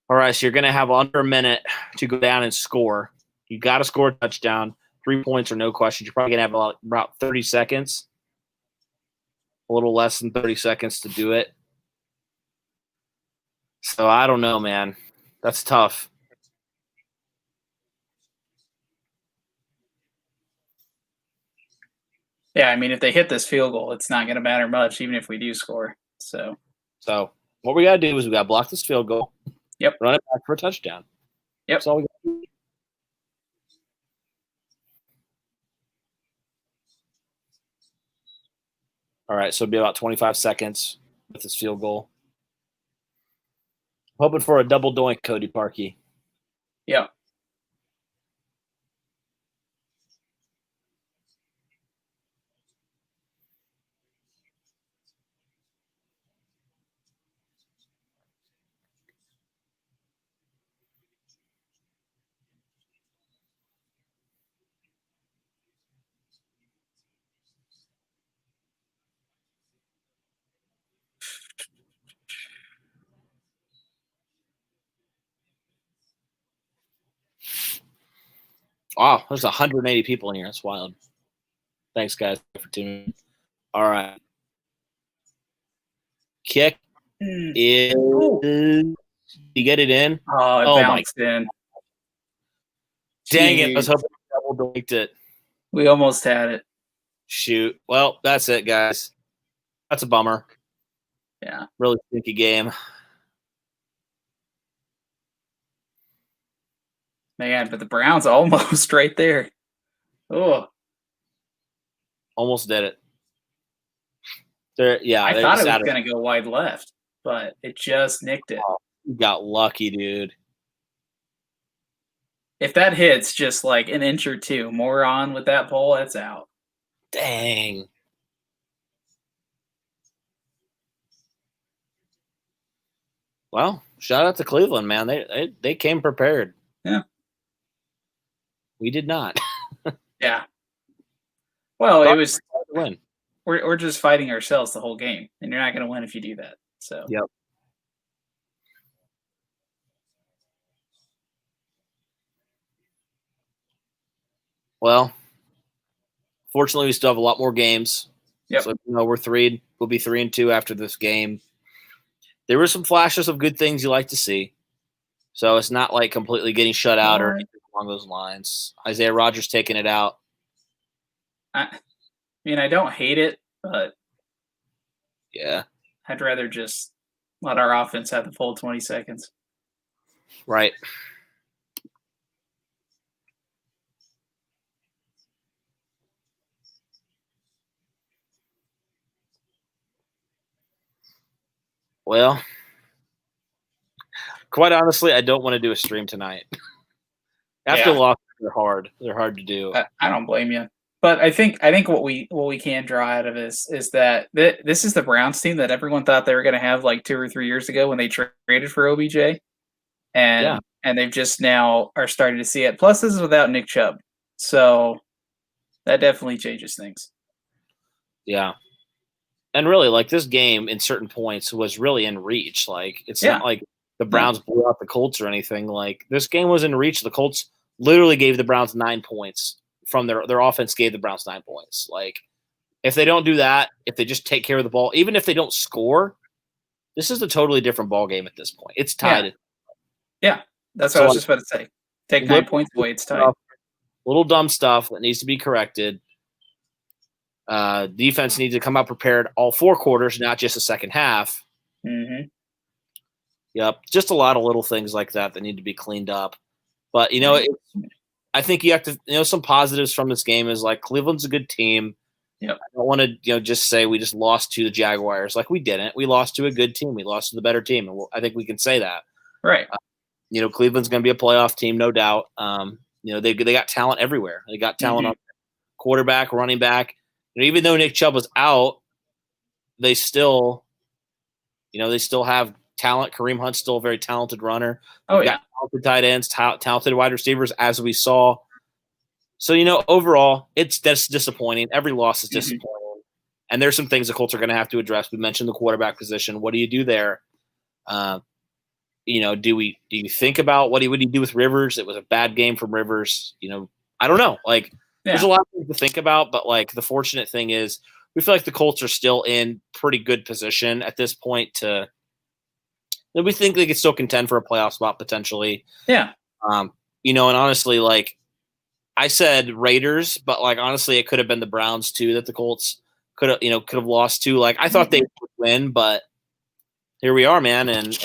Speaker 5: right, so you're going to have under a minute to go down and score. You got to score a touchdown. 3 points or no questions. You're probably going to have about 30 seconds. A little less than 30 seconds to do it. So I don't know, man. That's tough.
Speaker 4: Yeah, I mean, if they hit this field goal, it's not going to matter much, even if we do score. So
Speaker 5: what we got to do is we got to block this field goal.
Speaker 4: Yep.
Speaker 5: Run it back for a touchdown.
Speaker 4: Yep.
Speaker 5: That's all we got to do. All right, so it'll be about 25 seconds with this field goal. Hoping for a double doink, Cody Parkey.
Speaker 4: Yep.
Speaker 5: Wow, there's 180 people in here. That's wild. Thanks, guys, for tuning in. All right. Kick is you get it in?
Speaker 4: Oh, it bounced in.
Speaker 5: Dang it. I was hoping double doinked it.
Speaker 4: We almost had it.
Speaker 5: Shoot. Well, that's it, guys. That's a bummer.
Speaker 4: Yeah.
Speaker 5: Really stinky game.
Speaker 4: Man, but the Browns almost right there. Oh.
Speaker 5: Almost did it.
Speaker 4: I thought it was going to go wide left, but it just nicked it.
Speaker 5: Oh, you got lucky, dude.
Speaker 4: If that hits just like an inch or two more on with that pole, that's out.
Speaker 5: Dang. Well, shout out to Cleveland, man. They came prepared.
Speaker 4: Yeah.
Speaker 5: We did not.
Speaker 4: Yeah. Well, it was
Speaker 5: win.
Speaker 4: We're just fighting ourselves the whole game, and you're not going to win if you do that. So.
Speaker 5: Yep. Well, Fortunately, we still have a lot more games.
Speaker 4: Yep.
Speaker 5: So we'll be 3-2 after this game. There were some flashes of good things you like to see. So it's not like completely getting shut out or anything along those lines. Isaiah Rodgers taking it out.
Speaker 4: I mean, I don't hate it, but
Speaker 5: yeah,
Speaker 4: I'd rather just let our offense have the full 20 seconds.
Speaker 5: Right. Well, quite honestly, I don't want to do a stream tonight. After losses, they're hard. They're hard to do.
Speaker 4: I don't blame you. But I think what we can draw out of this is that this is the Browns team that everyone thought they were going to have like 2 or 3 years ago when they traded for OBJ, and they've just now are starting to see it. Plus, this is without Nick Chubb, so that definitely changes things.
Speaker 5: Yeah, and really, like this game in certain points was really in reach. Like it's not like the Browns blew out the Colts or anything. Like this game was in reach. The Colts literally gave the Browns 9 points. From their offense gave the Browns 9 points. Like, if they don't do that, if they just take care of the ball, even if they don't score, this is a totally different ball game at this point. It's tied.
Speaker 4: Yeah, that's what I was just about to say. Take 9 points away, it's tied.
Speaker 5: Little dumb stuff that needs to be corrected. Defense needs to come out prepared all 4 quarters, not just the second half.
Speaker 4: Mm-hmm.
Speaker 5: Yep, just a lot of little things like that need to be cleaned up. But, I think you have to, some positives from this game is like Cleveland's a good team.
Speaker 4: Yep.
Speaker 5: I don't want to, just say we just lost to the Jaguars. Like we didn't. We lost to a good team. We lost to the better team. And I think we can say that.
Speaker 4: Right.
Speaker 5: Cleveland's going to be a playoff team, no doubt. They got talent everywhere. They got talent on quarterback, running back. And even though Nick Chubb was out, they still have talent. Kareem Hunt's still a very talented runner. Got talented tight ends, talented wide receivers, as we saw. So, overall, that's disappointing. Every loss is disappointing. And there's some things the Colts are going to have to address. We mentioned the quarterback position. What do you do there? Do you think about what would he do with Rivers? It was a bad game from Rivers. I don't know. There's a lot of things to think about, but the fortunate thing is we feel like the Colts are still in pretty good position at this point to – we think they could still contend for a playoff spot potentially.
Speaker 4: Yeah.
Speaker 5: And honestly, I said Raiders, but honestly, it could have been the Browns too that the Colts could have lost to. I thought they would win, but here we are, man. And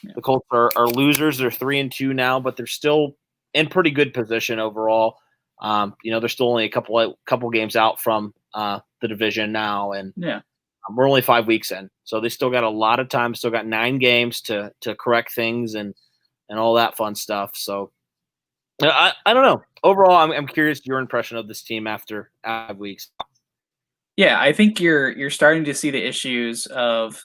Speaker 5: the Colts are losers. They're 3-2 now, but they're still in pretty good position overall. They're still only a couple games out from the division now, and we're only 5 weeks in, so they still got a lot of time. Still got 9 games to correct things and all that fun stuff. So I don't know. Overall, I'm curious your impression of this team after 5 weeks.
Speaker 4: Yeah, I think you're starting to see the issues of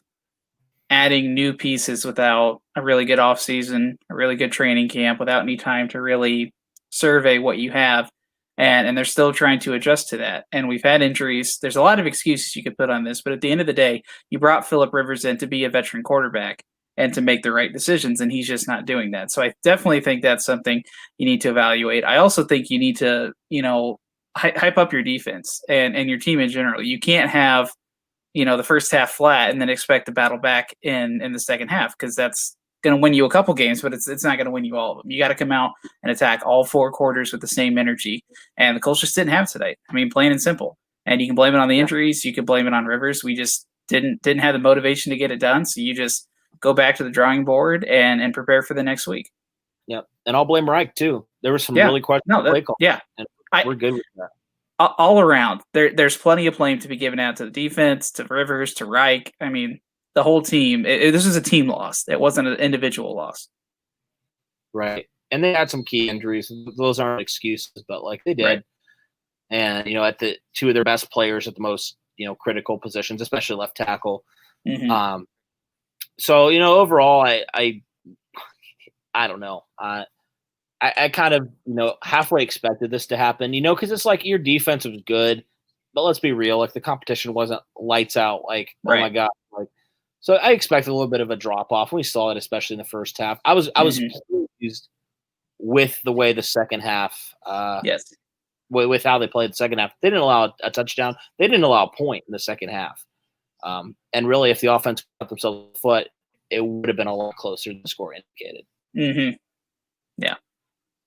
Speaker 4: adding new pieces without a really good offseason, a really good training camp, without any time to really survey what you have. And they're still trying to adjust to that. And we've had injuries. There's a lot of excuses you could put on this, but at the end of the day, you brought Phillip Rivers in to be a veteran quarterback and to make the right decisions, and he's just not doing that. So I definitely think that's something you need to evaluate. I also think you need to, hype up your defense and your team in general. You can't have, the first half flat and then expect to battle back in the second half, because that's going to win you a couple games, but it's not going to win you all of them. You got to come out and attack all 4 quarters with the same energy. And the Colts just didn't have it today. I mean, plain and simple. And you can blame it on the injuries. You can blame it on Rivers. We just didn't have the motivation to get it done. So you just go back to the drawing board and prepare for the next week.
Speaker 5: Yep. And I'll blame Reich too. There was some really questionable play calls.
Speaker 4: Yeah.
Speaker 5: And we're good with that.
Speaker 4: All around. There's plenty of blame to be given out to the defense, to Rivers, to Reich. I mean, the whole team. This was a team loss. It wasn't an individual loss.
Speaker 5: Right. And they had some key injuries. Those aren't excuses, but they did. Right. And, at the 2 of their best players at the most, critical positions, especially left tackle.
Speaker 4: Mm-hmm.
Speaker 5: So, overall, I don't know. I kind of, halfway expected this to happen, because it's your defense was good, but let's be real. The competition wasn't lights out. Oh my God. So I expected a little bit of a drop off. We saw it, especially in the first half. I was pleased with the way the second half with how they played the second half. They didn't allow a touchdown. They didn't allow a point in the second half. And really, if the offense got themselves a foot, it would have been a lot closer than the score indicated.
Speaker 4: Mm-hmm. Yeah.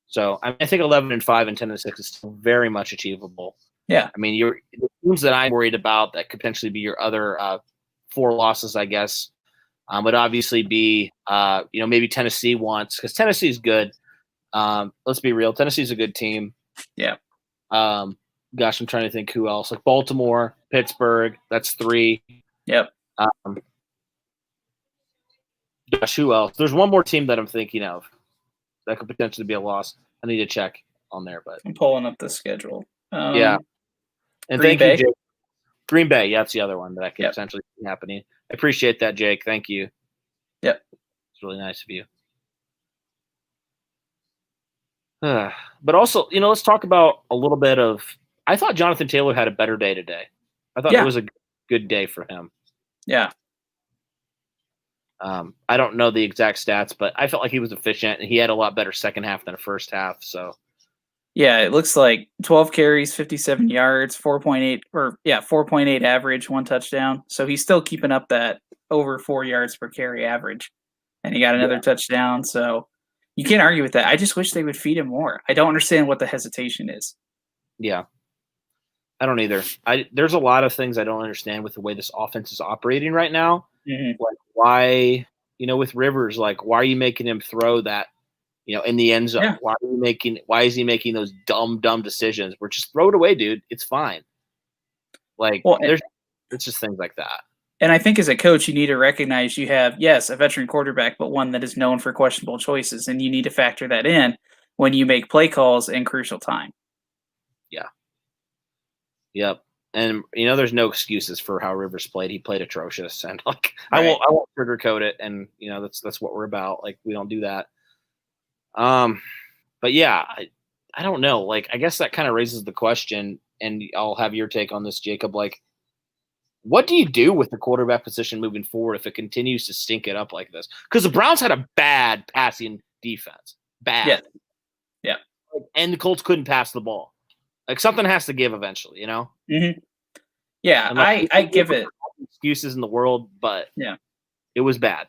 Speaker 5: So I think 11-5 and 10-6 is still very much achievable.
Speaker 4: Yeah.
Speaker 5: I mean, the teams that I'm worried about that could potentially be your other 4 losses, I guess, would obviously be maybe Tennessee once, because Tennessee is good. Let's be real, Tennessee's a good team.
Speaker 4: Yeah.
Speaker 5: Gosh, I'm trying to think who else. Like Baltimore, Pittsburgh, that's 3.
Speaker 4: Yep.
Speaker 5: Gosh, who else? There's one more team that I'm thinking of that could potentially be a loss. I need to check on there, but
Speaker 4: I'm pulling up the schedule.
Speaker 5: yeah. And
Speaker 4: Green
Speaker 5: thank
Speaker 4: Bay?
Speaker 5: you, Jake. Green Bay, yeah, that's the other one that could
Speaker 4: Yep.
Speaker 5: potentially be happening. I appreciate that, Jake. Thank you.
Speaker 4: Yep.
Speaker 5: It's really nice of you. But also, let's talk about a little bit of – I thought Jonathan Taylor had a better day today. I thought it was a good day for him.
Speaker 4: Yeah.
Speaker 5: I don't know the exact stats, but I felt like he was efficient, and he had a lot better second half than a first half. So,
Speaker 4: yeah, it looks like 12 carries, 57 yards, 4.8 average, 1 touchdown. So he's still keeping up that over 4 yards per carry average, and he got another touchdown. So you can't argue with that. I just wish they would feed him more. I don't understand what the hesitation is.
Speaker 5: Yeah. I don't either. There's a lot of things I don't understand with the way this offense is operating right now.
Speaker 4: Mm-hmm.
Speaker 5: Like why, with Rivers, like why are you making him throw that, in the end zone?
Speaker 4: Yeah.
Speaker 5: Why is he making those dumb decisions? We're just throw it away, dude. It's fine. Like it's just things like that.
Speaker 4: And I think as a coach, you need to recognize you have, yes, a veteran quarterback, but one that is known for questionable choices. And you need to factor that in when you make play calls in crucial time.
Speaker 5: Yeah. Yep. And there's no excuses for how Rivers played. He played atrocious, and like
Speaker 4: Right.
Speaker 5: I won't sugarcoat it. And that's what we're about. Like we don't do that. But yeah, I don't know. Like I guess that kind of raises the question, and I'll have your take on this, Jacob. Like, what do you do with the quarterback position moving forward if it continues to stink it up like this? Because the Browns had a bad passing defense, bad.
Speaker 4: Yeah.
Speaker 5: And the Colts couldn't pass the ball. Like something has to give eventually,
Speaker 4: Mm-hmm. Yeah,
Speaker 5: And, like,
Speaker 4: I give it
Speaker 5: excuses in the world, but
Speaker 4: Yeah.
Speaker 5: it was bad.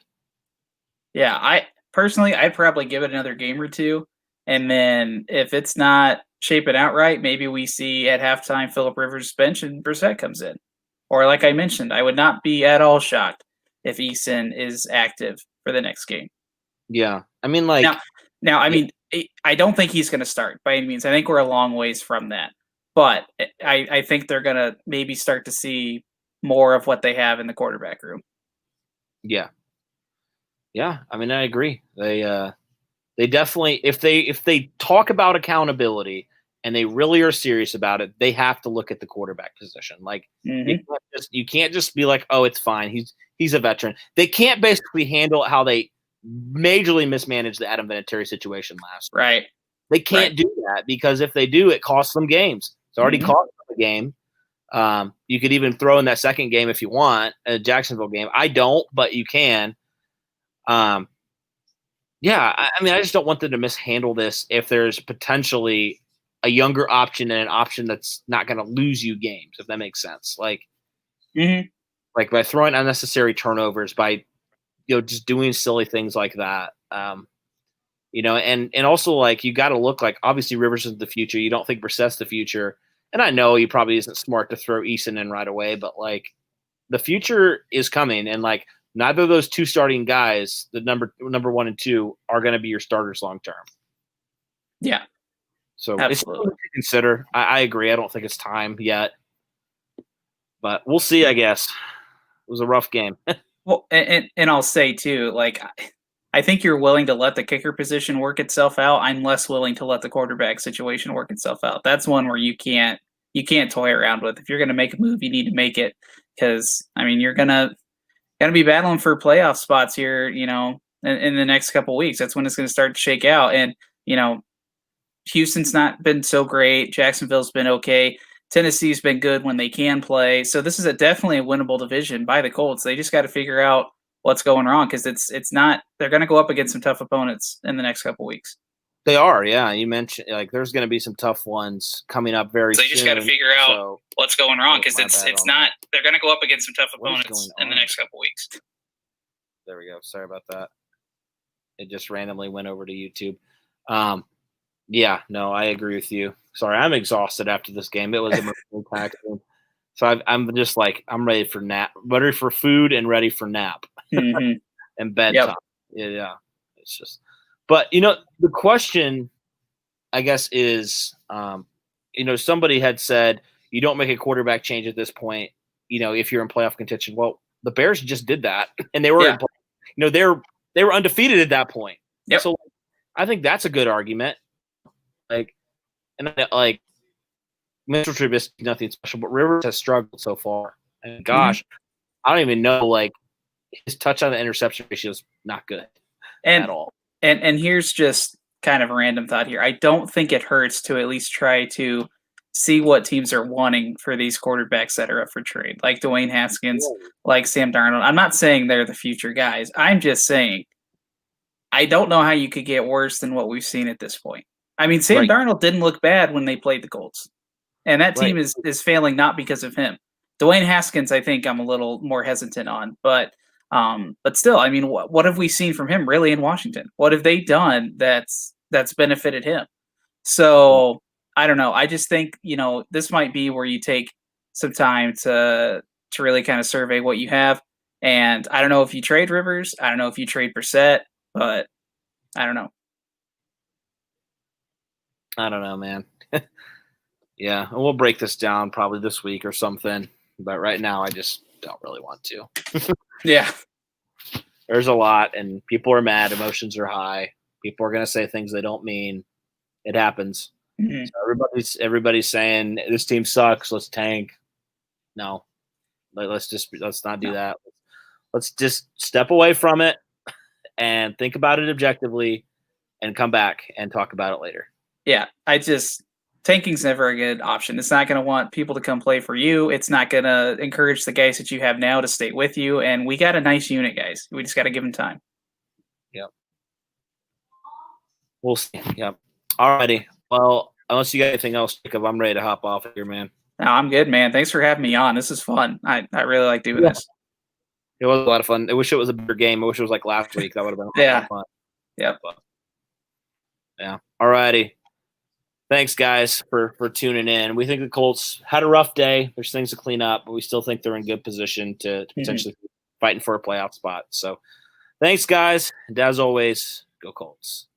Speaker 4: Yeah, I'd probably give it another game or two, and then if it's not shaping out right, maybe we see at halftime Phillip Rivers bench and Brissett comes in. Or like I mentioned, I would not be at all shocked if Eason is active for the next game.
Speaker 5: Yeah, I mean, like
Speaker 4: now, I mean, I don't think he's going to start by any means. I think we're a long ways from that, but I think they're going to maybe start to see more of what they have in the quarterback room.
Speaker 5: Yeah. I mean, I agree. They definitely, if they talk about accountability and they really are serious about it, they have to look at the quarterback position. Like you can't just be like, oh, it's fine. He's a veteran. They can't basically handle how they majorly mismanaged the Adam Vinatieri situation last year.
Speaker 4: Right.
Speaker 5: They can't do that because if they do, it costs them games. It's already cost them a game. You could even throw in that second game if you want, a Jacksonville game. I don't, but you can. I mean, I just don't want them to mishandle this if there's potentially a younger option and an option that's not going to lose you games, if that makes sense. Like by throwing unnecessary turnovers, by just doing silly things like that. And also like you got to look like obviously Rivers is the future. You don't think Brissett's the future, and I know he probably isn't smart to throw Eason in right away, but like the future is coming, and like neither of those two starting guys, the number 1 and 2, are going to be your starters long term.
Speaker 4: Yeah.
Speaker 5: So
Speaker 4: absolutely.
Speaker 5: It's something to consider. I agree. I don't think it's time yet, but we'll see. I guess it was a rough game.
Speaker 4: Well, and I'll say too, like I think you're willing to let the kicker position work itself out. I'm less willing to let the quarterback situation work itself out. That's one where you can't toy around with. If you're going to make a move, you need to make it, because I mean you're gonna be battling for playoff spots here, in the next couple of weeks. That's when it's going to start to shake out. And Houston's not been so great. Jacksonville's been okay. Tennessee's been good when they can play. So this is definitely a winnable division by the Colts. They just got to figure out what's going wrong, because it's not. They're going to go up against some tough opponents in the next couple weeks.
Speaker 5: They are, yeah. You mentioned there's going to be some tough ones coming up very soon.
Speaker 4: So you just got to figure out what's going wrong because it's not. They're going to go up against some tough opponents in the next couple weeks.
Speaker 5: There we go. Sorry about that. It just randomly went over to YouTube. Yeah, no, I agree with you. Sorry, I'm exhausted after this game. It was emotionally taxing. So I'm just I'm ready for nap, ready for food and ready for nap and bedtime. Yep. Yeah, it's just. But the question, I guess, is somebody had said you don't make a quarterback change at this point. If you're in playoff contention, well, the Bears just did that, and they were, they were undefeated at that point.
Speaker 4: Yep.
Speaker 5: So I think that's a good argument. Mitchell Trubisky, nothing special, but Rivers has struggled so far. And gosh, I don't even know. His touchdown to interception ratio is not good at all.
Speaker 4: And here's just kind of a random thought here. I don't think it hurts to at least try to see what teams are wanting for these quarterbacks that are up for trade, like Dwayne Haskins, like Sam Darnold. I'm not saying they're the future guys. I'm just saying I don't know how you could get worse than what we've seen at this point. I mean, Sam Darnold didn't look bad when they played the Colts. And that team is failing not because of him. Dwayne Haskins, I think I'm a little more hesitant on. But still, I mean, what have we seen from him really in Washington? What have they done that's benefited him? So I don't know. I just think, this might be where you take some time to really kind of survey what you have. And I don't know if you trade Rivers. I don't know if you trade Brissett, but I don't know.
Speaker 5: I don't know, man. Yeah, and we'll break this down probably this week or something. But right now, I just don't really want to.
Speaker 4: Yeah.
Speaker 5: There's a lot, and people are mad. Emotions are high. People are going to say things they don't mean. It happens. Mm-hmm. So everybody's saying, this team sucks. Let's tank. No. Let's not do that. Let's just step away from it and think about it objectively and come back and talk about it later.
Speaker 4: Yeah, tanking's never a good option. It's not going to want people to come play for you. It's not going to encourage the guys that you have now to stay with you. And we got a nice unit, guys. We just got to give them time.
Speaker 5: Yep. We'll see. Yep. All righty. Well, unless you got anything else, Jacob, I'm ready to hop off here, man.
Speaker 4: No, I'm good, man. Thanks for having me on. This is fun. I really like doing this.
Speaker 5: It was a lot of fun. I wish it was a bigger game. I wish it was like last week. That would have been a lot of fun.
Speaker 4: Yep.
Speaker 5: Yeah. All righty. Thanks, guys, for tuning in. We think the Colts had a rough day. There's things to clean up, but we still think they're in good position to potentially fighting for a playoff spot. So thanks, guys. And as always, go Colts.